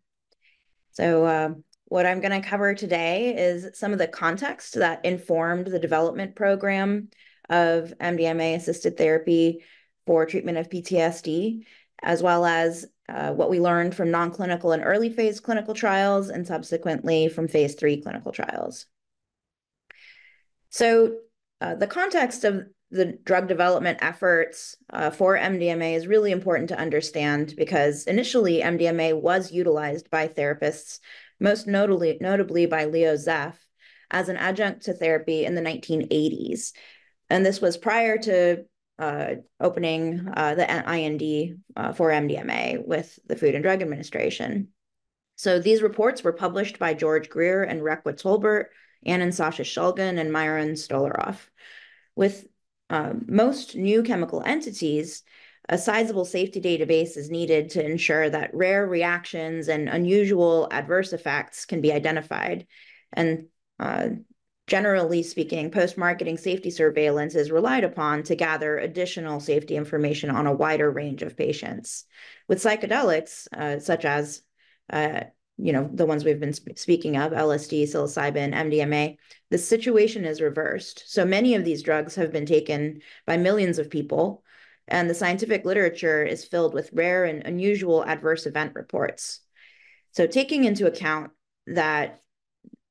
What I'm going to cover today is some of the context that informed the development program of MDMA-assisted therapy for treatment of PTSD, as well as what we learned from non-clinical and early phase clinical trials, and subsequently from phase 3 clinical trials. So the context of the drug development efforts for MDMA is really important to understand, because initially MDMA was utilized by therapists, most notably by Leo Zeff, as an adjunct to therapy in the 1980s. And this was prior to opening the IND for MDMA with the Food and Drug Administration. So these reports were published by George Greer and Rekwitz Holbert, Anand Sasha Shulgin, and Myron Stolaroff. With most new chemical entities, a sizable safety database is needed to ensure that rare reactions and unusual adverse effects can be identified. And generally speaking, post-marketing safety surveillance is relied upon to gather additional safety information on a wider range of patients. With psychedelics, such as the ones we've been speaking of, LSD, psilocybin, MDMA, the situation is reversed. So many of these drugs have been taken by millions of people, and the scientific literature is filled with rare and unusual adverse event reports. So taking into account that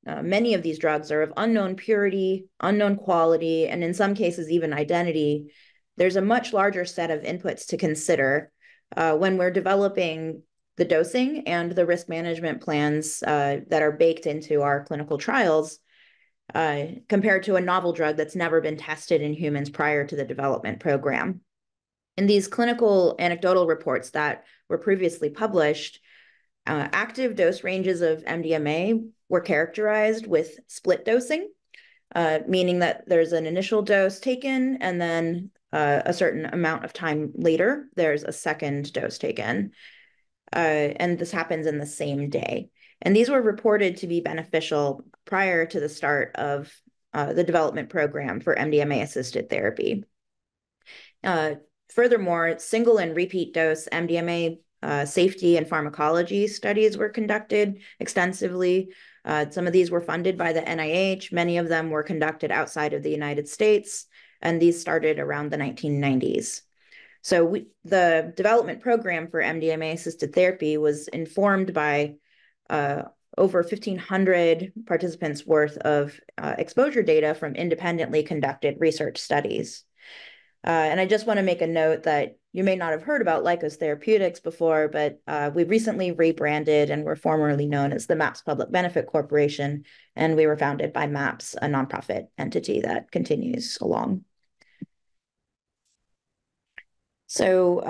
many of these drugs are of unknown purity, unknown quality, and in some cases even identity, there's a much larger set of inputs to consider when we're developing the dosing and the risk management plans that are baked into our clinical trials compared to a novel drug that's never been tested in humans prior to the development program. In these clinical anecdotal reports that were previously published, active dose ranges of MDMA were characterized with split dosing, meaning that there's an initial dose taken and then a certain amount of time later, there's a second dose taken. And this happens in the same day. And these were reported to be beneficial prior to the start of the development program for MDMA-assisted therapy. Furthermore, single and repeat dose MDMA safety and pharmacology studies were conducted extensively. Some of these were funded by the NIH. Many of them were conducted outside of the United States, and these started around the 1990s. So the development program for MDMA-assisted therapy was informed by over 1,500 participants worth of exposure data from independently conducted research studies. And I just want to make a note that you may not have heard about Lykos Therapeutics before, but we recently rebranded and were formerly known as the MAPS Public Benefit Corporation, and we were founded by MAPS, a nonprofit entity that continues along. So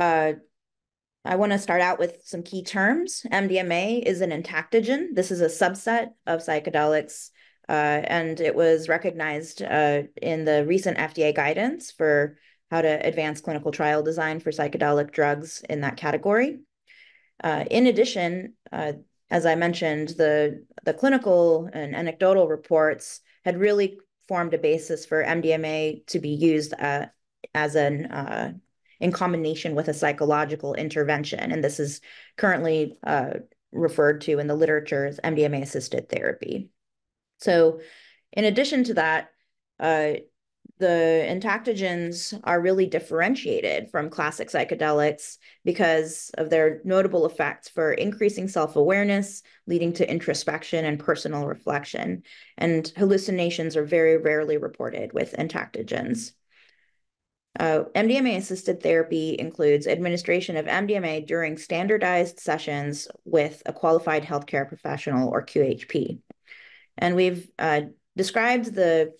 I want to start out with some key terms. MDMA is an entactogen. This is a subset of psychedelics, and it was recognized in the recent FDA guidance for how to advance clinical trial design for psychedelic drugs in that category. In addition, as I mentioned, the clinical and anecdotal reports had really formed a basis for MDMA to be used as an in combination with a psychological intervention. And this is currently referred to in the literature as MDMA-assisted therapy. So in addition to that, the entactogens are really differentiated from classic psychedelics because of their notable effects for increasing self-awareness, leading to introspection and personal reflection. And hallucinations are very rarely reported with entactogens. MDMA-assisted therapy includes administration of MDMA during standardized sessions with a qualified healthcare professional or QHP. And we've described the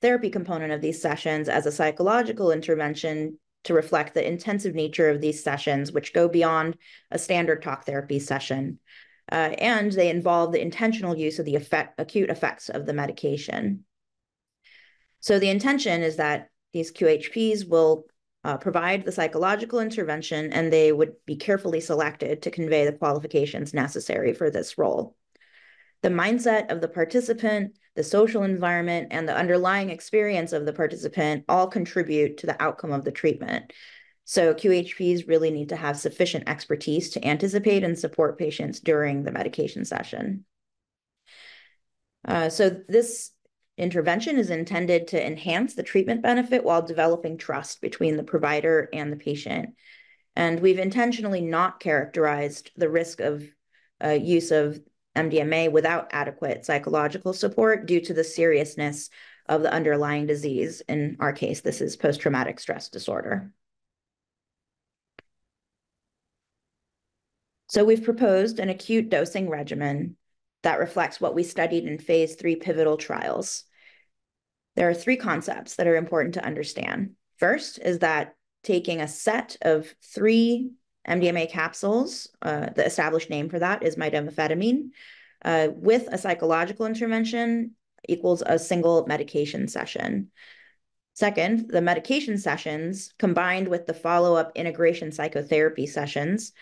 therapy component of these sessions as a psychological intervention to reflect the intensive nature of these sessions, which go beyond a standard talk therapy session. And they involve the intentional use of the acute effects of the medication. So the intention is that these QHPs will provide the psychological intervention, and they would be carefully selected to convey the qualifications necessary for this role. The mindset of the participant, the social environment, and the underlying experience of the participant all contribute to the outcome of the treatment. So QHPs really need to have sufficient expertise to anticipate and support patients during the medication session. So this intervention is intended to enhance the treatment benefit while developing trust between the provider and the patient. And we've intentionally not characterized the risk of use of MDMA without adequate psychological support due to the seriousness of the underlying disease. In our case, this is post-traumatic stress disorder. So we've proposed an acute dosing regimen that reflects what we studied in phase 3 pivotal trials. There are 3 concepts that are important to understand. First is that taking a set of 3 MDMA capsules, the established name for that is midomethamphetamine, with a psychological intervention equals a single medication session. Second, the medication sessions combined with the follow-up integration psychotherapy sessions,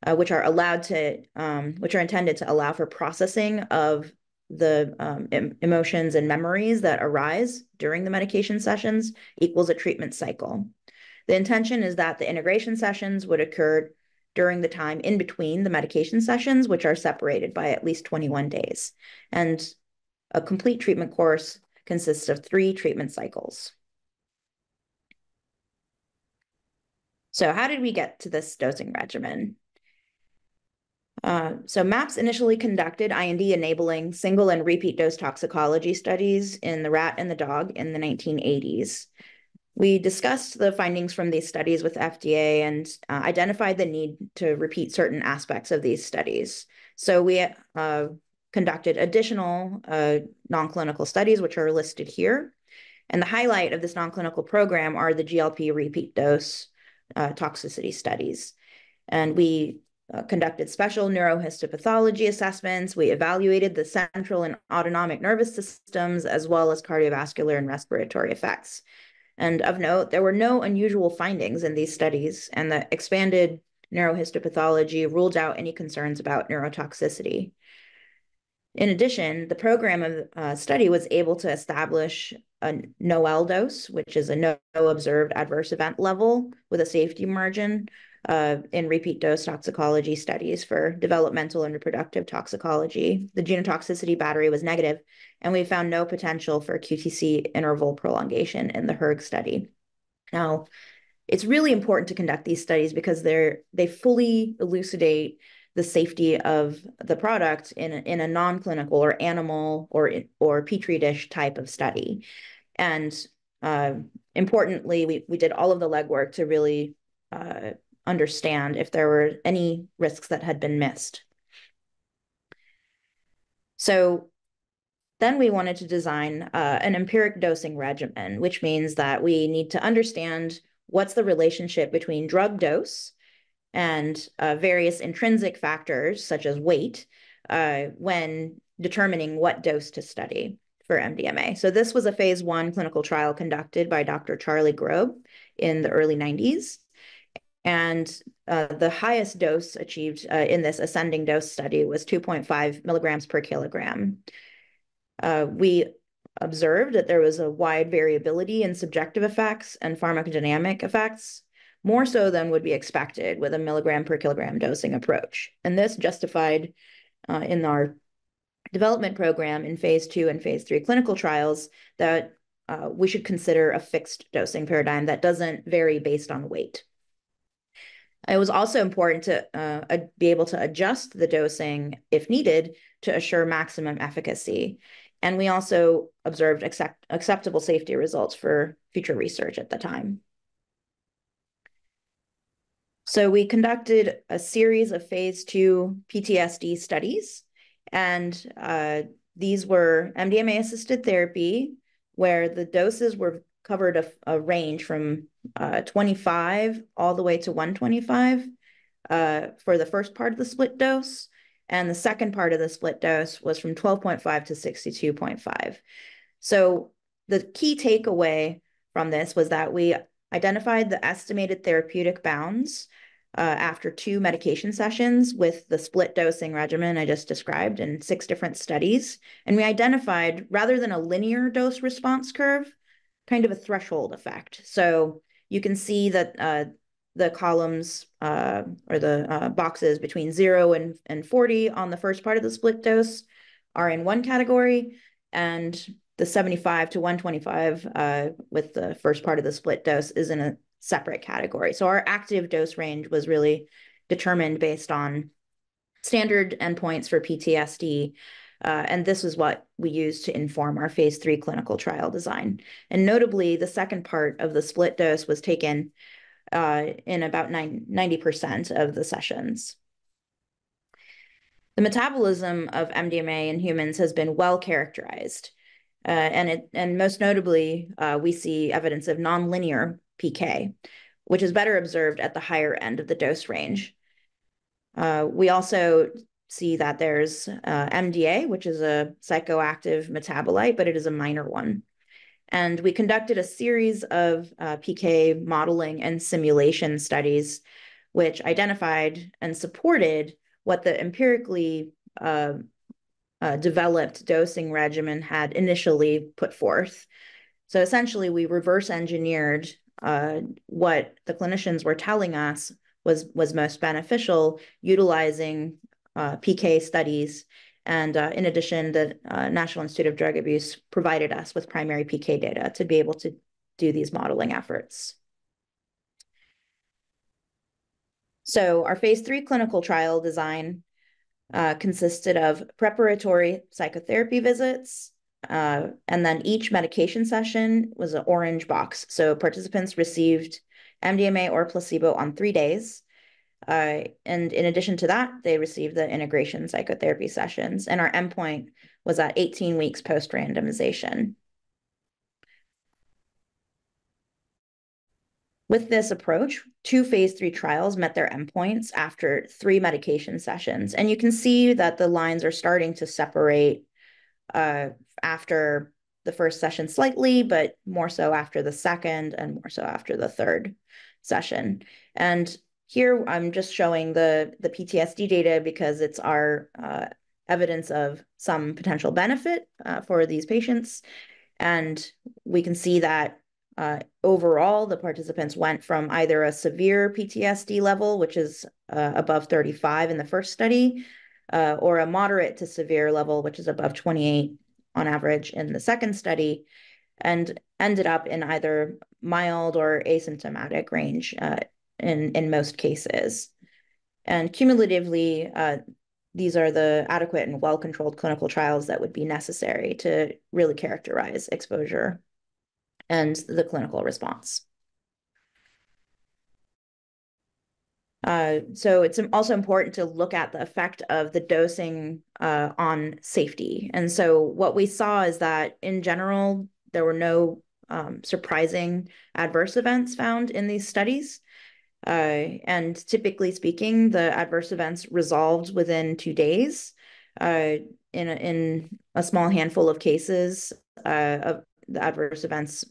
which are intended to allow for processing of the emotions and memories that arise during the medication sessions, equals a treatment cycle. The intention is that the integration sessions would occur during the time in between the medication sessions, which are separated by at least 21 days. And a complete treatment course consists of 3 treatment cycles. So how did we get to this dosing regimen? So MAPS initially conducted IND-enabling single and repeat dose toxicology studies in the rat and the dog in the 1980s. We discussed the findings from these studies with FDA and identified the need to repeat certain aspects of these studies. So we conducted additional non-clinical studies, which are listed here. And the highlight of this non-clinical program are the GLP repeat dose toxicity studies. And we conducted special neurohistopathology assessments. We evaluated the central and autonomic nervous systems, as well as cardiovascular and respiratory effects. And of note, there were no unusual findings in these studies, and the expanded neurohistopathology ruled out any concerns about neurotoxicity. In addition, the program of study was able to establish a NOEL dose, which is a no observed adverse event level with a safety margin in repeat dose toxicology studies for developmental and reproductive toxicology. The genotoxicity battery was negative, and we found no potential for QTC interval prolongation in the HERG study. Now, it's really important to conduct these studies because they fully elucidate the safety of the product in a non-clinical or animal or petri dish type of study. And importantly, we did all of the legwork to really understand if there were any risks that had been missed. So then we wanted to design an empiric dosing regimen, which means that we need to understand what's the relationship between drug dose and various intrinsic factors, such as weight, when determining what dose to study for MDMA. So this was a phase 1 clinical trial conducted by Dr. Charlie Grob in the early 90s. And the highest dose achieved in this ascending dose study was 2.5 milligrams per kilogram. We observed that there was a wide variability in subjective effects and pharmacodynamic effects, more so than would be expected with a milligram per kilogram dosing approach. And this justified in our development program in phase 2 and phase 3 clinical trials that we should consider a fixed dosing paradigm that doesn't vary based on weight. It was also important to be able to adjust the dosing if needed to assure maximum efficacy. And we also observed acceptable safety results for future research at the time. So we conducted a series of phase 2 PTSD studies, and these were MDMA-assisted therapy, where the doses were covered a range from 25 all the way to 125 for the first part of the split dose. And the second part of the split dose was from 12.5 to 62.5. So the key takeaway from this was that we identified the estimated therapeutic bounds after 2 medication sessions with the split dosing regimen I just described in 6 different studies. And we identified, rather than a linear dose response curve, kind of a threshold effect. So you can see that the columns or the boxes between 0 and 40 on the first part of the split dose are in one category, and the 75 to 125 with the first part of the split dose is in a separate category. So our active dose range was really determined based on standard endpoints for PTSD. And this is what we used to inform our phase 3 clinical trial design. And notably, the second part of the split dose was taken in about 90% of the sessions. The metabolism of MDMA in humans has been well characterized. And most notably, we see evidence of nonlinear PK, which is better observed at the higher end of the dose range. We also see that there's MDA, which is a psychoactive metabolite, but it is a minor one. And we conducted a series of PK modeling and simulation studies, which identified and supported what the empirically developed dosing regimen had initially put forth. So essentially, we reverse engineered what the clinicians were telling us was most beneficial, utilizing PK studies. And in addition, the National Institute of Drug Abuse provided us with primary PK data to be able to do these modeling efforts. So our phase 3 clinical trial design consisted of preparatory psychotherapy visits, And then each medication session was an orange box. So participants received MDMA or placebo on 3 days. And in addition to that, they received the integration psychotherapy sessions. And our endpoint was at 18 weeks post-randomization. With this approach, 2 phase 3 trials met their endpoints after 3 medication sessions. And you can see that the lines are starting to separate after the first session slightly, but more so after the second and more so after the third session. And here I'm just showing the PTSD data because it's our evidence of some potential benefit for these patients. And we can see that overall, the participants went from either a severe PTSD level, which is above 35 in the first study, or a moderate to severe level, which is above 28 on average in the second study, and ended up in either mild or asymptomatic range in most cases. And cumulatively, these are the adequate and well-controlled clinical trials that would be necessary to really characterize exposure and the clinical response. So it's also important to look at the effect of the dosing on safety. And so what we saw is that in general, there were no surprising adverse events found in these studies. And typically speaking, the adverse events resolved within 2 days. In a small handful of cases, of the adverse events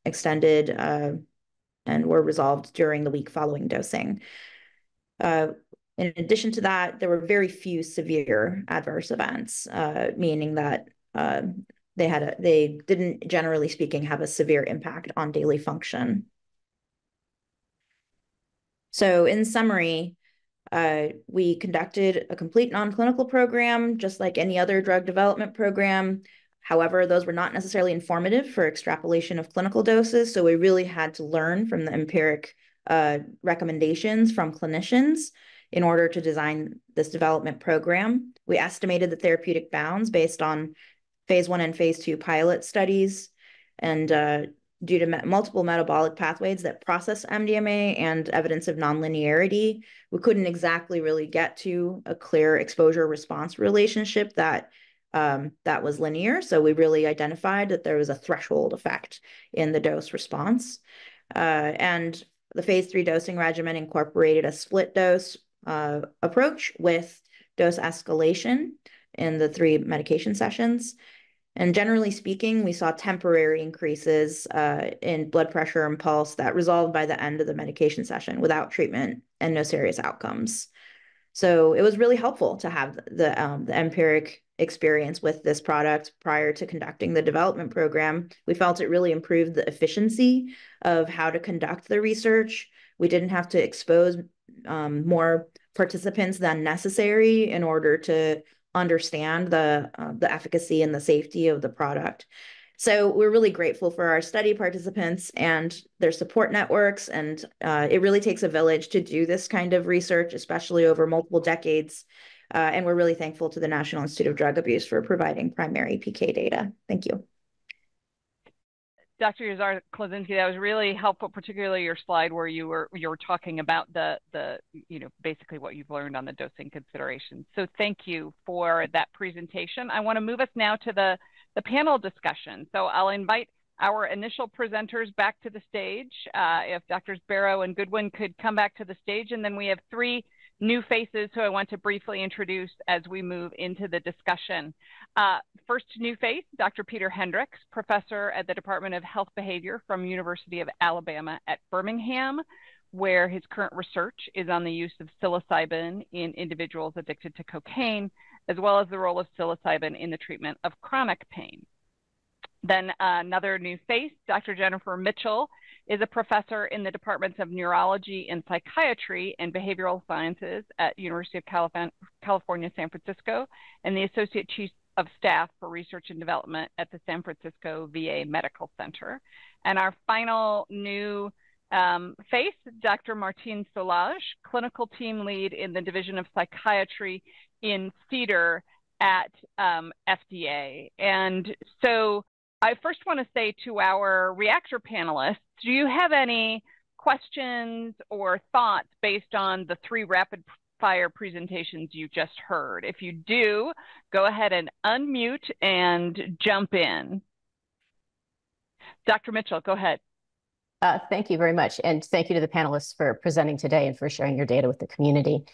extended and were resolved during the week following dosing. In addition to that, there were very few severe adverse events, meaning that they didn't, generally speaking, have a severe impact on daily function. So in summary, we conducted a complete non-clinical program, just like any other drug development program. However, those were not necessarily informative for extrapolation of clinical doses, so we really had to learn from the empiric recommendations from clinicians in order to design this development program. We estimated the therapeutic bounds based on phase 1 and phase 2 pilot studies, and due to multiple metabolic pathways that process MDMA and evidence of nonlinearity, we couldn't exactly really get to a clear exposure-response relationship that was linear. So we really identified that there was a threshold effect in the dose response. And the phase 3 dosing regimen incorporated a split dose approach with dose escalation in the 3 medication sessions. And generally speaking, we saw temporary increases in blood pressure and pulse that resolved by the end of the medication session without treatment and no serious outcomes. So it was really helpful to have the empiric experience with this product prior to conducting the development program. We felt it really improved the efficiency of how to conduct the research. We didn't have to expose more participants than necessary in order to understand the efficacy and the safety of the product. So we're really grateful for our study participants and their support networks. And it really takes a village to do this kind of research, especially over multiple decades. And we're really thankful to the National Institute of Drug Abuse for providing primary PK data. Thank you. Dr. Yazar-Klaczynski, that was really helpful, particularly your slide where you were talking about the basically what you've learned on the dosing considerations. So thank you for that presentation. I want to move us now to the panel discussion. So I'll invite our initial presenters back to the stage. If Drs. Barrow and Goodwin could come back to the stage, and then we have 3 new faces who I want to briefly introduce as we move into the discussion. First new face, Dr. Peter Hendricks, professor at the Department of Health Behavior from University of Alabama at Birmingham, where his current research is on the use of psilocybin in individuals addicted to cocaine, as well as the role of psilocybin in the treatment of chronic pain. Then another new face, Dr. Jennifer Mitchell, is a professor in the Departments of Neurology and Psychiatry and Behavioral Sciences at University of California, San Francisco, and the Associate Chief of Staff for Research and Development at the San Francisco VA Medical Center. And our final new face, Dr. Martine Solage, clinical team lead in the Division of Psychiatry in CEDAR at FDA. And so I first want to say to our reactor panelists, do you have any questions or thoughts based on the 3 rapid fire presentations you just heard? If you do, go ahead and unmute and jump in. Dr. Mitchell, go ahead. Thank you very much. And thank you to the panelists for presenting today and for sharing your data with the community.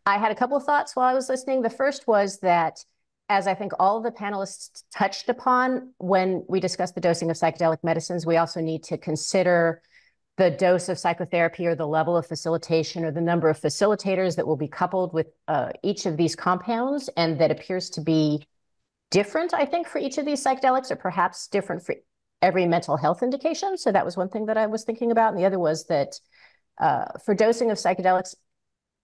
I had a couple of thoughts while I was listening. The first was that, as I think all of the panelists touched upon when we discussed the dosing of psychedelic medicines, we also need to consider the dose of psychotherapy or the level of facilitation or the number of facilitators that will be coupled with each of these compounds, and that appears to be different, I think, for each of these psychedelics, or perhaps different for every mental health indication. So that was one thing that I was thinking about. And the other was that for dosing of psychedelics,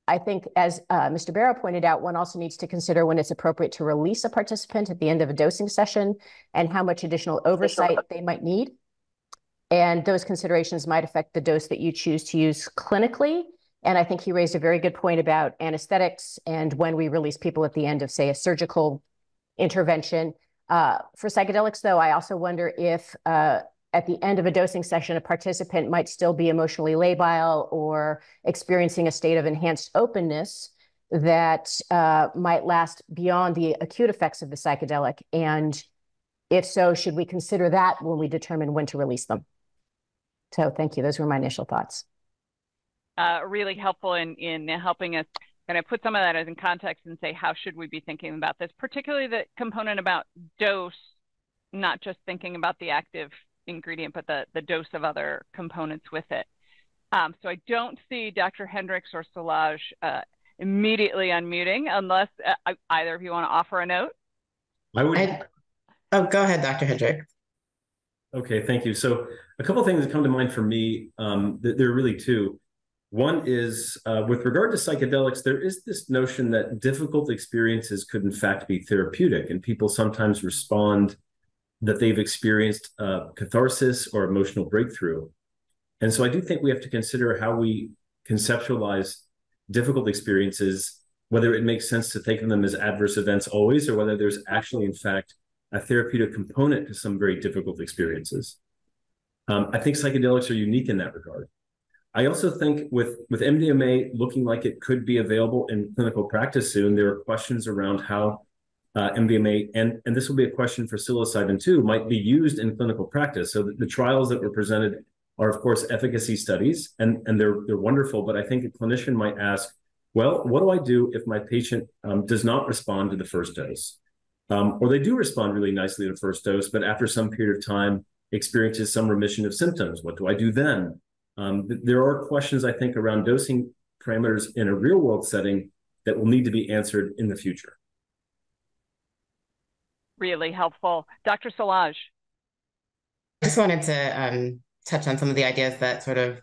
I think, as Mr. Barrow pointed out, one also needs to consider when it's appropriate to release a participant at the end of a dosing session and how much additional oversight they might need. And those considerations might affect the dose that you choose to use clinically. And I think he raised a very good point about anesthetics and when we release people at the end of, say, a surgical intervention. For psychedelics, though, I also wonder if at the end of a dosing session, a participant might still be emotionally labile or experiencing a state of enhanced openness that might last beyond the acute effects of the psychedelic. And if so, should we consider that when we determine when to release them? So thank you. Those were my initial thoughts. Really helpful in helping us kind of put some of that as in context and say, how should we be thinking about this, particularly the component about dose, not just thinking about the active ingredient, but the dose of other components with it. So I don't see Dr. Hendricks or Szilagyi immediately unmuting, unless either of you want to offer a note. Oh, go ahead, Dr. Hendricks. Okay, thank you. So a couple of things that come to mind for me, there are really 2. One is with regard to psychedelics, there is this notion that difficult experiences could in fact be therapeutic, and people sometimes respond that they've experienced catharsis or emotional breakthrough. And so I do think we have to consider how we conceptualize difficult experiences, whether it makes sense to think of them as adverse events always, or whether there's actually, in fact, a therapeutic component to some very difficult experiences. I think psychedelics are unique in that regard. I also think with MDMA looking like it could be available in clinical practice soon, there are questions around how MDMA, and this will be a question for psilocybin too, might be used in clinical practice. So the trials that were presented are, of course, efficacy studies, and they're wonderful, but I think a clinician might ask, well, what do I do if my patient does not respond to the first dose? Or they do respond really nicely to the first dose, but after some period of time experiences some remission of symptoms. What do I do then? There are questions, I think, around dosing parameters in a real-world setting that will need to be answered in the future. Really helpful. Dr. Szilagyi. I just wanted to touch on some of the ideas that sort of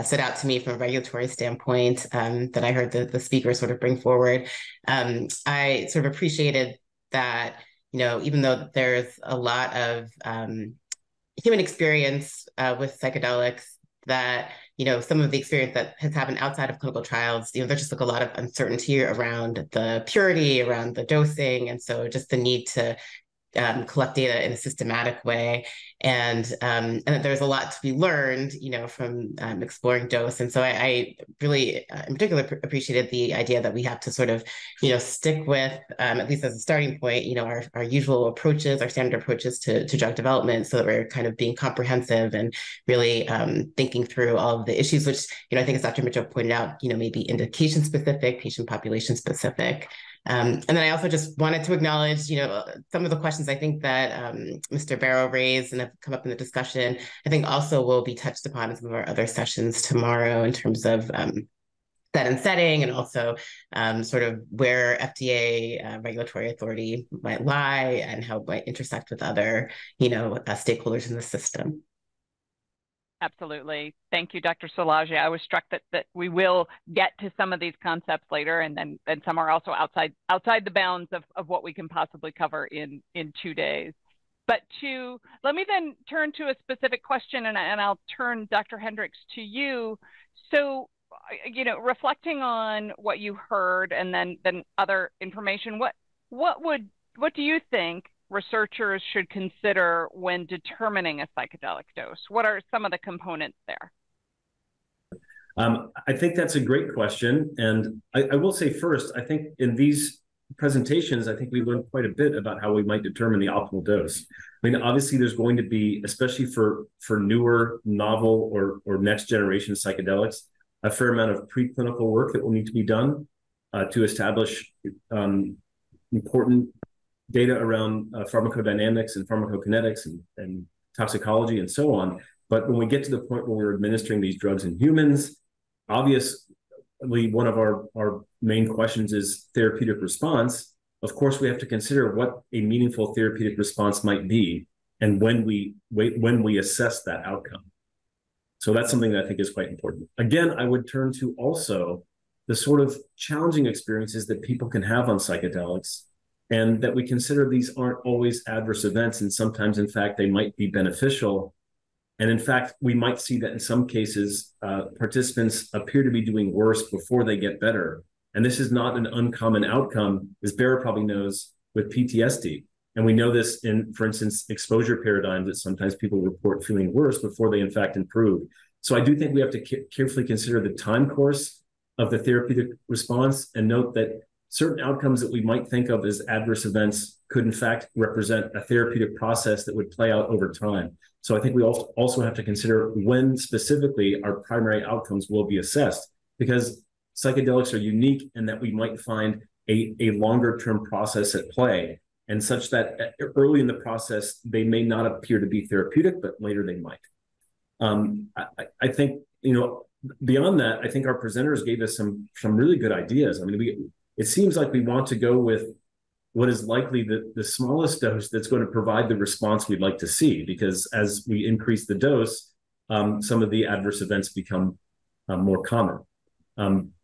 stood out to me from a regulatory standpoint that I heard the speaker sort of bring forward. I sort of appreciated that, even though there's a lot of human experience with psychedelics, that some of the experience that has happened outside of clinical trials, there's just like a lot of uncertainty around the purity, around the dosing, and so just the need to collect data in a systematic way, and that there's a lot to be learned, from exploring dose. And so I really, in particular, appreciated the idea that we have to sort of, stick with, at least as a starting point, our usual approaches, our standard approaches to drug development, so that we're kind of being comprehensive and really thinking through all of the issues, which, I think as Dr. Mitchell pointed out, maybe indication specific, patient population specific. And then I also just wanted to acknowledge, some of the questions I think that Mr. Barrow raised and have come up in the discussion, I think also will be touched upon in some of our other sessions tomorrow in terms of set and setting, and also sort of where FDA regulatory authority might lie and how it might intersect with other, stakeholders in the system. Absolutely. Thank you, Dr. Szilagyi. I was struck that we will get to some of these concepts later, and some are also outside the bounds of what we can possibly cover in 2 days. But let me then turn to a specific question, and I'll turn Dr. Hendricks to you. So, reflecting on what you heard and then other information, what do you think researchers should consider when determining a psychedelic dose? What are some of the components there? I think that's a great question. And I will say first, I think in these presentations, I think we learned quite a bit about how we might determine the optimal dose. I mean, obviously there's going to be, especially for newer, novel or next generation psychedelics, a fair amount of preclinical work that will need to be done to establish important data around pharmacodynamics and pharmacokinetics and toxicology and so on. But when we get to the point where we're administering these drugs in humans, obviously one of our main questions is therapeutic response. Of course, we have to consider what a meaningful therapeutic response might be and when we assess that outcome. So that's something that I think is quite important. Again, I would turn to also the sort of challenging experiences that people can have on psychedelics, and that we consider these aren't always adverse events, and sometimes, in fact, they might be beneficial. And in fact, we might see that in some cases, participants appear to be doing worse before they get better. And this is not an uncommon outcome, as Bear probably knows, with PTSD. And we know this in, for instance, exposure paradigms, that sometimes people report feeling worse before they in fact improve. So I do think we have to carefully consider the time course of the therapeutic response, and note that certain outcomes that we might think of as adverse events could in fact represent a therapeutic process that would play out over time. So I think we also have to consider when specifically our primary outcomes will be assessed, because psychedelics are unique in that we might find a longer term process at play, and such that early in the process, they may not appear to be therapeutic, but later they might. I think, beyond that, I think our presenters gave us some really good ideas. I mean, it seems like we want to go with what is likely the smallest dose that's going to provide the response we'd like to see, because as we increase the dose, some of the adverse events become more common.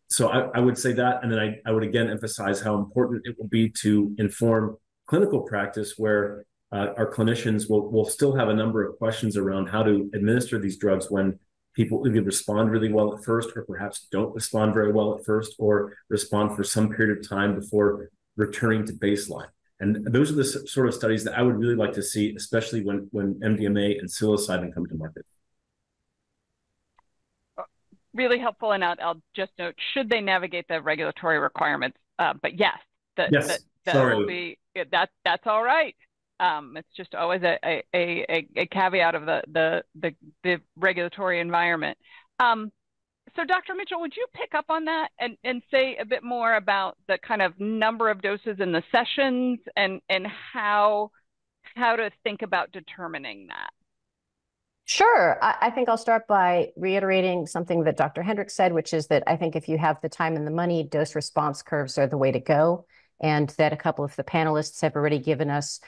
So I would say that, and then I would again emphasize how important it will be to inform clinical practice, where our clinicians will still have a number of questions around how to administer these drugs when people either respond really well at first, or perhaps don't respond very well at first, or respond for some period of time before returning to baseline. And those are the sort of studies that I would really like to see, especially when MDMA and psilocybin come to market. Really helpful, and I'll just note, should they navigate the regulatory requirements? But yes, that will be, that's all right. It's just always a caveat of the regulatory environment. So Dr. Mitchell, would you pick up on that and say a bit more about the kind of number of doses in the sessions and how to think about determining that? Sure. I think I'll start by reiterating something that Dr. Hendricks said, which is that I think if you have the time and the money, dose response curves are the way to go. And that a couple of the panelists have already given us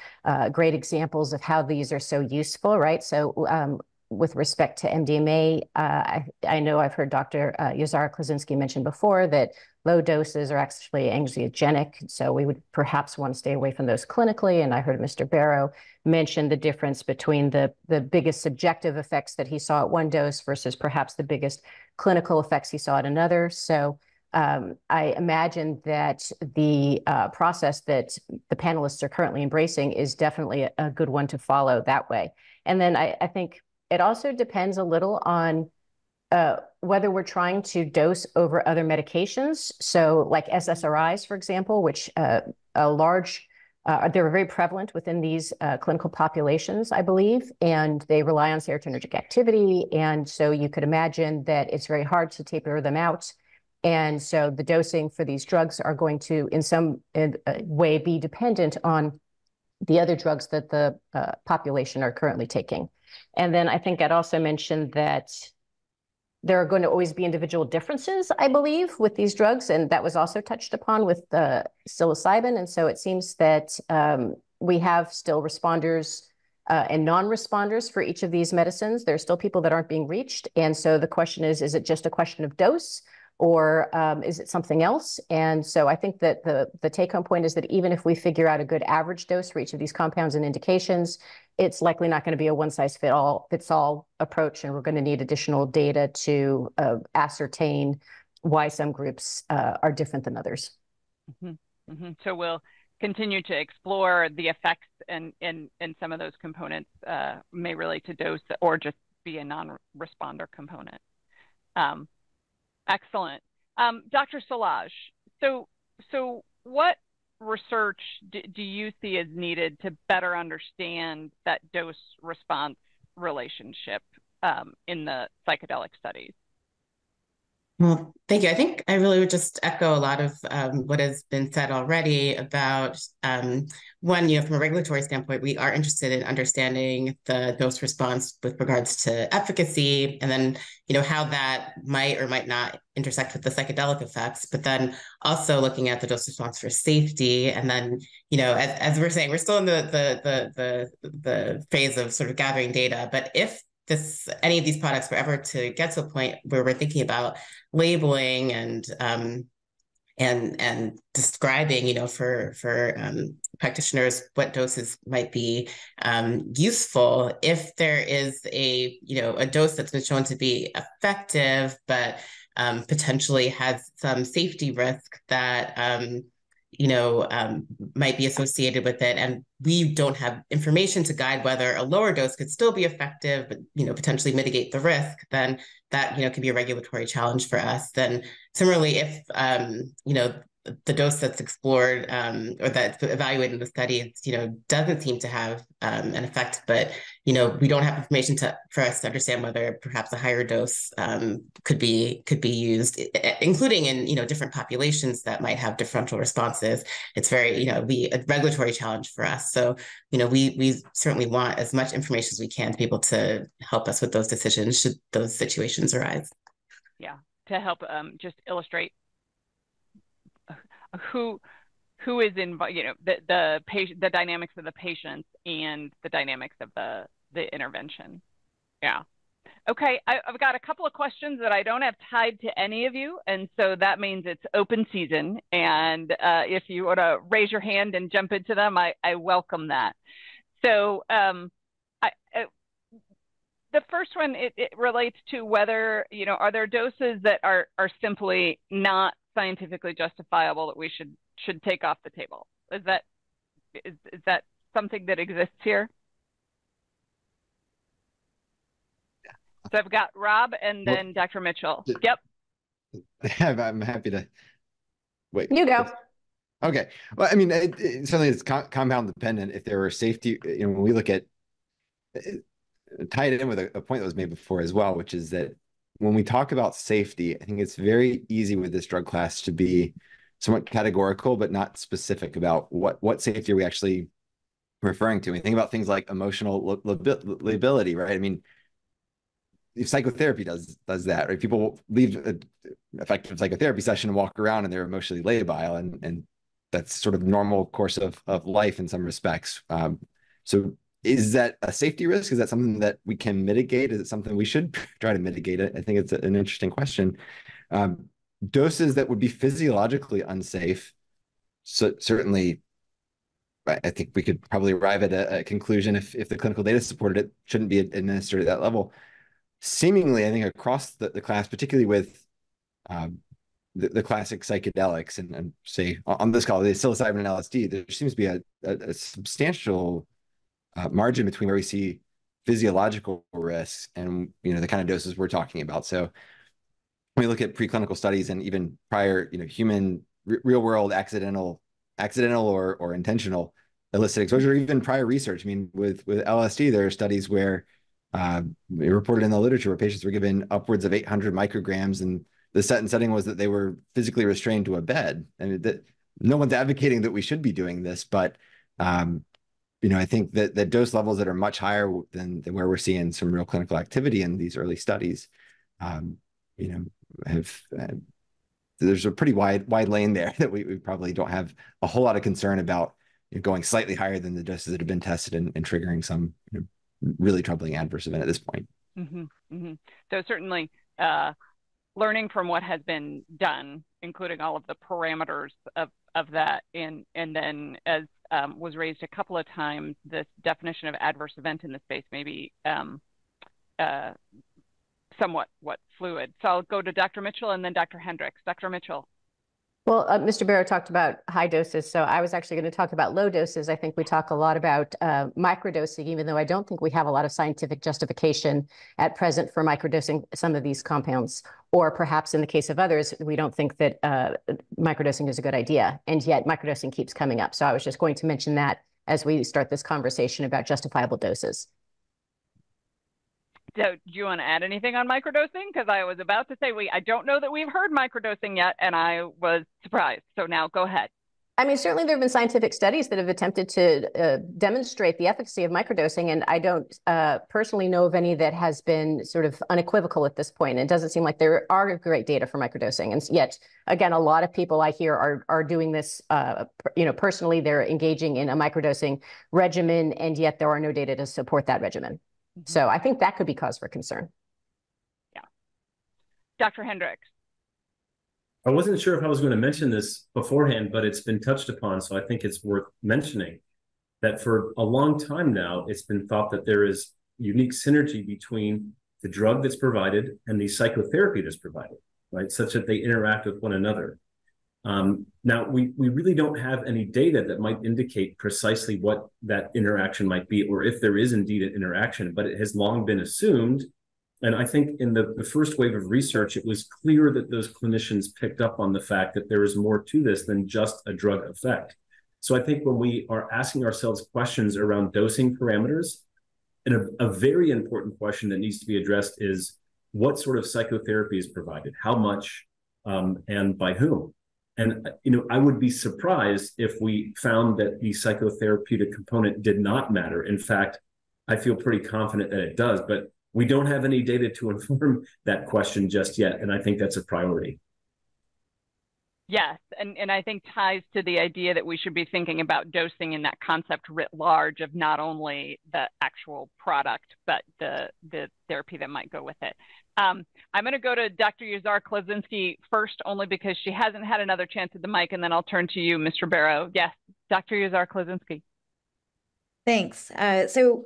great examples of how these are so useful, right? So with respect to MDMA, I know I've heard Dr. Yozara Klaczynski mention before that low doses are actually anxiogenic. So we would perhaps want to stay away from those clinically. And I heard Mr. Barrow mention the difference between the biggest subjective effects that he saw at one dose versus perhaps the biggest clinical effects he saw at another. So I imagine that the process that the panelists are currently embracing is definitely a good one to follow that way. And then I think it also depends a little on whether we're trying to dose over other medications. So like SSRIs, for example, which they're very prevalent within these clinical populations, I believe, and they rely on serotonergic activity. And so you could imagine that it's very hard to taper them out. And so the dosing for these drugs are going to, in some way, be dependent on the other drugs that the population are currently taking. And then I think I'd also mention that there are going to always be individual differences, I believe, with these drugs. And that was also touched upon with the psilocybin. And so it seems that we have still responders and non-responders for each of these medicines. There are still people that aren't being reached. And so the question is it just a question of dose? Or is it something else? And so I think that the take-home point is that even if we figure out a good average dose for each of these compounds and indications, it's likely not going to be a one-size-fits-all approach, and we're going to need additional data to ascertain why some groups are different than others. Mm-hmm. Mm-hmm. So we'll continue to explore the effects and some of those components may relate to dose or just be a non-responder component. Excellent. Dr. Szilagyi, so what research do you see as needed to better understand that dose-response relationship in the psychedelic studies? Well, thank you. I think I really would just echo a lot of what has been said already about one, from a regulatory standpoint, we are interested in understanding the dose response with regards to efficacy, and then, how that might or might not intersect with the psychedelic effects, but then also looking at the dose response for safety. And then, as we're saying, we're still in the phase of sort of gathering data, but if any of these products were ever to get to a point where we're thinking about labeling and describing, for practitioners what doses might be useful, if there is a dose that's been shown to be effective but potentially has some safety risk that might be associated with it, and we don't have information to guide whether a lower dose could still be effective, but potentially mitigate the risk, then that can be a regulatory challenge for us. Then similarly, if the dose that's explored or that's evaluated in the study, doesn't seem to have an effect, but we don't have information for us to understand whether perhaps a higher dose could be used, including in different populations that might have differential responses. It's very be a regulatory challenge for us. So we certainly want as much information as we can to be able to help us with those decisions should those situations arise. Yeah, to help just illustrate who is involved, the patient, the dynamics of the patients and the dynamics of the intervention. Yeah. Okay, I've got a couple of questions that I don't have tied to any of you, and so that means it's open season. And if you want to raise your hand and jump into them, I welcome that. So the first one, it relates to whether, are there doses that are simply not scientifically justifiable that we should take off the table? Is that something that exists here? So I've got Rob and then Dr. Mitchell. Yep. I'm happy to wait. You go. Okay. Well, I mean, certainly it's compound dependent. If there were safety, when we look at tie it in with a point that was made before as well, which is that when we talk about safety, I think it's very easy with this drug class to be somewhat categorical, but not specific about what safety are we actually referring to. We think about things like emotional lability, right? I mean, if psychotherapy does that, right? People leave an effective psychotherapy session and walk around and they're emotionally labile, and that's sort of normal course of life in some respects. So is that a safety risk? Is that something that we can mitigate? Is it something we should try to mitigate it? I think it's an interesting question. Doses that would be physiologically unsafe, so certainly I think we could probably arrive at a conclusion if the clinical data supported it, shouldn't be administered at that level. Seemingly, I think across the class, particularly with the classic psychedelics and say on this call, the psilocybin and LSD, there seems to be a substantial margin between where we see physiological risks and the kind of doses we're talking about. So when we look at preclinical studies and even prior human real world accidental or intentional illicit exposure, or even prior research. I mean, with LSD, there are studies where reported in the literature where patients were given upwards of 800 micrograms, and the setting was that they were physically restrained to a bed. And no one's advocating that we should be doing this, but I think that the dose levels that are much higher than where we're seeing some real clinical activity in these early studies, there's a pretty wide lane there that we probably don't have a whole lot of concern about going slightly higher than the doses that have been tested and triggering some really troubling adverse event at this point. Mm-hmm, mm-hmm. So certainly learning from what has been done, including all of the parameters of that, and then as was raised a couple of times, this definition of adverse event in the space may be somewhat fluid. So I'll go to Dr. Mitchell and then Dr. Hendricks. Dr. Mitchell. Well, Mr. Barrow talked about high doses, so I was actually going to talk about low doses. I think we talk a lot about microdosing, even though I don't think we have a lot of scientific justification at present for microdosing some of these compounds, or perhaps in the case of others, we don't think that microdosing is a good idea, and yet microdosing keeps coming up. So I was just going to mention that as we start this conversation about justifiable doses. So do you want to add anything on microdosing? Because I was about to say, I don't know that we've heard microdosing yet, and I was surprised. So now go ahead. I mean, certainly there have been scientific studies that have attempted to demonstrate the efficacy of microdosing, and I don't personally know of any that has been sort of unequivocal at this point. It doesn't seem like there are great data for microdosing, and yet, again, a lot of people I hear are doing this, personally, they're engaging in a microdosing regimen, and yet there are no data to support that regimen. So I think that could be cause for concern. Yeah. Dr. Hendricks. I wasn't sure if I was going to mention this beforehand, but it's been touched upon, so I think it's worth mentioning that for a long time now, it's been thought that there is unique synergy between the drug that's provided and the psychotherapy that's provided, right? Such that they interact with one another. Now, we really don't have any data that might indicate precisely what that interaction might be, or if there is indeed an interaction, but it has long been assumed. And I think in the first wave of research, it was clear that those clinicians picked up on the fact that there is more to this than just a drug effect. So I think when we are asking ourselves questions around dosing parameters, and a very important question that needs to be addressed is what sort of psychotherapy is provided, how much, and by whom. And, I would be surprised if we found that the psychotherapeutic component did not matter. In fact, I feel pretty confident that it does, but we don't have any data to inform that question just yet. And I think that's a priority. Yes, and I think ties to the idea that we should be thinking about dosing in that concept writ large of not only the actual product, but the therapy that might go with it. I'm going to go to Dr. Uzar-Klaczynski first, only because she hasn't had another chance at the mic, and then I'll turn to you, Mr. Barrow. Yes, Dr. Uzar-Klaczynski. Thanks. So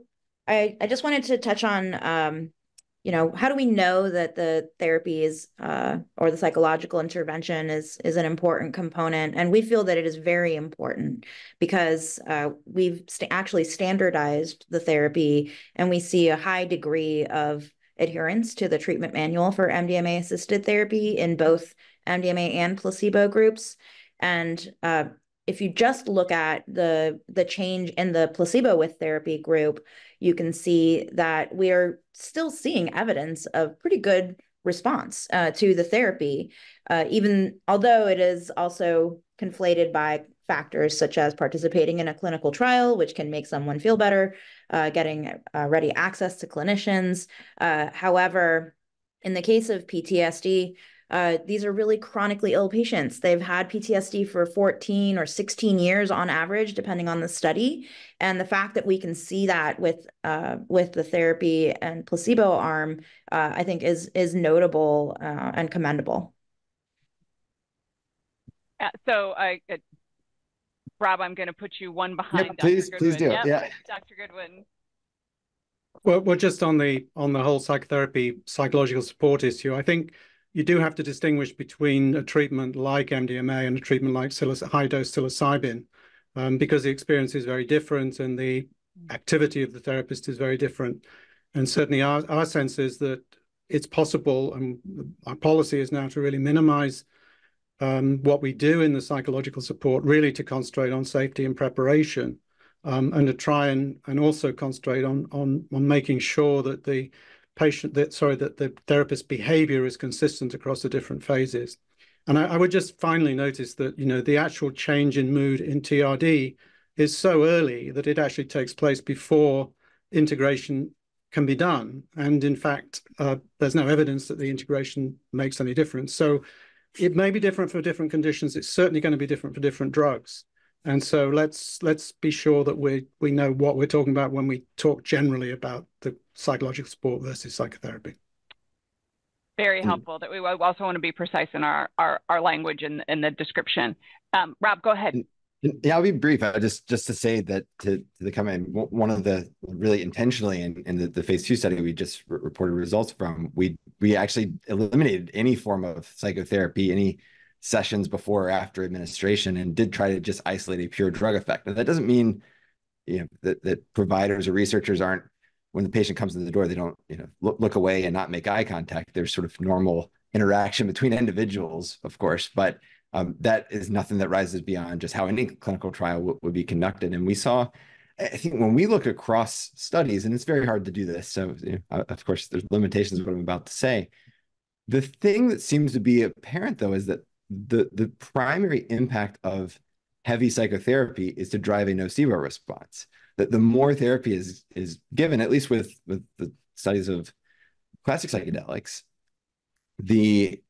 I just wanted to touch on, how do we know that the therapy is or the psychological intervention is an important component? And we feel that it is very important because we've actually standardized the therapy, and we see a high degree of adherence to the treatment manual for MDMA-assisted therapy in both MDMA and placebo groups. And if you just look at the change in the placebo with therapy group, you can see that we are still seeing evidence of pretty good response to the therapy, even although it is also conflated by factors such as participating in a clinical trial, which can make someone feel better, getting ready access to clinicians. However, in the case of PTSD, these are really chronically ill patients. They've had PTSD for 14 or 16 years on average, depending on the study. And the fact that we can see that with the therapy and placebo arm, I think is notable and commendable. So Rob, I'm going to put you one behind. Yep, please do. Yep. Yeah, Dr. Goodwin. Well, just on the whole psychotherapy, psychological support issue, I think you do have to distinguish between a treatment like MDMA and a treatment like high-dose psilocybin, because the experience is very different and the activity of the therapist is very different. And certainly our sense is that it's possible, and our policy is now to really minimize what we do in the psychological support, really to concentrate on safety and preparation, and to try and also concentrate on making sure that the the therapist's behavior is consistent across the different phases. And I would just finally notice that, the actual change in mood in TRD is so early that it actually takes place before integration can be done. And in fact, there's no evidence that the integration makes any difference. So it may be different for different conditions. It's certainly going to be different for different drugs. And so let's be sure that we know what we're talking about when we talk generally about the psychological support versus psychotherapy. Very helpful. That we also want to be precise in our language in the description. Rob, go ahead. Yeah, I'll be brief. Just to say that to the comment, one of the really intentionally in the phase 2 study we just reported results from, we actually eliminated any form of psychotherapy, any sessions before or after administration and did try to just isolate a pure drug effect. And that doesn't mean, that providers or researchers aren't, when the patient comes in the door, they don't, look away and not make eye contact. There's sort of normal interaction between individuals, of course, but that is nothing that rises beyond just how any clinical trial would be conducted. And we saw, I think when we look across studies, and it's very hard to do this, so of course there's limitations of what I'm about to say. The thing that seems to be apparent, though, is that the primary impact of heavy psychotherapy is to drive a nocebo response. That the more therapy is given, at least with the studies of classic psychedelics, the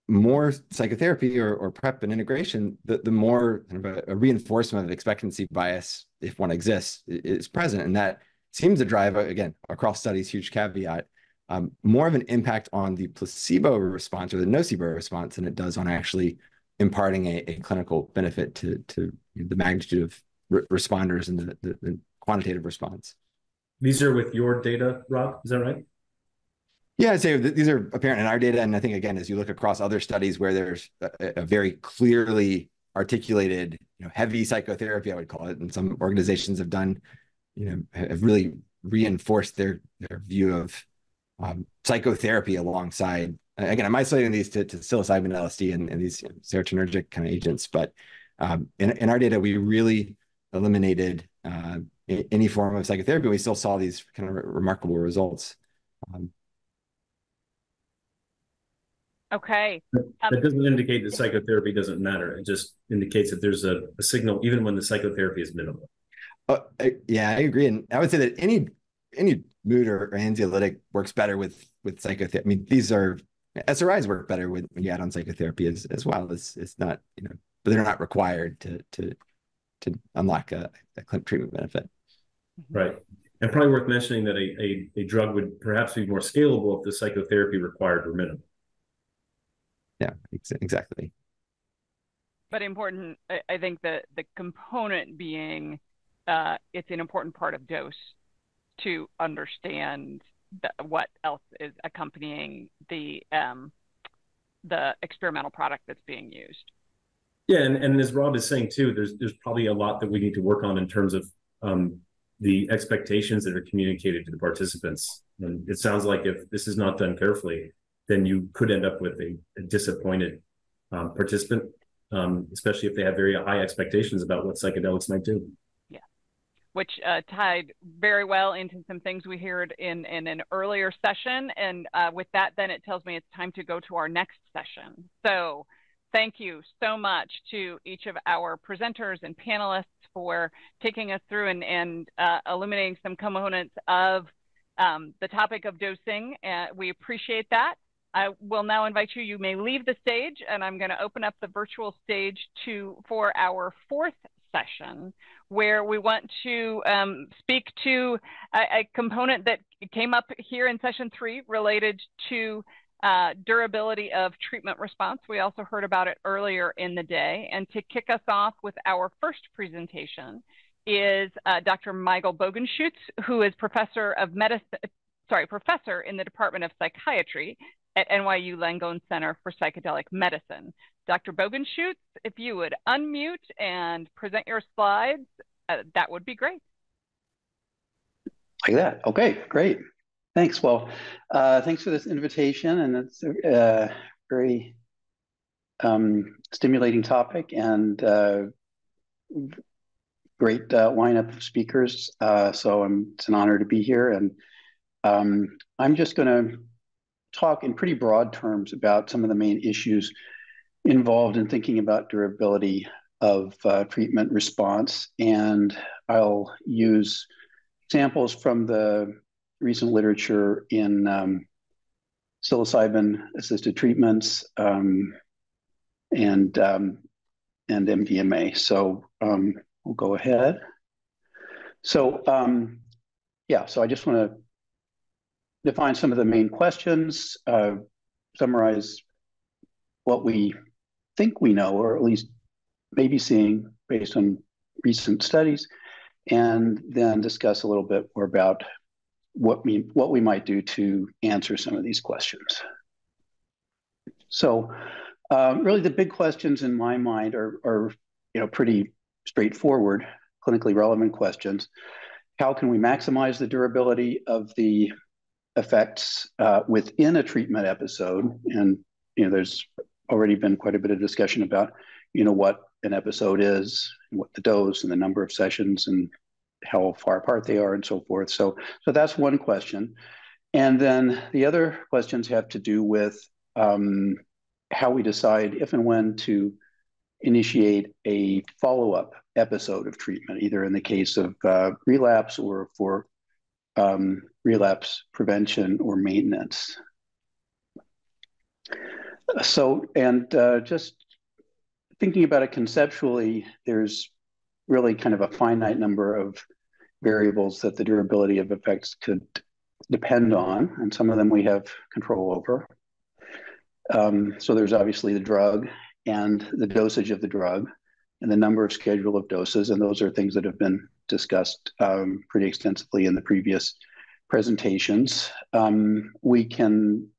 more psychotherapy or prep and integration, the more kind of a reinforcement of expectancy bias, if one exists, is present. And that seems to drive, again, across studies, huge caveat, more of an impact on the placebo response or the nocebo response than it does on actually imparting a clinical benefit to the magnitude of responders and the quantitative response. These are with your data, Rob, is that right? Yeah, I'd say these are apparent in our data. And I think, again, as you look across other studies where there's a very clearly articulated, heavy psychotherapy, I would call it, and some organizations have done, have really reinforced their view of psychotherapy alongside, again, I'm isolating these to psilocybin, LSD, and these serotonergic kind of agents. But in our data, we really eliminated any form of psychotherapy. We still saw these kind of remarkable results. Okay. That doesn't indicate that psychotherapy doesn't matter. It just indicates that there's a signal, even when the psychotherapy is minimal. Yeah, I agree. And I would say that any mood or anxiolytic works better with psychotherapy. I mean, these are SRIs work better when you add on psychotherapy as well. It's not, but they're not required to unlock a clinical treatment benefit. Right. And probably worth mentioning that a drug would perhaps be more scalable if the psychotherapy required were minimal. Yeah, exactly. But important, I think the component being it's an important part of dose to understand what else is accompanying the experimental product that's being used. Yeah, and as Rob is saying too, there's probably a lot that we need to work on in terms of the expectations that are communicated to the participants. And it sounds like if this is not done carefully, then you could end up with a disappointed participant, especially if they have very high expectations about what psychedelics might do. Yeah, which tied very well into some things we heard in an earlier session. And with that, then it tells me it's time to go to our next session. So thank you so much to each of our presenters and panelists for taking us through and illuminating some components of the topic of dosing. We appreciate that. I will now invite you may leave the stage, and I'm going to open up the virtual stage for our fourth session, where we want to speak to a component that came up here in session 3 related to durability of treatment response. We also heard about it earlier in the day. And to kick us off with our first presentation is Dr. Michael Bogenschutz, who is professor in the Department of Psychiatry at NYU Langone Center for Psychedelic Medicine. Dr. Bogenschutz, if you would unmute and present your slides, that would be great. Like that. Okay, great. Thanks. Well, thanks for this invitation, and it's a very stimulating topic and great lineup of speakers. So it's an honor to be here, and I'm just going to talk in pretty broad terms about some of the main issues involved in thinking about durability of treatment response, and I'll use examples from the recent literature in psilocybin-assisted treatments and MDMA. So we'll go ahead. So so I just want to define some of the main questions, summarize what we think we know, or at least maybe seeing based on recent studies, and then discuss a little bit more about what we might do to answer some of these questions. So Really, the big questions in my mind are pretty straightforward, clinically relevant questions. How can we maximize the durability of the effects within a treatment episode? And there's already been quite a bit of discussion about what an episode is, and what the dose and the number of sessions and how far apart they are and so forth. So that's one question. And then the other questions have to do with how we decide if and when to initiate a follow-up episode of treatment, either in the case of relapse or for relapse prevention or maintenance. So, and just thinking about it conceptually, there's really kind of a finite number of variables that the durability of effects could depend on, and some of them we have control over. So there's obviously the drug and the dosage of the drug and the number of schedule of doses, and those are things that have been discussed pretty extensively in the previous presentations. We can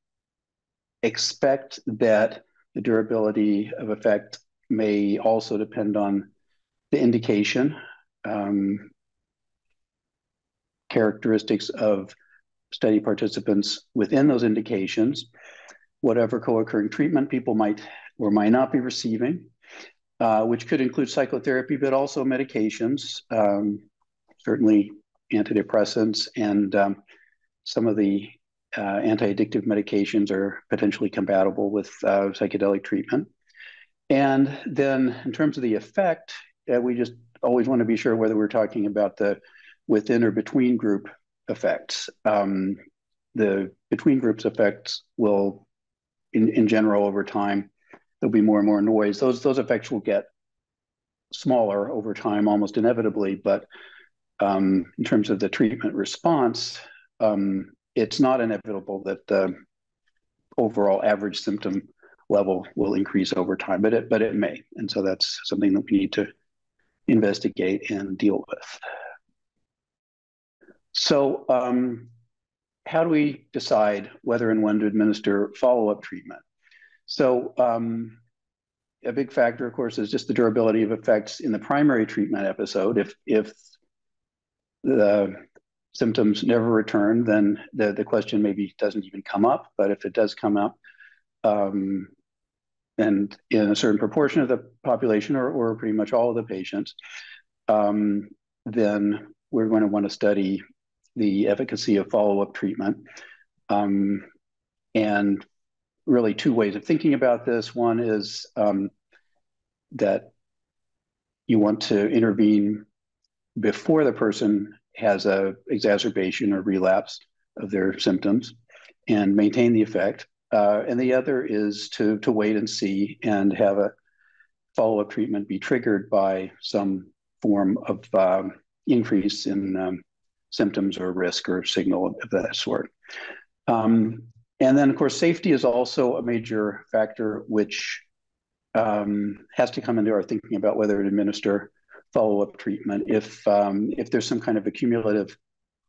expect that the durability of effect may also depend on the indication, characteristics of study participants within those indications, whatever co-occurring treatment people might or might not be receiving, which could include psychotherapy, but also medications, certainly antidepressants, and some of the anti-addictive medications are potentially compatible with psychedelic treatment. And then in terms of the effect, we just always want to be sure whether we're talking about the within or between group effects. The between groups effects will, in general, over time, there'll be more and more noise. Those effects will get smaller over time, almost inevitably. But in terms of the treatment response, it's not inevitable that the overall average symptom level will increase over time, but it may. And so that's something that we need to investigate and deal with. So how do we decide whether and when to administer follow-up treatment? So a big factor, of course, is just the durability of effects in the primary treatment episode. If the symptoms never return, then the question maybe doesn't even come up. But if it does come up, and in a certain proportion of the population or pretty much all of the patients, then we're going to want to study the efficacy of follow-up treatment. And really two ways of thinking about this. One is that you want to intervene before the person has a exacerbation or relapse of their symptoms and maintain the effect. And the other is to wait and see and have a follow-up treatment be triggered by some form of increase in symptoms or risk or signal of that sort. And then, of course, safety is also a major factor, which has to come into our thinking about whether to administer follow-up treatment. If there's some kind of accumulative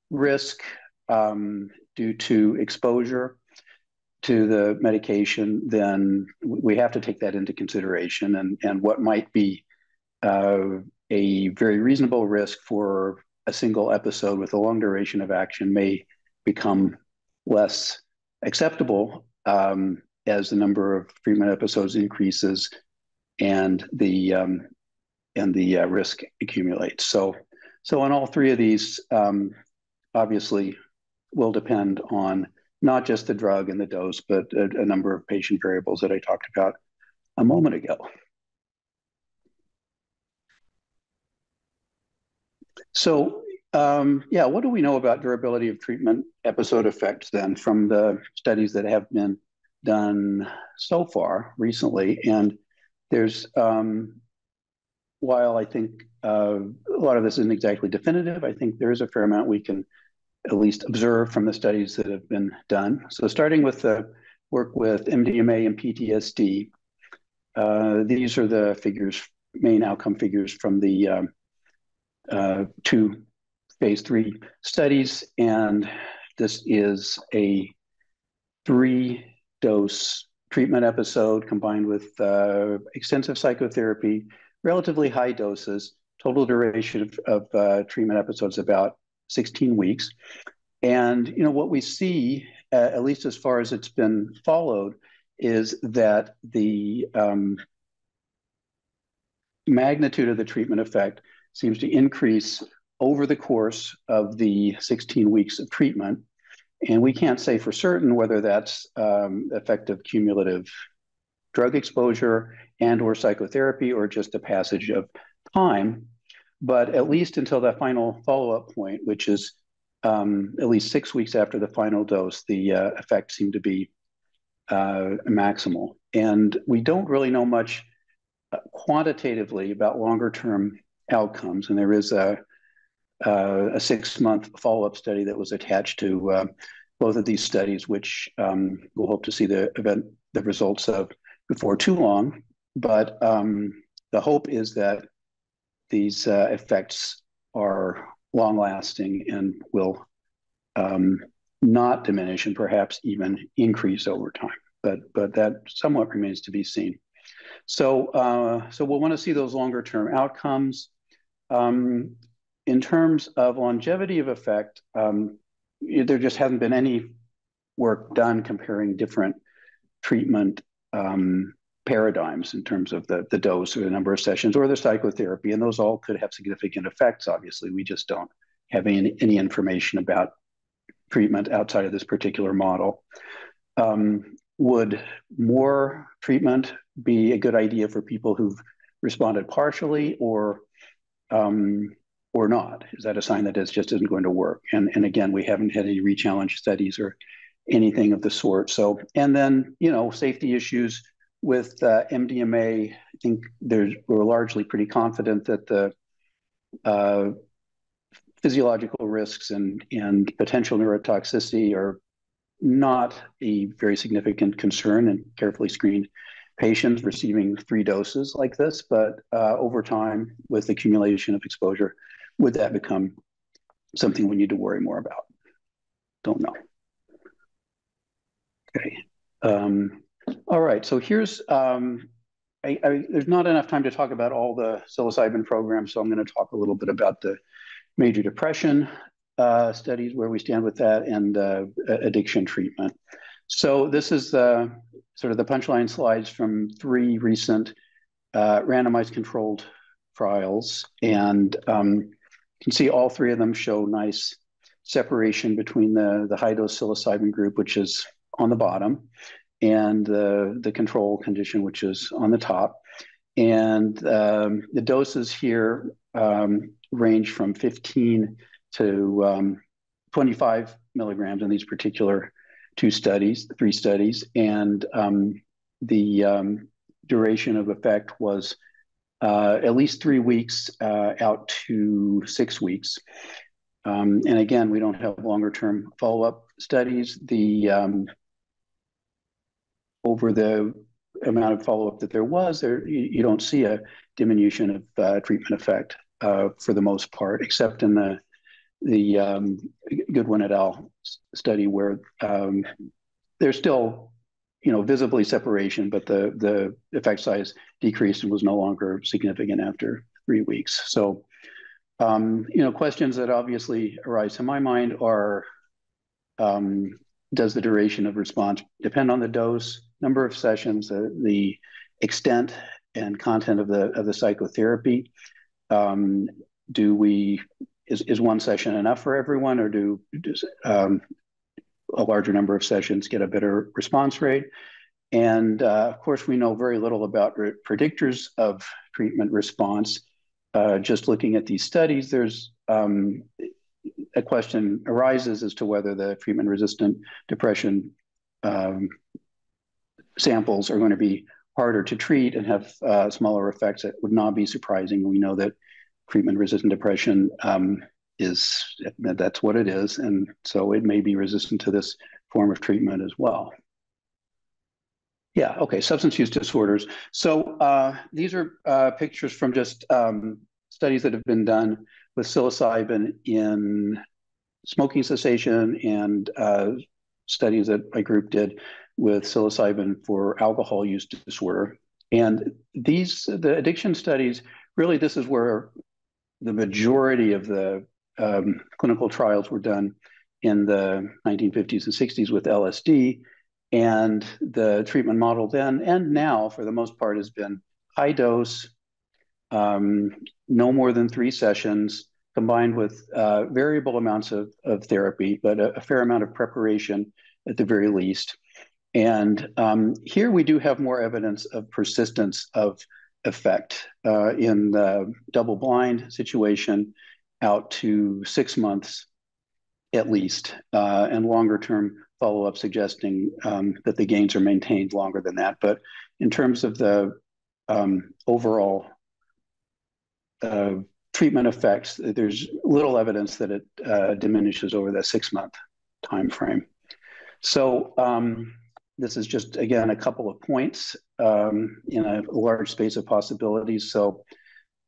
risk due to exposure to the medication, then we have to take that into consideration. And what might be a very reasonable risk for a single episode with a long duration of action may become less acceptable as the number of treatment episodes increases and the risk accumulates. So on all three of these, obviously, will depend on not just the drug and the dose, but a number of patient variables that I talked about a moment ago. So, yeah, what do we know about durability of treatment episode effects then from the studies that have been done so far recently? And there's, while I think a lot of this isn't exactly definitive, I think there is a fair amount we can at least observe from the studies that have been done. So starting with the work with MDMA and PTSD, these are the figures, main outcome figures from the 2 phase 3 studies. And this is a 3-dose treatment episode combined with extensive psychotherapy, relatively high doses, total duration of treatment episodes about 16 weeks. And what we see, at least as far as it's been followed, is that the magnitude of the treatment effect seems to increase over the course of the 16 weeks of treatment. And we can't say for certain whether that's effective cumulative drug exposure and or psychotherapy or just a passage of time. But at least until that final follow-up point, which is at least 6 weeks after the final dose, the effects seem to be maximal. And we don't really know much quantitatively about longer-term outcomes. And there is a 6-month follow-up study that was attached to both of these studies, which we'll hope to see the results of before too long. But the hope is that these effects are long-lasting and will not diminish and perhaps even increase over time. But that somewhat remains to be seen. So we'll want to see those longer-term outcomes. In terms of longevity of effect, there just hasn't been any work done comparing different treatment paradigms in terms of the dose or the number of sessions or the psychotherapy, and those all could have significant effects. Obviously, we just don't have any information about treatment outside of this particular model. Would more treatment be a good idea for people who've responded partially or not? Is that a sign that it just isn't going to work? And again, we haven't had any re-challenge studies or anything of the sort. So, and then, safety issues with MDMA, I think we're largely pretty confident that the physiological risks and potential neurotoxicity are not a very significant concern in carefully screened patients receiving 3 doses like this. But over time, with accumulation of exposure, would that become something we need to worry more about? Don't know. Okay. All right. So here's, there's not enough time to talk about all the psilocybin programs, so I'm going to talk a little bit about the major depression studies, where we stand with that, and addiction treatment. So this is sort of the punchline slides from 3 recent randomized controlled trials. And you can see all 3 of them show nice separation between the high-dose psilocybin group, which is on the bottom, and the control condition, which is on the top. And the doses here range from 15 to 25 milligrams in these particular 3 studies. And the duration of effect was at least 3 weeks out to 6 weeks. And again, we don't have longer-term follow-up studies. Over the amount of follow-up that there was, you don't see a diminution of treatment effect for the most part, except in the Goodwin-Udall study, where there's still visibly separation, but the effect size decreased and was no longer significant after 3 weeks. So questions that obviously arise to my mind are, does the duration of response depend on the dose, number of sessions, the extent and content of the psychotherapy? Is 1 session enough for everyone, or does a larger number of sessions get a better response rate? And of course, we know very little about predictors of treatment response. Just looking at these studies, there's a question arises as to whether the treatment-resistant depression samples are going to be harder to treat and have smaller effects. That would not be surprising. We know that treatment-resistant depression that's what it is, and so it may be resistant to this form of treatment as well. Yeah, okay, substance use disorders. So these are pictures from just studies that have been done with psilocybin in smoking cessation, and studies that my group did with psilocybin for alcohol use disorder. And the addiction studies, really, this is where the majority of the clinical trials were done in the 1950s and 60s with LSD. And the treatment model then and now, for the most part, has been high dose, no more than 3 sessions, combined with variable amounts of therapy, but a fair amount of preparation at the very least. And here we do have more evidence of persistence of effect in the double-blind situation out to 6 months at least, and longer-term follow-up suggesting that the gains are maintained longer than that. But in terms of the overall treatment effects, there's little evidence that it diminishes over the 6-month time frame. So this is just, again, a couple of points in a large space of possibilities. So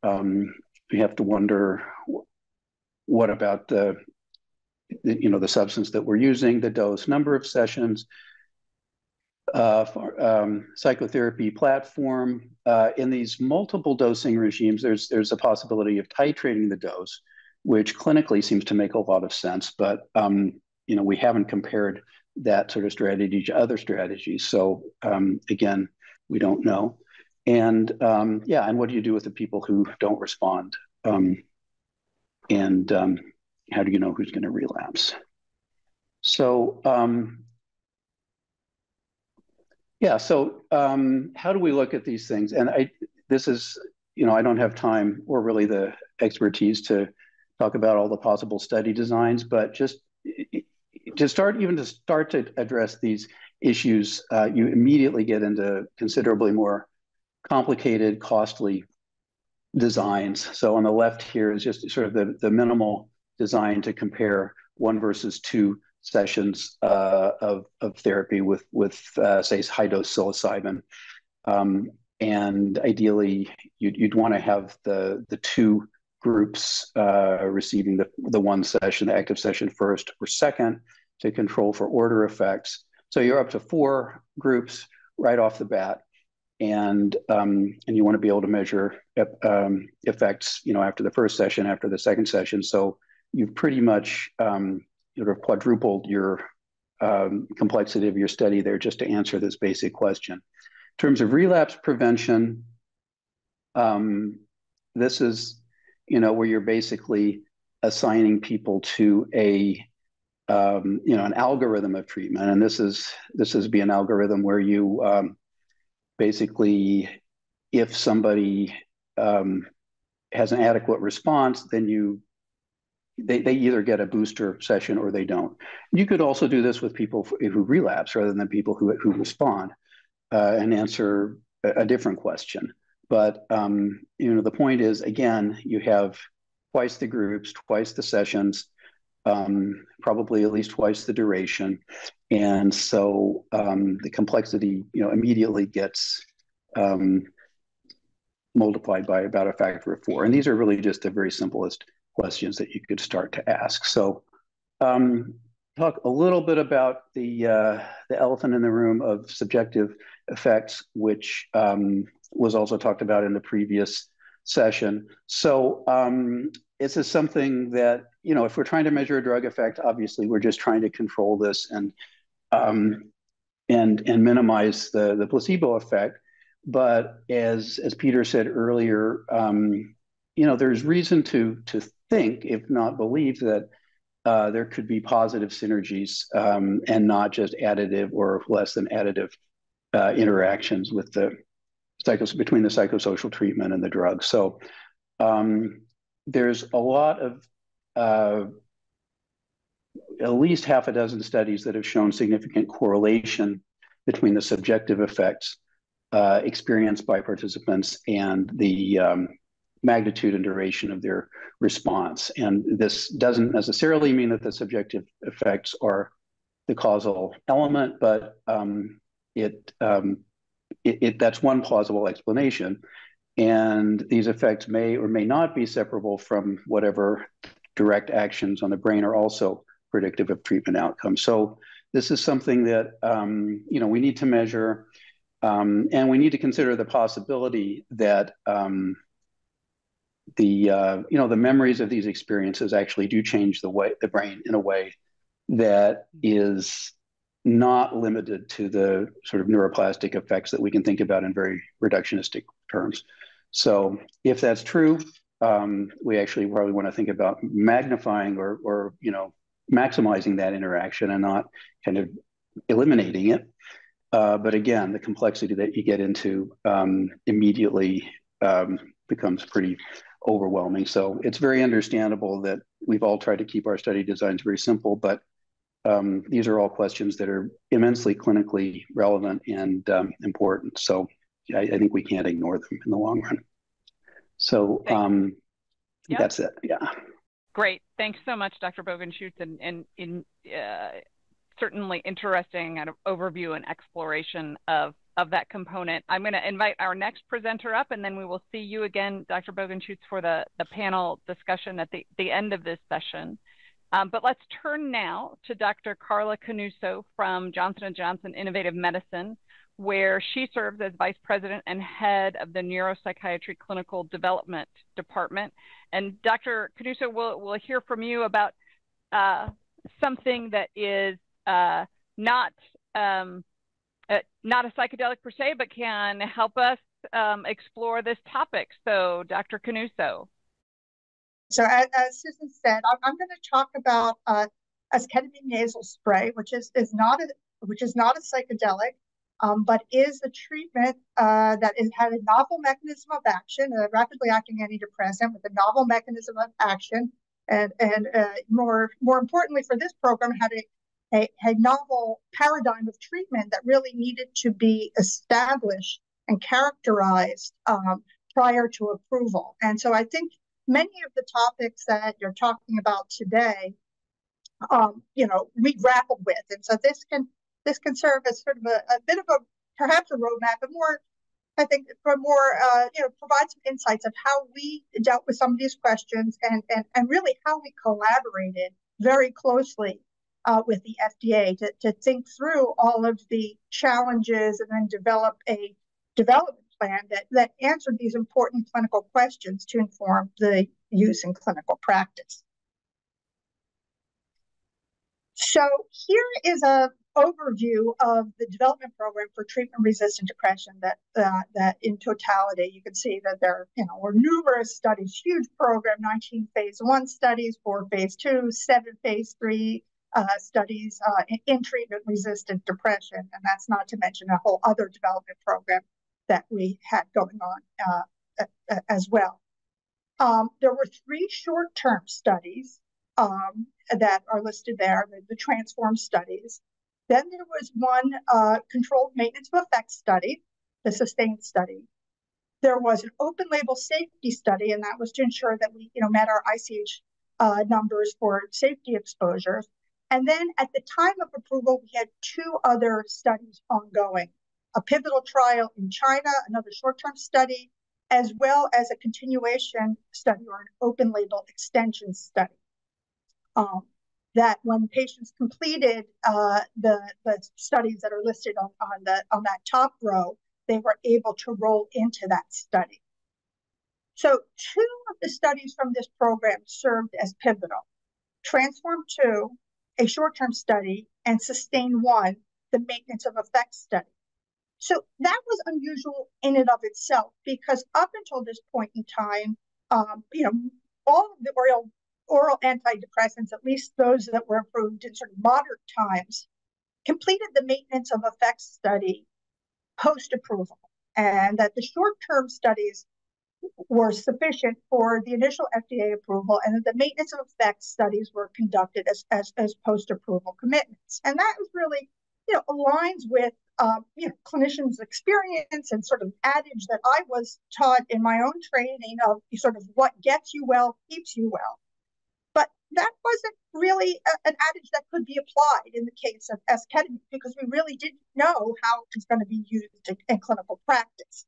we have to wonder, what about the substance that we're using, the dose, number of sessions, psychotherapy platform. In these multiple dosing regimes, there's a possibility of titrating the dose, which clinically seems to make a lot of sense. But we haven't compared that sort of strategy to other strategies. So again, we don't know. And and what do you do with the people who don't respond? And how do you know who's going to relapse? So how do we look at these things? And I don't have time or really the expertise to talk about all the possible study designs, but just to start to address these issues, you immediately get into considerably more complicated, costly designs. So on the left here is just sort of the minimal design to compare 1 versus 2 sessions of therapy with say, high-dose psilocybin. And ideally, you'd want to have the 2 groups receiving the 1 session, the active session first or second, to control for order effects. So you're up to 4 groups right off the bat. And you want to be able to measure effects, after the first session, after the second session. So you've pretty much sort of quadrupled your complexity of your study there just to answer this basic question. In terms of relapse prevention, this is, where you're basically assigning people to an algorithm of treatment. And this is be an algorithm where you basically, if somebody has an adequate response, then they either get a booster session or they don't. You could also do this with people who relapse rather than people who respond and answer a different question. But the point is, again, you have twice the groups, twice the sessions, probably at least twice the duration. And so the complexity, immediately gets multiplied by about a factor of 4. And these are really just the very simplest questions that you could start to ask. So talk a little bit about the elephant in the room of subjective effects, which was also talked about in the previous session. So this is something that, if we're trying to measure a drug effect, obviously we're just trying to control this and minimize the placebo effect. But as Peter said earlier, there's reason to think, if not believe, that there could be positive synergies and not just additive or less than additive interactions with between the psychosocial treatment and the drug. So there's a lot of at least half a dozen studies that have shown significant correlation between the subjective effects experienced by participants and the magnitude and duration of their response. And this doesn't necessarily mean that the subjective effects are the causal element, but that's one plausible explanation. And these effects may or may not be separable from whatever direct actions on the brain are also predictive of treatment outcomes. So This is something that we need to measure, and we need to consider the possibility that the memories of these experiences actually do change the brain in a way that is not limited to the sort of neuroplastic effects that we can think about in very reductionistic terms. So if that's true, we actually probably want to think about magnifying or maximizing that interaction and not kind of eliminating it. But again, the complexity that you get into immediately becomes pretty overwhelming. So it's very understandable that we've all tried to keep our study designs very simple, but these are all questions that are immensely clinically relevant and important. So I think we can't ignore them in the long run. So Yep. That's it. Yeah. Great. Thanks so much, Dr. Bogenschutz, and certainly interesting kind of overview and exploration of that component. I'm going to invite our next presenter up, and then we will see you again, Dr. Bogenschutz, for the panel discussion at the end of this session. But let's turn now to Dr. Carla Canuso from Johnson & Johnson Innovative Medicine, where she serves as Vice President and Head of the Neuropsychiatry Clinical Development Department. And Dr. Canuso, we'll hear from you about something that is not a psychedelic per se, but can help us explore this topic. So Dr. Canuso. So as Susan said, I'm going to talk about esketamine nasal spray, which is not a psychedelic, but is a treatment that had a novel mechanism of action, a rapidly acting antidepressant with a novel mechanism of action, and more importantly for this program, had a novel paradigm of treatment that really needed to be established and characterized prior to approval. And so I think many of the topics that you're talking about today, we grappled with, and so this can serve as sort of a bit of perhaps a roadmap, but more, I think, for more, provide some insights of how we dealt with some of these questions and really how we collaborated very closely with the FDA to think through all of the challenges and then develop a development plan that answered these important clinical questions to inform the use in clinical practice. So here is an overview of the development program for treatment-resistant depression that in totality, you can see that there were numerous studies, huge program, 19 phase 1 studies, 4 phase 2, 7 phase 3 studies in treatment-resistant depression. And that's not to mention a whole other development program that we had going on as well. There were 3 short-term studies that are listed there, the transform studies. Then there was one controlled maintenance of effect study, the sustained study. There was an open label safety study, and that was to ensure that we met our ICH numbers for safety exposures. And then at the time of approval, we had 2 other studies ongoing, a pivotal trial in China, another short-term study, as well as a continuation study or an open label extension study. That when patients completed the studies that are listed on that top row, they were able to roll into that study. So 2 of the studies from this program served as pivotal. Transform 2, a short-term study, and Sustain 1, the maintenance of effect study. So that was unusual in and of itself, because up until this point in time, all of the oral antidepressants, at least those that were approved in sort of modern times, completed the maintenance of effect study post-approval, and that the short-term studies were sufficient for the initial FDA approval, and that the maintenance of effect studies were conducted as post-approval commitments. And that was really, aligns with clinicians' experience and sort of adage that I was taught in my own training of sort of what gets you well keeps you well. But that wasn't really an adage that could be applied in the case of esketamine, because we really didn't know how it was going to be used in clinical practice.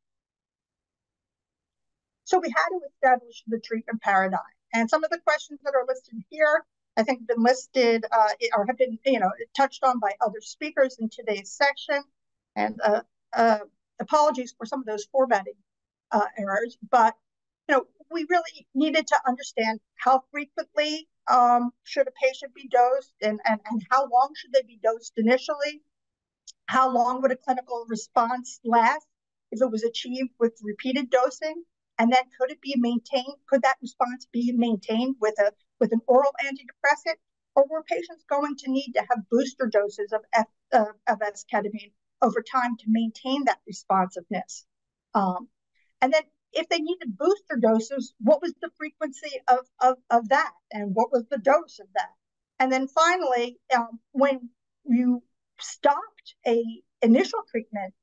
So we had to establish the treatment paradigm. And some of the questions that are listed here I think been listed or have been, touched on by other speakers in today's session. And apologies for some of those formatting errors, but we really needed to understand how frequently should a patient be dosed, and how long should they be dosed initially? How long would a clinical response last if it was achieved with repeated dosing? And then could it be maintained? Could that response be maintained with an oral antidepressant? Or were patients going to need to have booster doses of esketamine over time to maintain that responsiveness? And then if they needed booster doses, what was the frequency of that? And what was the dose of that? And then finally, when you stopped a initial treatment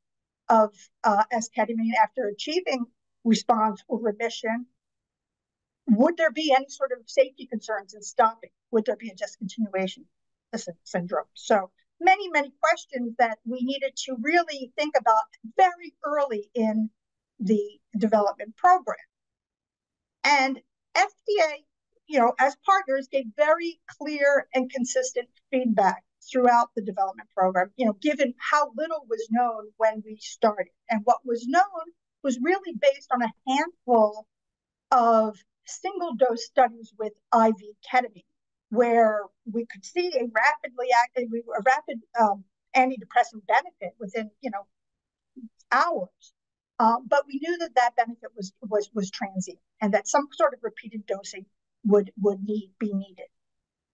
of esketamine after achieving response or remission, would there be any sort of safety concerns in stopping? Would there be a discontinuation syndrome? So many, many questions that we needed to really think about very early in the development program. And FDA, as partners, gave very clear and consistent feedback throughout the development program, given how little was known when we started. And what was known was really based on a handful of single dose studies with IV ketamine, where we could see a rapid antidepressant benefit within, hours. But we knew that benefit was transient, and that some sort of repeated dosing would be needed.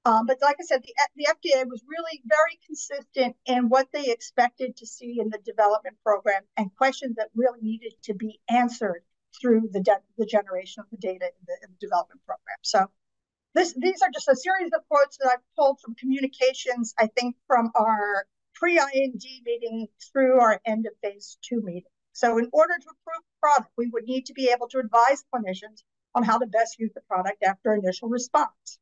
But like I said, the FDA was really very consistent in what they expected to see in the development program, and questions that really needed to be answered through the generation of the data in the development program. So these are just a series of quotes that I've pulled from communications, I think, from our pre-IND meeting through our end of phase 2 meeting. So in order to approve the product, we would need to be able to advise clinicians on how to best use the product after initial response.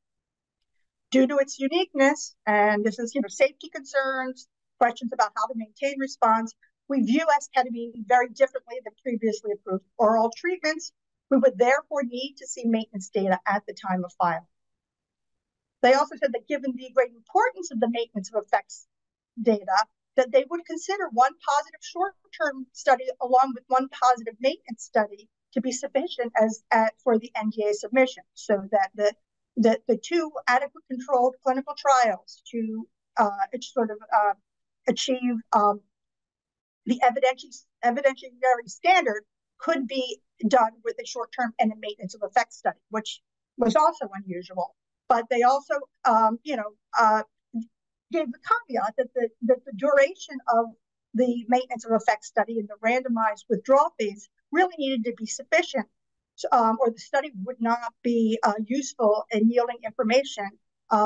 Due to its uniqueness, and this is, safety concerns, questions about how to maintain response, we view esketamine very differently than previously approved oral treatments. We would therefore need to see maintenance data at the time of filing. They also said that given the great importance of the maintenance of effects data, that they would consider one positive short-term study along with one positive maintenance study to be sufficient for the NDA submission, so that the two adequate controlled clinical trials to achieve the evidentiary standard could be done with a short-term and a maintenance of effect study, which was also unusual. But they also, gave the caveat that the duration of the maintenance of effect study and the randomized withdrawal phase really needed to be sufficient, or the study would not be useful in yielding information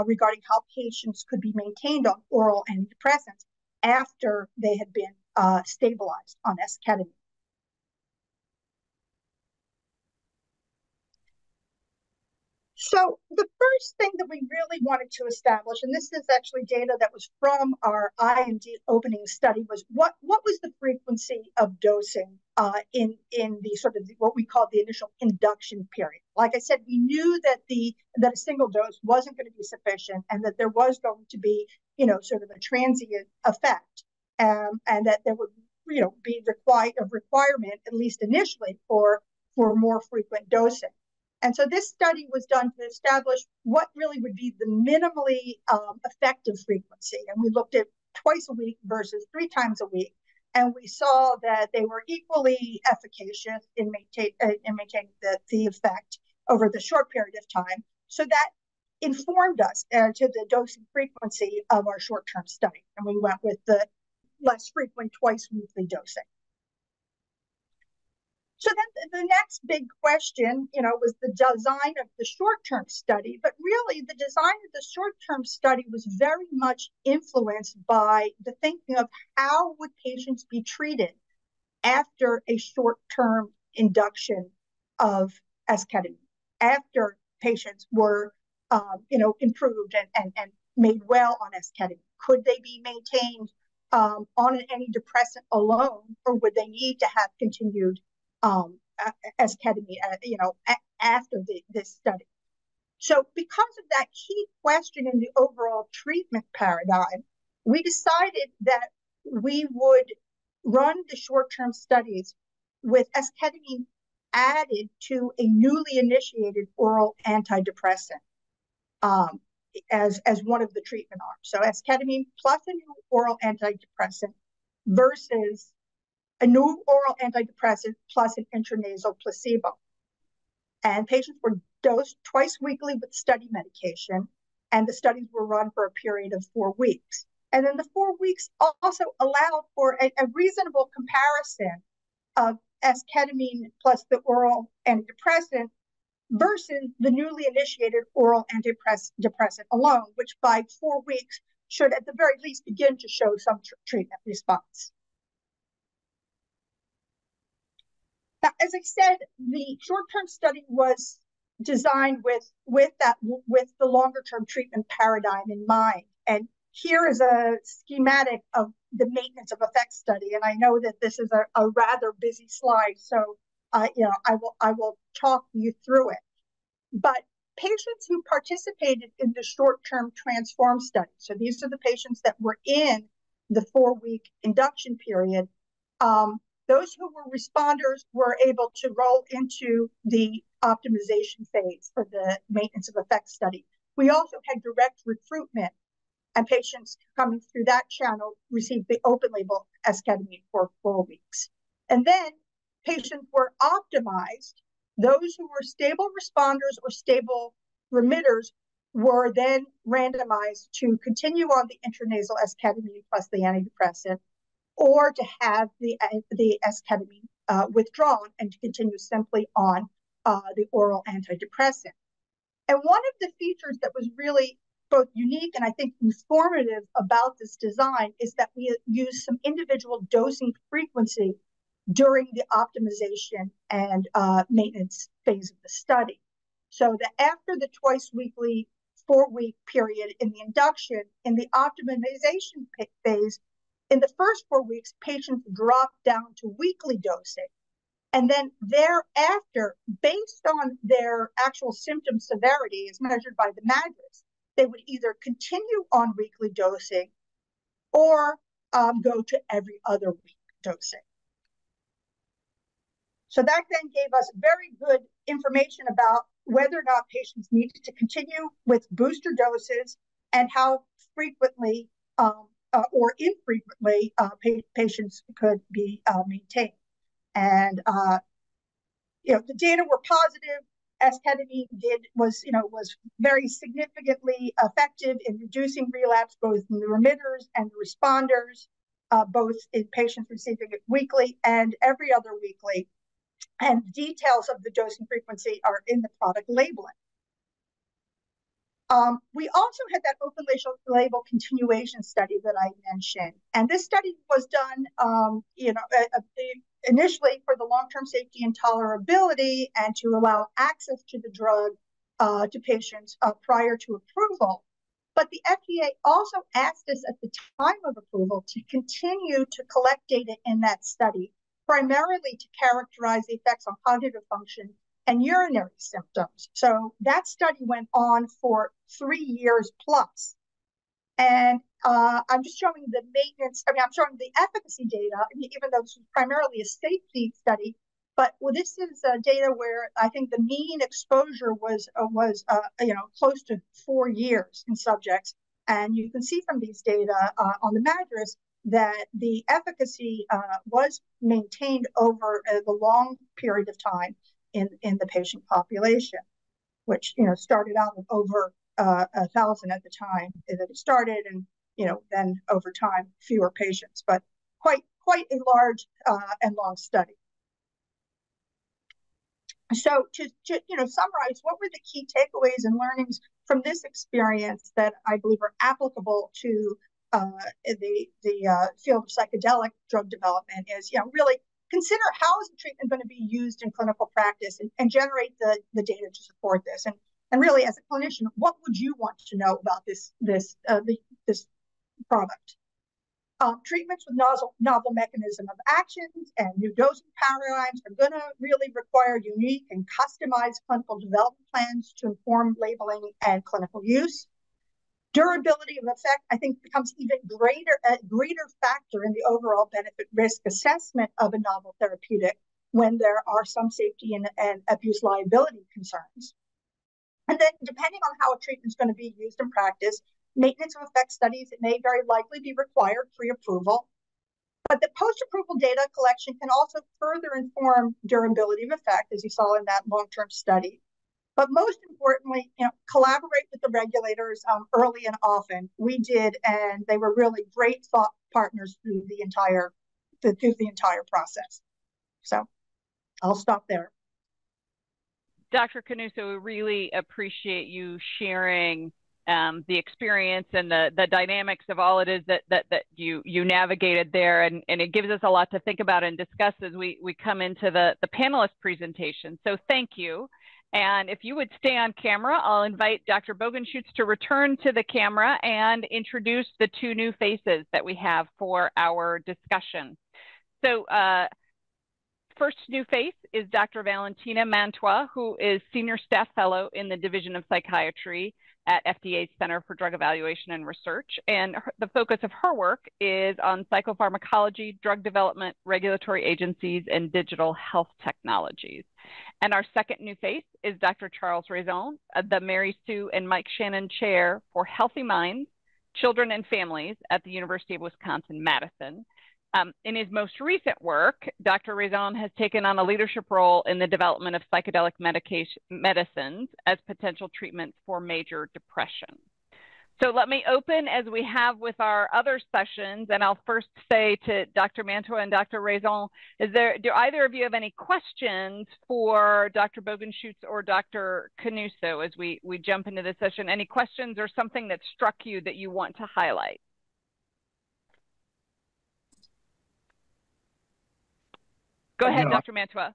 regarding how patients could be maintained on oral antidepressants after they had been stabilized on esketamine. So the first thing that we really wanted to establish, and this is actually data that was from our IND opening study, was what was the frequency of dosing in the sort of what we call the initial induction period. Like I said, we knew that a single dose wasn't going to be sufficient, and that there was going to be sort of a transient effect, and that there would be a requirement, at least initially, for more frequent dosing. And so this study was done to establish what really would be the minimally effective frequency. And we looked at twice a week versus 3 times a week. And we saw that they were equally efficacious in maintaining the effect over the short period of time. So that informed us to the dosing frequency of our short-term study. And we went with the less frequent twice weekly dosing. So then the next big question, was the design of the short-term study. But really, the design of the short-term study was very much influenced by the thinking of how would patients be treated after a short-term induction of esketamine, after patients were, improved and made well on esketamine. Could they be maintained on an antidepressant alone, or would they need to have continued esketamine, after this study? So because of that key question in the overall treatment paradigm, we decided that we would run the short-term studies with esketamine added to a newly initiated oral antidepressant as one of the treatment arms. So esketamine plus a new oral antidepressant versus a new oral antidepressant plus an intranasal placebo. And patients were dosed twice weekly with study medication, and the studies were run for a period of 4 weeks. And then the 4 weeks also allowed for a reasonable comparison of esketamine plus the oral antidepressant versus the newly initiated oral antidepressant alone, which by 4 weeks should at the very least begin to show some treatment response. Now, as I said, the short-term study was designed with the longer-term treatment paradigm in mind. And here is a schematic of the maintenance of effect study. And I know that this is a rather busy slide, so I will talk you through it. But patients who participated in the short-term transform study, so these are the patients that were in the 4-week induction period, those who were responders were able to roll into the optimization phase for the maintenance of effect study. We also had direct recruitment, and patients coming through that channel received the open label esketamine for 4 weeks. And then patients were optimized. Those who were stable responders or stable remitters were then randomized to continue on the intranasal esketamine plus the antidepressant, or to have the esketamine withdrawn and to continue simply on the oral antidepressant. And one of the features that was really both unique and I think informative about this design is that we used some individual dosing frequency during the optimization and maintenance phase of the study. So that after the twice weekly 4-week period in the induction, in the optimization phase, in the first 4 weeks, patients dropped down to weekly dosing. And then thereafter, based on their actual symptom severity as measured by the MADRS, they would either continue on weekly dosing or go to every other week dosing. So that then gave us very good information about whether or not patients needed to continue with booster doses and how frequently or infrequently patients could be maintained. And the data were positive. Esketamine was very significantly effective in reducing relapse, both in the remitters and the responders, both in patients receiving it weekly and every other weekly. And details of the dosing frequency are in the product labeling. We also had that open label continuation study that I mentioned. And this study was done, initially for the long-term safety and tolerability and to allow access to the drug to patients prior to approval. But the FDA also asked us at the time of approval to continue to collect data in that study, primarily to characterize the effects on cognitive function and urinary symptoms. So that study went on for 3 years plus. And I'm just showing the maintenance, I'm showing the efficacy data, even though this was primarily a safety study. But this is data where I think the mean exposure was close to 4 years in subjects. And you can see from these data on the MADRS that the efficacy was maintained over the long period of time in the patient population, which started out with over 1,000 at the time that it started, and then over time fewer patients, but quite a large and long study. So to summarize, what were the key takeaways and learnings from this experience that I believe are applicable to the field of psychedelic drug development is, really consider how is the treatment going to be used in clinical practice and generate the data to support this. And really, as a clinician, what would you want to know about this product? Treatments with novel mechanism of actions and new dosing paradigms are going to really require unique and customized clinical development plans to inform labeling and clinical use. Durability of effect, I think, becomes even a greater factor in the overall benefit risk assessment of a novel therapeutic when there are some safety and abuse liability concerns. And then, depending on how a treatment is going to be used in practice, maintenance of effect studies, it may very likely be required pre-approval. But the post-approval data collection can also further inform durability of effect, as you saw in that long-term study. But most importantly, collaborate with the regulators early and often. We did, and they were really great thought partners through the entire process. So I'll stop there. Dr. Canuso, we really appreciate you sharing the experience and the dynamics of all it is that you navigated there, and it gives us a lot to think about and discuss as we come into the panelist presentation. So thank you. And if you would stay on camera, I'll invite Dr. Bogenschutz to return to the camera and introduce the two new faces that we have for our discussion. So first new face is Dr. Valentina Mantua, who is Senior Staff Fellow in the Division of Psychiatry at FDA's Center for Drug Evaluation and Research. And the focus of her work is on psychopharmacology, drug development, regulatory agencies, and digital health technologies. And our second new face is Dr. Charles Raison, the Mary Sue and Mike Shannon Chair for Healthy Minds, Children and Families at the University of Wisconsin-Madison. In his most recent work, Dr. Raison has taken on a leadership role in the development of psychedelic medicines as potential treatments for major depression. So let me open as we have with our other sessions, and I'll first say to Dr. Mantua and Dr. Raison, do either of you have any questions for Dr. Bogenschutz or Dr. Canuso as we jump into this session? Any questions or something that struck you that you want to highlight? Go ahead, Dr. Mantua.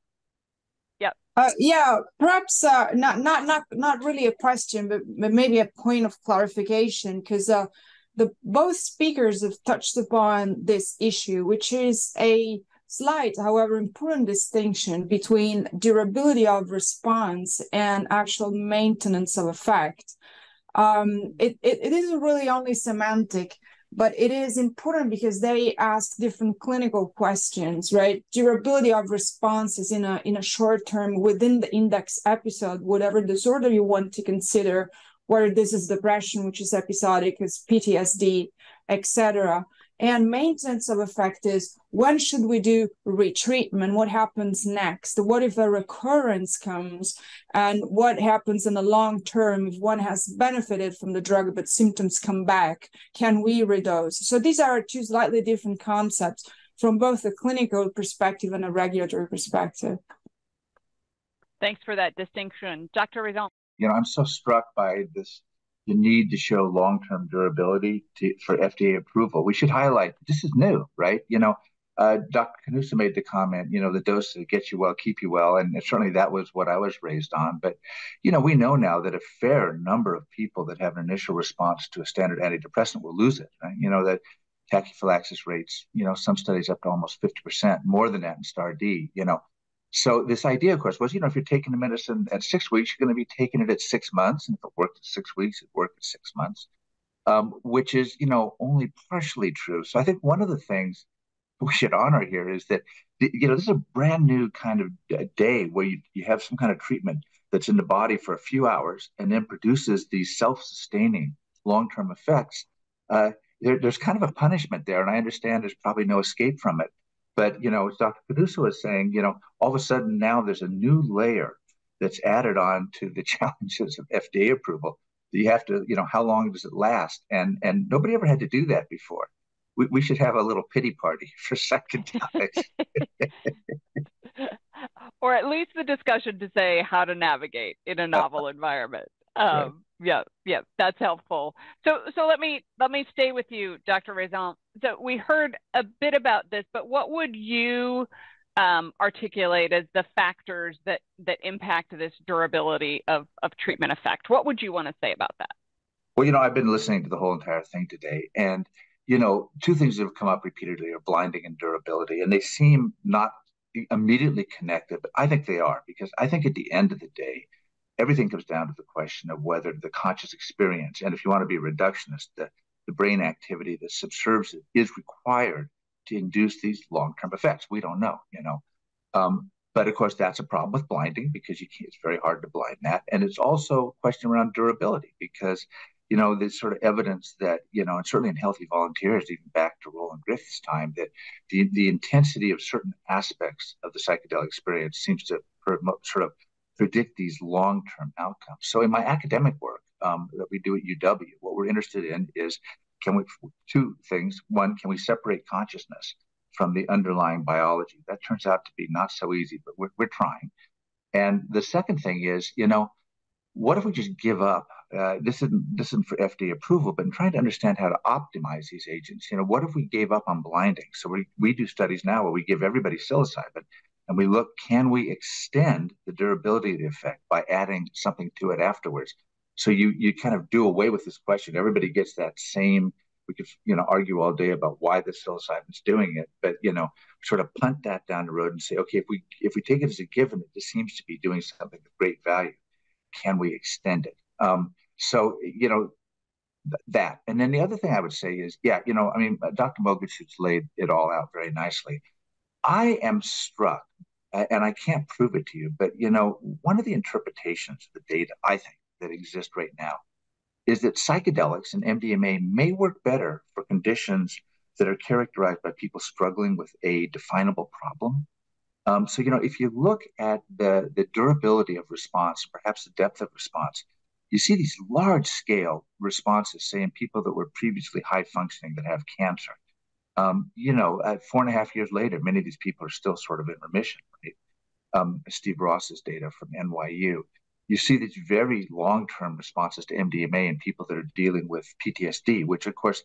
Yep. Yeah, perhaps not really a question, but maybe a point of clarification, because both speakers have touched upon this issue, which is a slight, however important, distinction between durability of response and actual maintenance of effect. It isn't really only semantic, but it is important because they ask different clinical questions, right? Durability of responses in a short term within the index episode, whatever disorder you want to consider, whether this is depression, which is episodic, is PTSD, etc. And maintenance of effect is, when should we do retreatment? What happens next? What if a recurrence comes? And what happens in the long term if one has benefited from the drug but symptoms come back? Can we redose? So these are two slightly different concepts from both a clinical perspective and a regulatory perspective. Thanks for that distinction. Dr. Raison. I'm so struck by the need to show long-term durability for FDA approval. We should highlight this is new, right? Dr. Canuso made the comment, the dose that gets you well, keep you well. And certainly that was what I was raised on. But, we know now that a fair number of people that have an initial response to a standard antidepressant will lose it, right? That tachyphylaxis rates, some studies up to almost 50%, more than that in STAR-D, So this idea, of course, was, if you're taking the medicine at 6 weeks, you're going to be taking it at 6 months. And if it worked at 6 weeks, it worked at 6 months, which is, only partially true. So I think one of the things we should honor here is that, this is a brand new kind of day where you have some kind of treatment that's in the body for a few hours and then produces these self-sustaining long-term effects. There's kind of a punishment there. And I understand there's probably no escape from it. But, as Dr. Canuso was saying, all of a sudden now there's a new layer that's added on to the challenges of FDA approval. You have to, how long does it last? And nobody ever had to do that before. We should have a little pity party for psychedelics. Or at least the discussion to say how to navigate in a novel environment. Right. Yeah, that's helpful. So let me stay with you, Dr. Raison. So we heard a bit about this, but what would you articulate as the factors that impact this durability of treatment effect? What would you want to say about that? Well, I've been listening to the whole entire thing today, and two things that have come up repeatedly are blinding and durability, and they seem not immediately connected, but I think they are, because I think at the end of the day, everything comes down to the question of whether the conscious experience, and if you want to be a reductionist, the brain activity that subserves it is required to induce these long-term effects. We don't know, but of course, that's a problem with blinding because it's very hard to blind that. And it's also a question around durability because, there's sort of evidence that, and certainly in healthy volunteers, even back to Roland Griffith's time, that the intensity of certain aspects of the psychedelic experience seems to sort of predict these long-term outcomes. So in my academic work that we do at UW, what we're interested in is, two things. One, can we separate consciousness from the underlying biology? That turns out to be not so easy, but we're trying. And the second thing is, what if we just give up? This isn't for FDA approval, but in trying to understand how to optimize these agents, what if we gave up on blinding? So we do studies now where we give everybody psilocybin and we look, can we extend the durability of the effect by adding something to it afterwards? So you kind of do away with this question. Everybody gets that same, we could, argue all day about why the psilocybin's doing it, but, sort of punt that down the road and say, okay, if we take it as a given that this seems to be doing something of great value, can we extend it? That. And then the other thing I would say is, Dr. Mogenschutz laid it all out very nicely. I am struck, and I can't prove it to you, but, one of the interpretations of the data, I think, that exist right now is that psychedelics and MDMA may work better for conditions that are characterized by people struggling with a definable problem. If you look at the durability of response, perhaps the depth of response, you see these large-scale responses, say, in people that were previously high-functioning that have cancer. At 4.5 years later, many of these people are still sort of in remission, right? Steve Ross's data from NYU. You see these very long-term responses to MDMA in people that are dealing with PTSD, which, of course,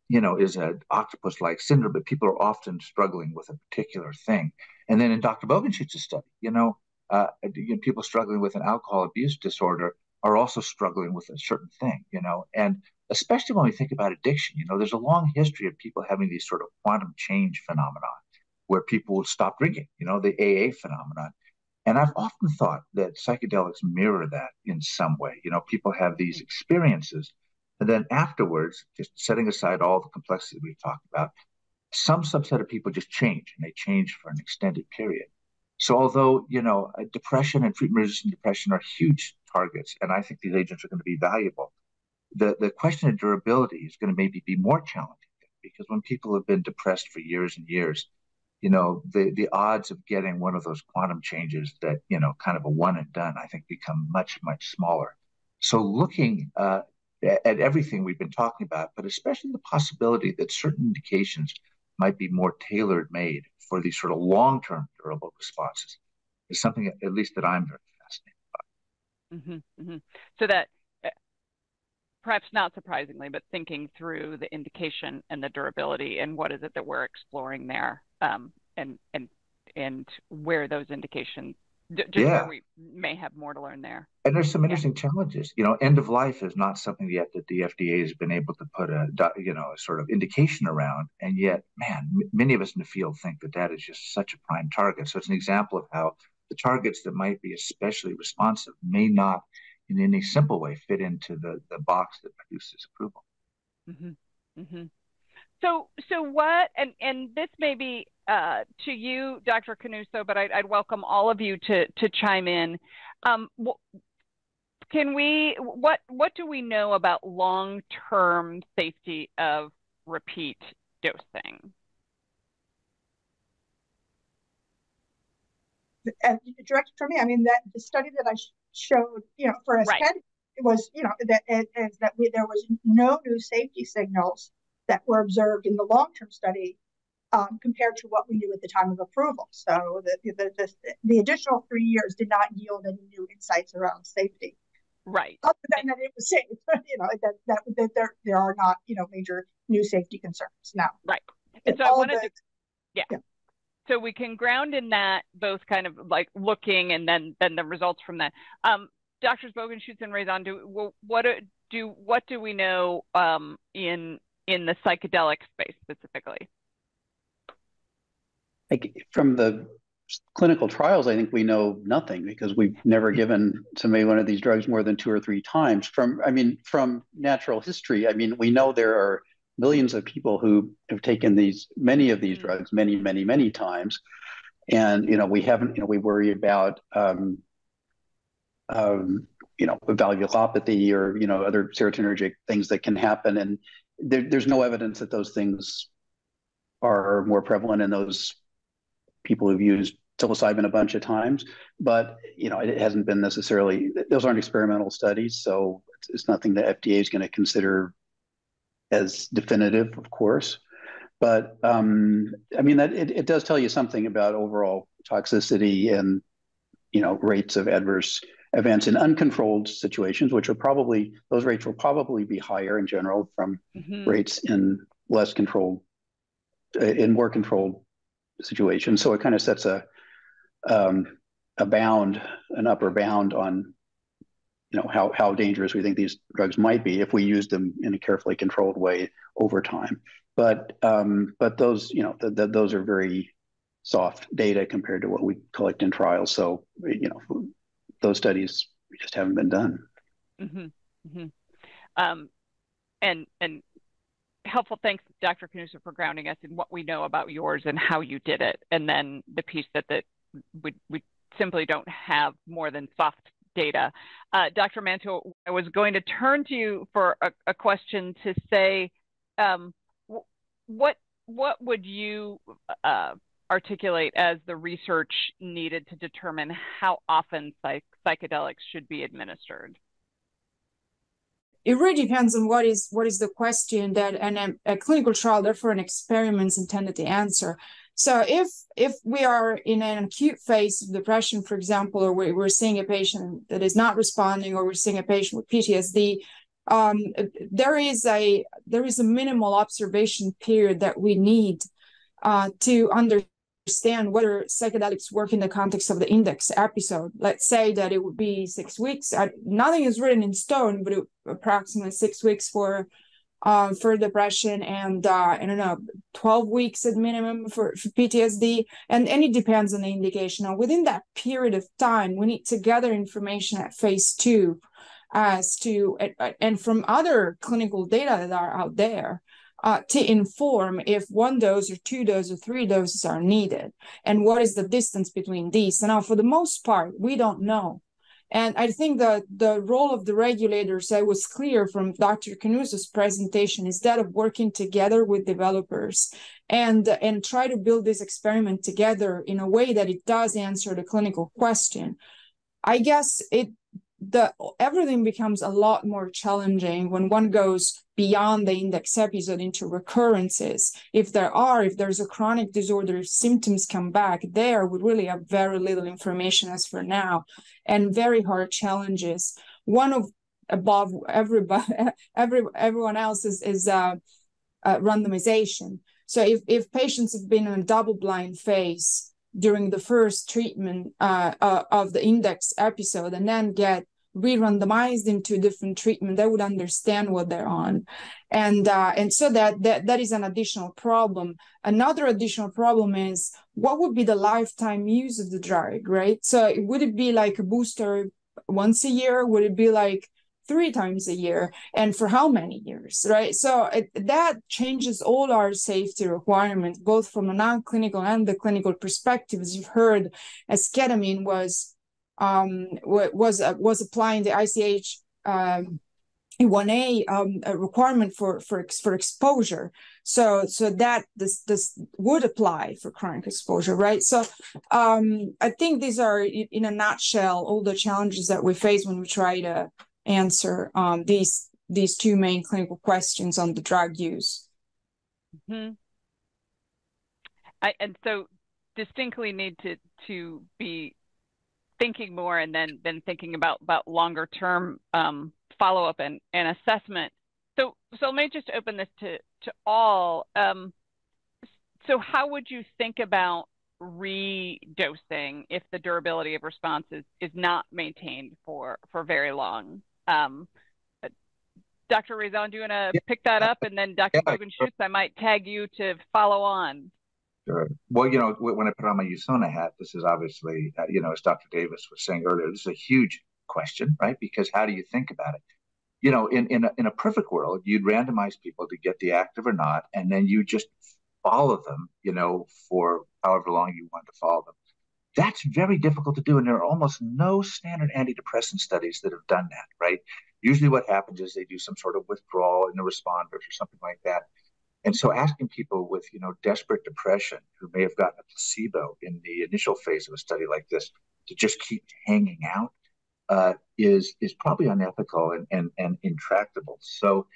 is an octopus-like syndrome, but people are often struggling with a particular thing. And then in Dr. Bogenschutz's study, people struggling with an alcohol abuse disorder are also struggling with a certain thing, and especially when we think about addiction, there's a long history of people having these sort of quantum change phenomena where people will stop drinking, the AA phenomenon. And I've often thought that psychedelics mirror that in some way. People have these experiences, and then afterwards, just setting aside all the complexity we've talked about, some subset of people just change, and they change for an extended period. So although, depression and treatment-resistant depression are huge targets, and I think these agents are going to be valuable, the question of durability is going to maybe be more challenging, because when people have been depressed for years and years, the odds of getting one of those quantum changes that, kind of a one and done, I think become much, much smaller. So looking at everything we've been talking about, but especially the possibility that certain indications might be more tailor made for these sort of long-term durable responses is something at least that I'm very fascinated by. So that perhaps not surprisingly, but thinking through the indication and the durability and what is it that we're exploring there, and where those indications, where we may have more to learn there. And there's some interesting challenges. End of life is not something yet that the FDA has been able to put a sort of indication around. And yet, man, many of us in the field think that that is just such a prime target. So it's an example of how the targets that might be especially responsive may not in any simple way fit into the box that produces approval. So what, and this may be to you, Dr. Canuso, but I'd welcome all of you to chime in. What do we know about long-term safety of repeat dosing? Directed for me, that the study that I showed, for a study, it was, there was no new safety signals that were observed in the long-term study compared to what we knew at the time of approval. So the additional 3 years did not yield any new insights around safety. Right. Other than that it was safe, that there are not, major new safety concerns now. Right. And so I wanted to, so we can ground in that, both kind of like looking and then the results from that. Doctors Bogenschutz and Reagan, what do we know in in the psychedelic space specifically? Like from the clinical trials, I think we know nothing because we've never given somebody one of these drugs more than 2 or 3 times. From natural history, we know there are millions of people who have taken many of these drugs many, many, many times. And, we haven't, we worry about, valvulopathy or, other serotonergic things that can happen. And there's no evidence that those things are more prevalent in those people who've used psilocybin a bunch of times, but it hasn't been necessarily, those aren't experimental studies, so it's nothing the FDA is going to consider as definitive, of course. But that it does tell you something about overall toxicity and rates of adverse events in uncontrolled situations, those rates will probably be higher in general from rates in less controlled, in more controlled situation. So it kind of sets an upper bound on, how dangerous we think these drugs might be if we use them in a carefully controlled way over time. But those, those are very soft data compared to what we collect in trials. So, those studies just haven't been done. And helpful. Thanks, Dr. Knusa, for grounding us in what we know about yours and how you did it. And then the piece that we simply don't have more than soft data. Dr. Manto, I was going to turn to you for a question to say, what would you articulate as the research needed to determine how often psychedelics should be administered? It really depends on what is the question that a clinical trial, therefore an experiment, is intended to answer. So if we are in an acute phase of depression, for example, or we're seeing a patient that is not responding, or we're seeing a patient with PTSD, there is a minimal observation period that we need to understand whether psychedelics work in the context of the index episode. Let's say that it would be 6 weeks. Nothing is written in stone, but approximately 6 weeks for depression, and I don't know, 12 weeks at minimum for PTSD, and it depends on the indication. Now, within that period of time, we need to gather information at phase 2 as to, and from other clinical data that are out there, to inform if 1 dose or 2 doses or 3 doses are needed, and what is the distance between these. So now, for the most part, we don't know. And I think that the role of the regulators, that was clear from Dr. Knusa's presentation, is that of working together with developers and try to build this experiment together in a way that it does answer the clinical question. I guess everything becomes a lot more challenging when one goes beyond the index episode into recurrences. If there's a chronic disorder, if symptoms come back, there we really have very little information as for now, and very hard challenges. One of above everyone else is randomization. So if patients have been in a double-blind phase during the first treatment of the index episode, and then get re-randomized into different treatment, they would understand what they're on. And so that is an additional problem. Another additional problem is, what would be the lifetime use of the drug, right? So would it be like a booster once a year? Would it be like 3 times a year? And for how many years, right? So that changes all our safety requirements, both from a non-clinical and the clinical perspective. As you've heard, as ketamine was applying the ICH 1A requirement for exposure, so that this would apply for chronic exposure, right? So I think these are, in a nutshell, all the challenges that we face when we try to answer these 2 main clinical questions on the drug use. And so distinctly need to be thinking more, and then thinking about longer term follow-up and assessment. So let me just open this to all. So how would you think about redosing if the durability of response is not maintained for very long? Dr. Reagan, do you want to pick that up? And then Dr. Bogenschutz, I might tag you to follow on. Sure. Well, when I put on my USONA hat, this is obviously, as Dr. Davis was saying earlier, this is a huge question, right? Because how do you think about it? In a perfect world, you'd randomize people to get the active or not, and then you just follow them, for however long you want to follow them. That's very difficult to do, and there are almost no standard antidepressant studies that have done that, right? Usually what happens is they do some sort of withdrawal in the responders or something like that. And so asking people with, desperate depression who may have gotten a placebo in the initial phase of a study like this to just keep hanging out is probably unethical and intractable. So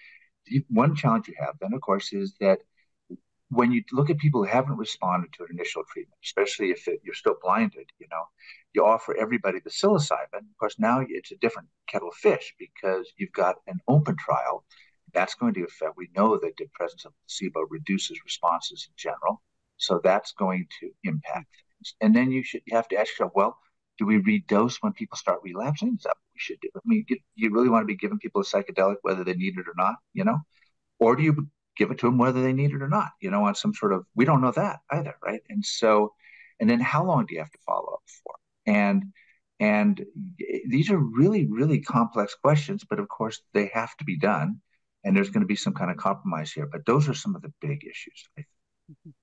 one challenge you have then, of course, is that when you look at people who haven't responded to an initial treatment, especially if you're still blinded, you offer everybody the psilocybin. Of course, now it's a different kettle of fish because you've got an open trial. That's going to affect, we know that the presence of placebo reduces responses in general. So that's going to impact things. And then you have to ask yourself, well, do we redose when people start relapsing? Is that what we should do? I mean, you really want to be giving people a psychedelic whether they need it or not, Or do you give it to them whether they need it or not, on some sort of, we don't know that either, right? And then how long do you have to follow up for? And these are really, really complex questions, but of course they have to be done. And there's going to be some kind of compromise here, but those are some of the big issues, I think.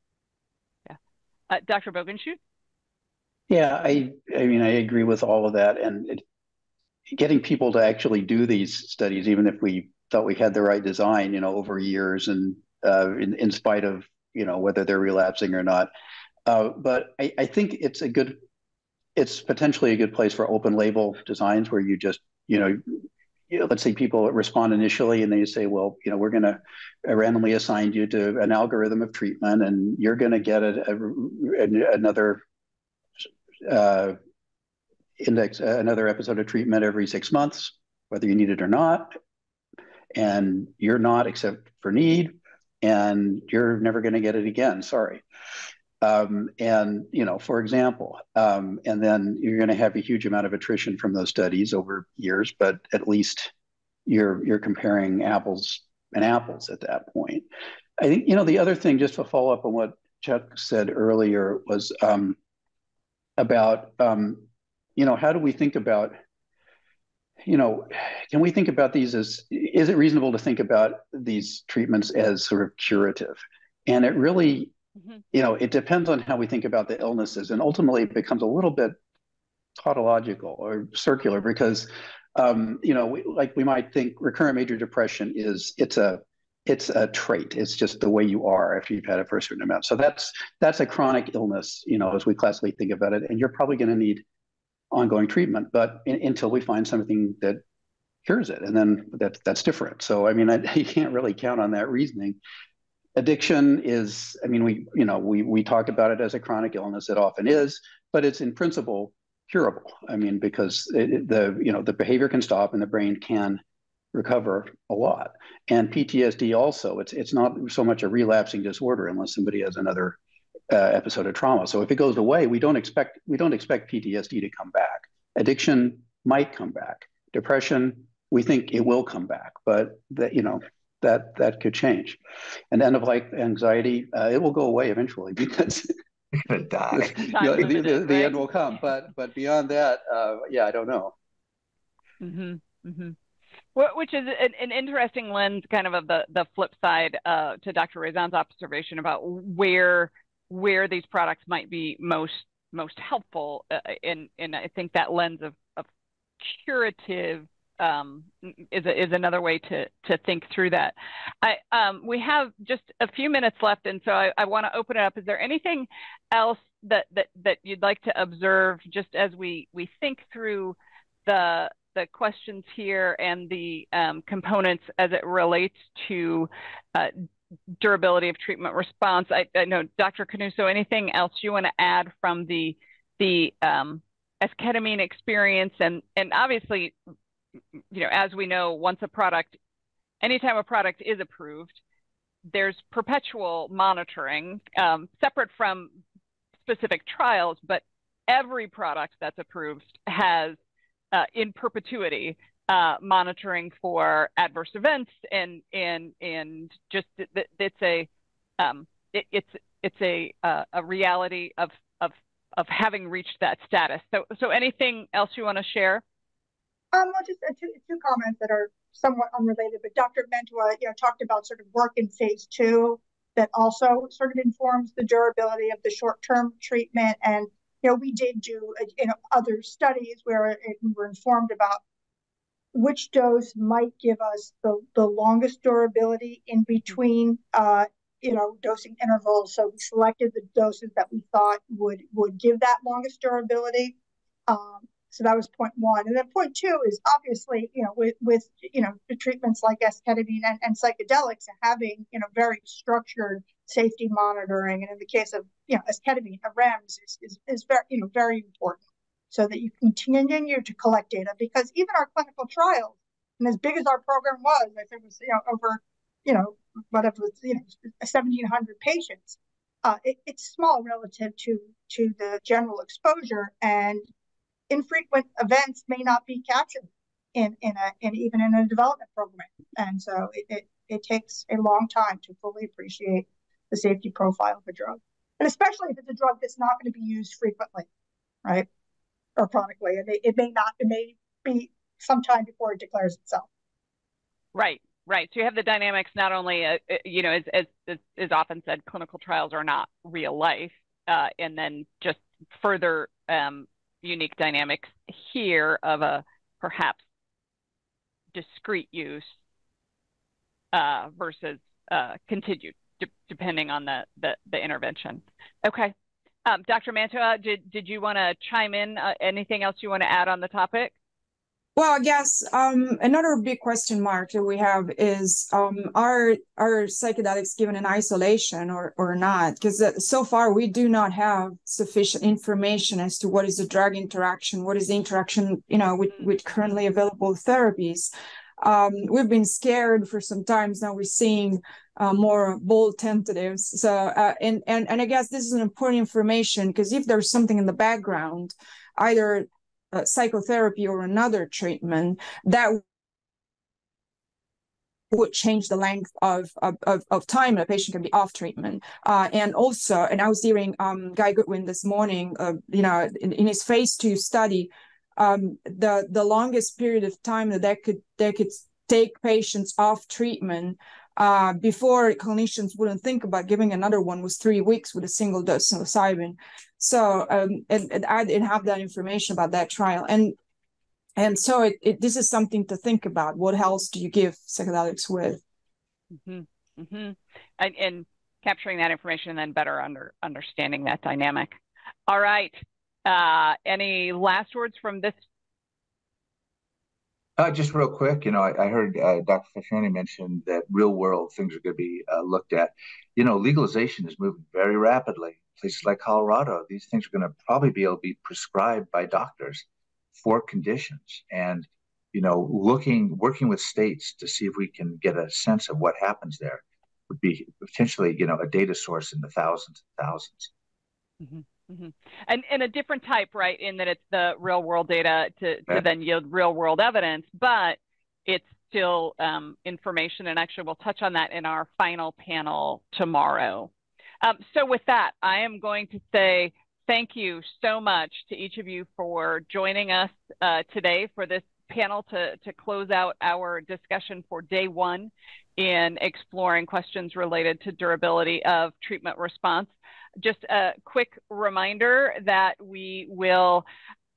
Yeah. Dr. Bogenschutz? Yeah, I mean, I agree with all of that. And getting people to actually do these studies, even if we thought we had the right design, over years and in spite of, whether they're relapsing or not. But I think it's potentially a good place for open label designs where you just, let's say people respond initially and they say, well, we're going to randomly assign you to an algorithm of treatment and you're going to get another another episode of treatment every 6 months, whether you need it or not. And you're not except for need, and you're never going to get it again. Sorry. For example, and then you're going to have a huge amount of attrition from those studies over years, but at least you're comparing apples and apples at that point. I think, the other thing, just to follow up on what Chuck said earlier, was about, how do we think about, can we think about these as, is it reasonable to think about these treatments as sort of curative? And it really, it depends on how we think about the illnesses, and ultimately it becomes a little bit tautological or circular because, we might think recurrent major depression it's a trait. It's just the way you are after you've had it for a certain amount. So that's a chronic illness, as we classically think about it, and you're probably going to need ongoing treatment, but until we find something that cures it, and then that's different. So I mean, you can't really count on that reasoning. Addiction is, I mean, we talk about it as a chronic illness. It often is, but it's in principle curable. I mean, because the behavior can stop and the brain can recover a lot. And PTSD also, it's not so much a relapsing disorder unless somebody has another episode of trauma. So if it goes away, we don't expect PTSD to come back. Addiction might come back. Depression, we think it will come back, but that could change. And end of life anxiety, it will go away eventually because you're gonna die. The end will come. But beyond that, I don't know. Which is an interesting lens, kind of the flip side to Dr. Reagan's observation about where these products might be most helpful. And I think that lens of curative is another way to think through that. We have just a few minutes left, and so I want to open it up. Is there anything else that you'd like to observe just as we think through the questions here and the components as it relates to durability of treatment response? I know, Dr. Canuso, anything else you want to add from the esketamine experience? And obviously, as we know, anytime a product is approved, there's perpetual monitoring, separate from specific trials, but every product that's approved has in perpetuity monitoring for adverse events, and just it's a reality of having reached that status. So anything else you want to share? Well, just two comments that are somewhat unrelated, but Dr. Mentua, talked about sort of work in phase 2 that also sort of informs the durability of the short-term treatment. And, we did do, other studies where we were informed about which dose might give us the longest durability in between, dosing intervals. So we selected the doses that we thought would give that longest durability. So that was point 1. And then point 2 is obviously, with the treatments like esketamine and psychedelics, having, very structured safety monitoring. And in the case of, esketamine, a REMS is very, very important, so that you continue to collect data. Because even our clinical trials, and as big as our program was, I think it was, over, whatever, 1,700 patients, it's small relative to the general exposure, and infrequent events may not be captured even in a development program. And so it takes a long time to fully appreciate the safety profile of a drug, and especially if it's a drug that's not going to be used frequently, right, or chronically. And it may be sometime before it declares itself. Right. So you have the dynamics, not only, as often said, clinical trials are not real life, and then just further unique dynamics here of a perhaps discrete use versus continued, depending on the intervention. Okay. Dr. Mantua, did you want to chime in? Anything else you want to add on the topic? Well, I guess another big question mark that we have is, are psychedelics given in isolation or not? Because so far we do not have sufficient information as to what is the drug interaction, what is the interaction, with currently available therapies. We've been scared for some times now. We're seeing more bold tentatives. So and I guess this is an important information, because if there's something in the background, either psychotherapy or another treatment, that would change the length of time a patient can be off treatment. And I was hearing Guy Goodwin this morning, in his phase 2 study, the longest period of time that could take patients off treatment before clinicians wouldn't think about giving another one was 3 weeks with a single dose of psilocybin. So and I didn't have that information about that trial, and so this is something to think about. What else do you give psychedelics with? And capturing that information, and then better understanding that dynamic. All right. Any last words from this? Just real quick, I heard Dr. Fasciani mention that real world things are going to be looked at. Legalization is moving very rapidly. Places like Colorado, these things are going to probably be able to be prescribed by doctors for conditions. And, working with states to see if we can get a sense of what happens there would be potentially, a data source in the thousands and thousands. And a different type, right, in that it's the real world data to then yield real world evidence, but it's still information. And actually, we'll touch on that in our final panel tomorrow. So with that, I am going to say thank you so much to each of you for joining us today for this panel to close out our discussion for day 1 in exploring questions related to durability of treatment response. Just a quick reminder that we will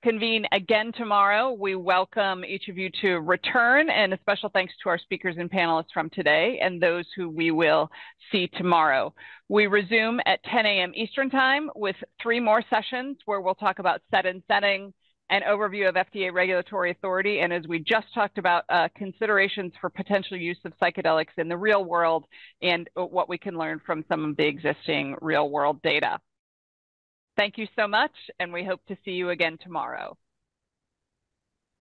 convene again tomorrow. We welcome each of you to return, and a special thanks to our speakers and panelists from today and those who we will see tomorrow. We resume at 10 a.m. Eastern Time with 3 more sessions where we'll talk about set and setting, an overview of FDA regulatory authority, and as we just talked about, considerations for potential use of psychedelics in the real world and what we can learn from some of the existing real world data. Thank you so much, and we hope to see you again tomorrow.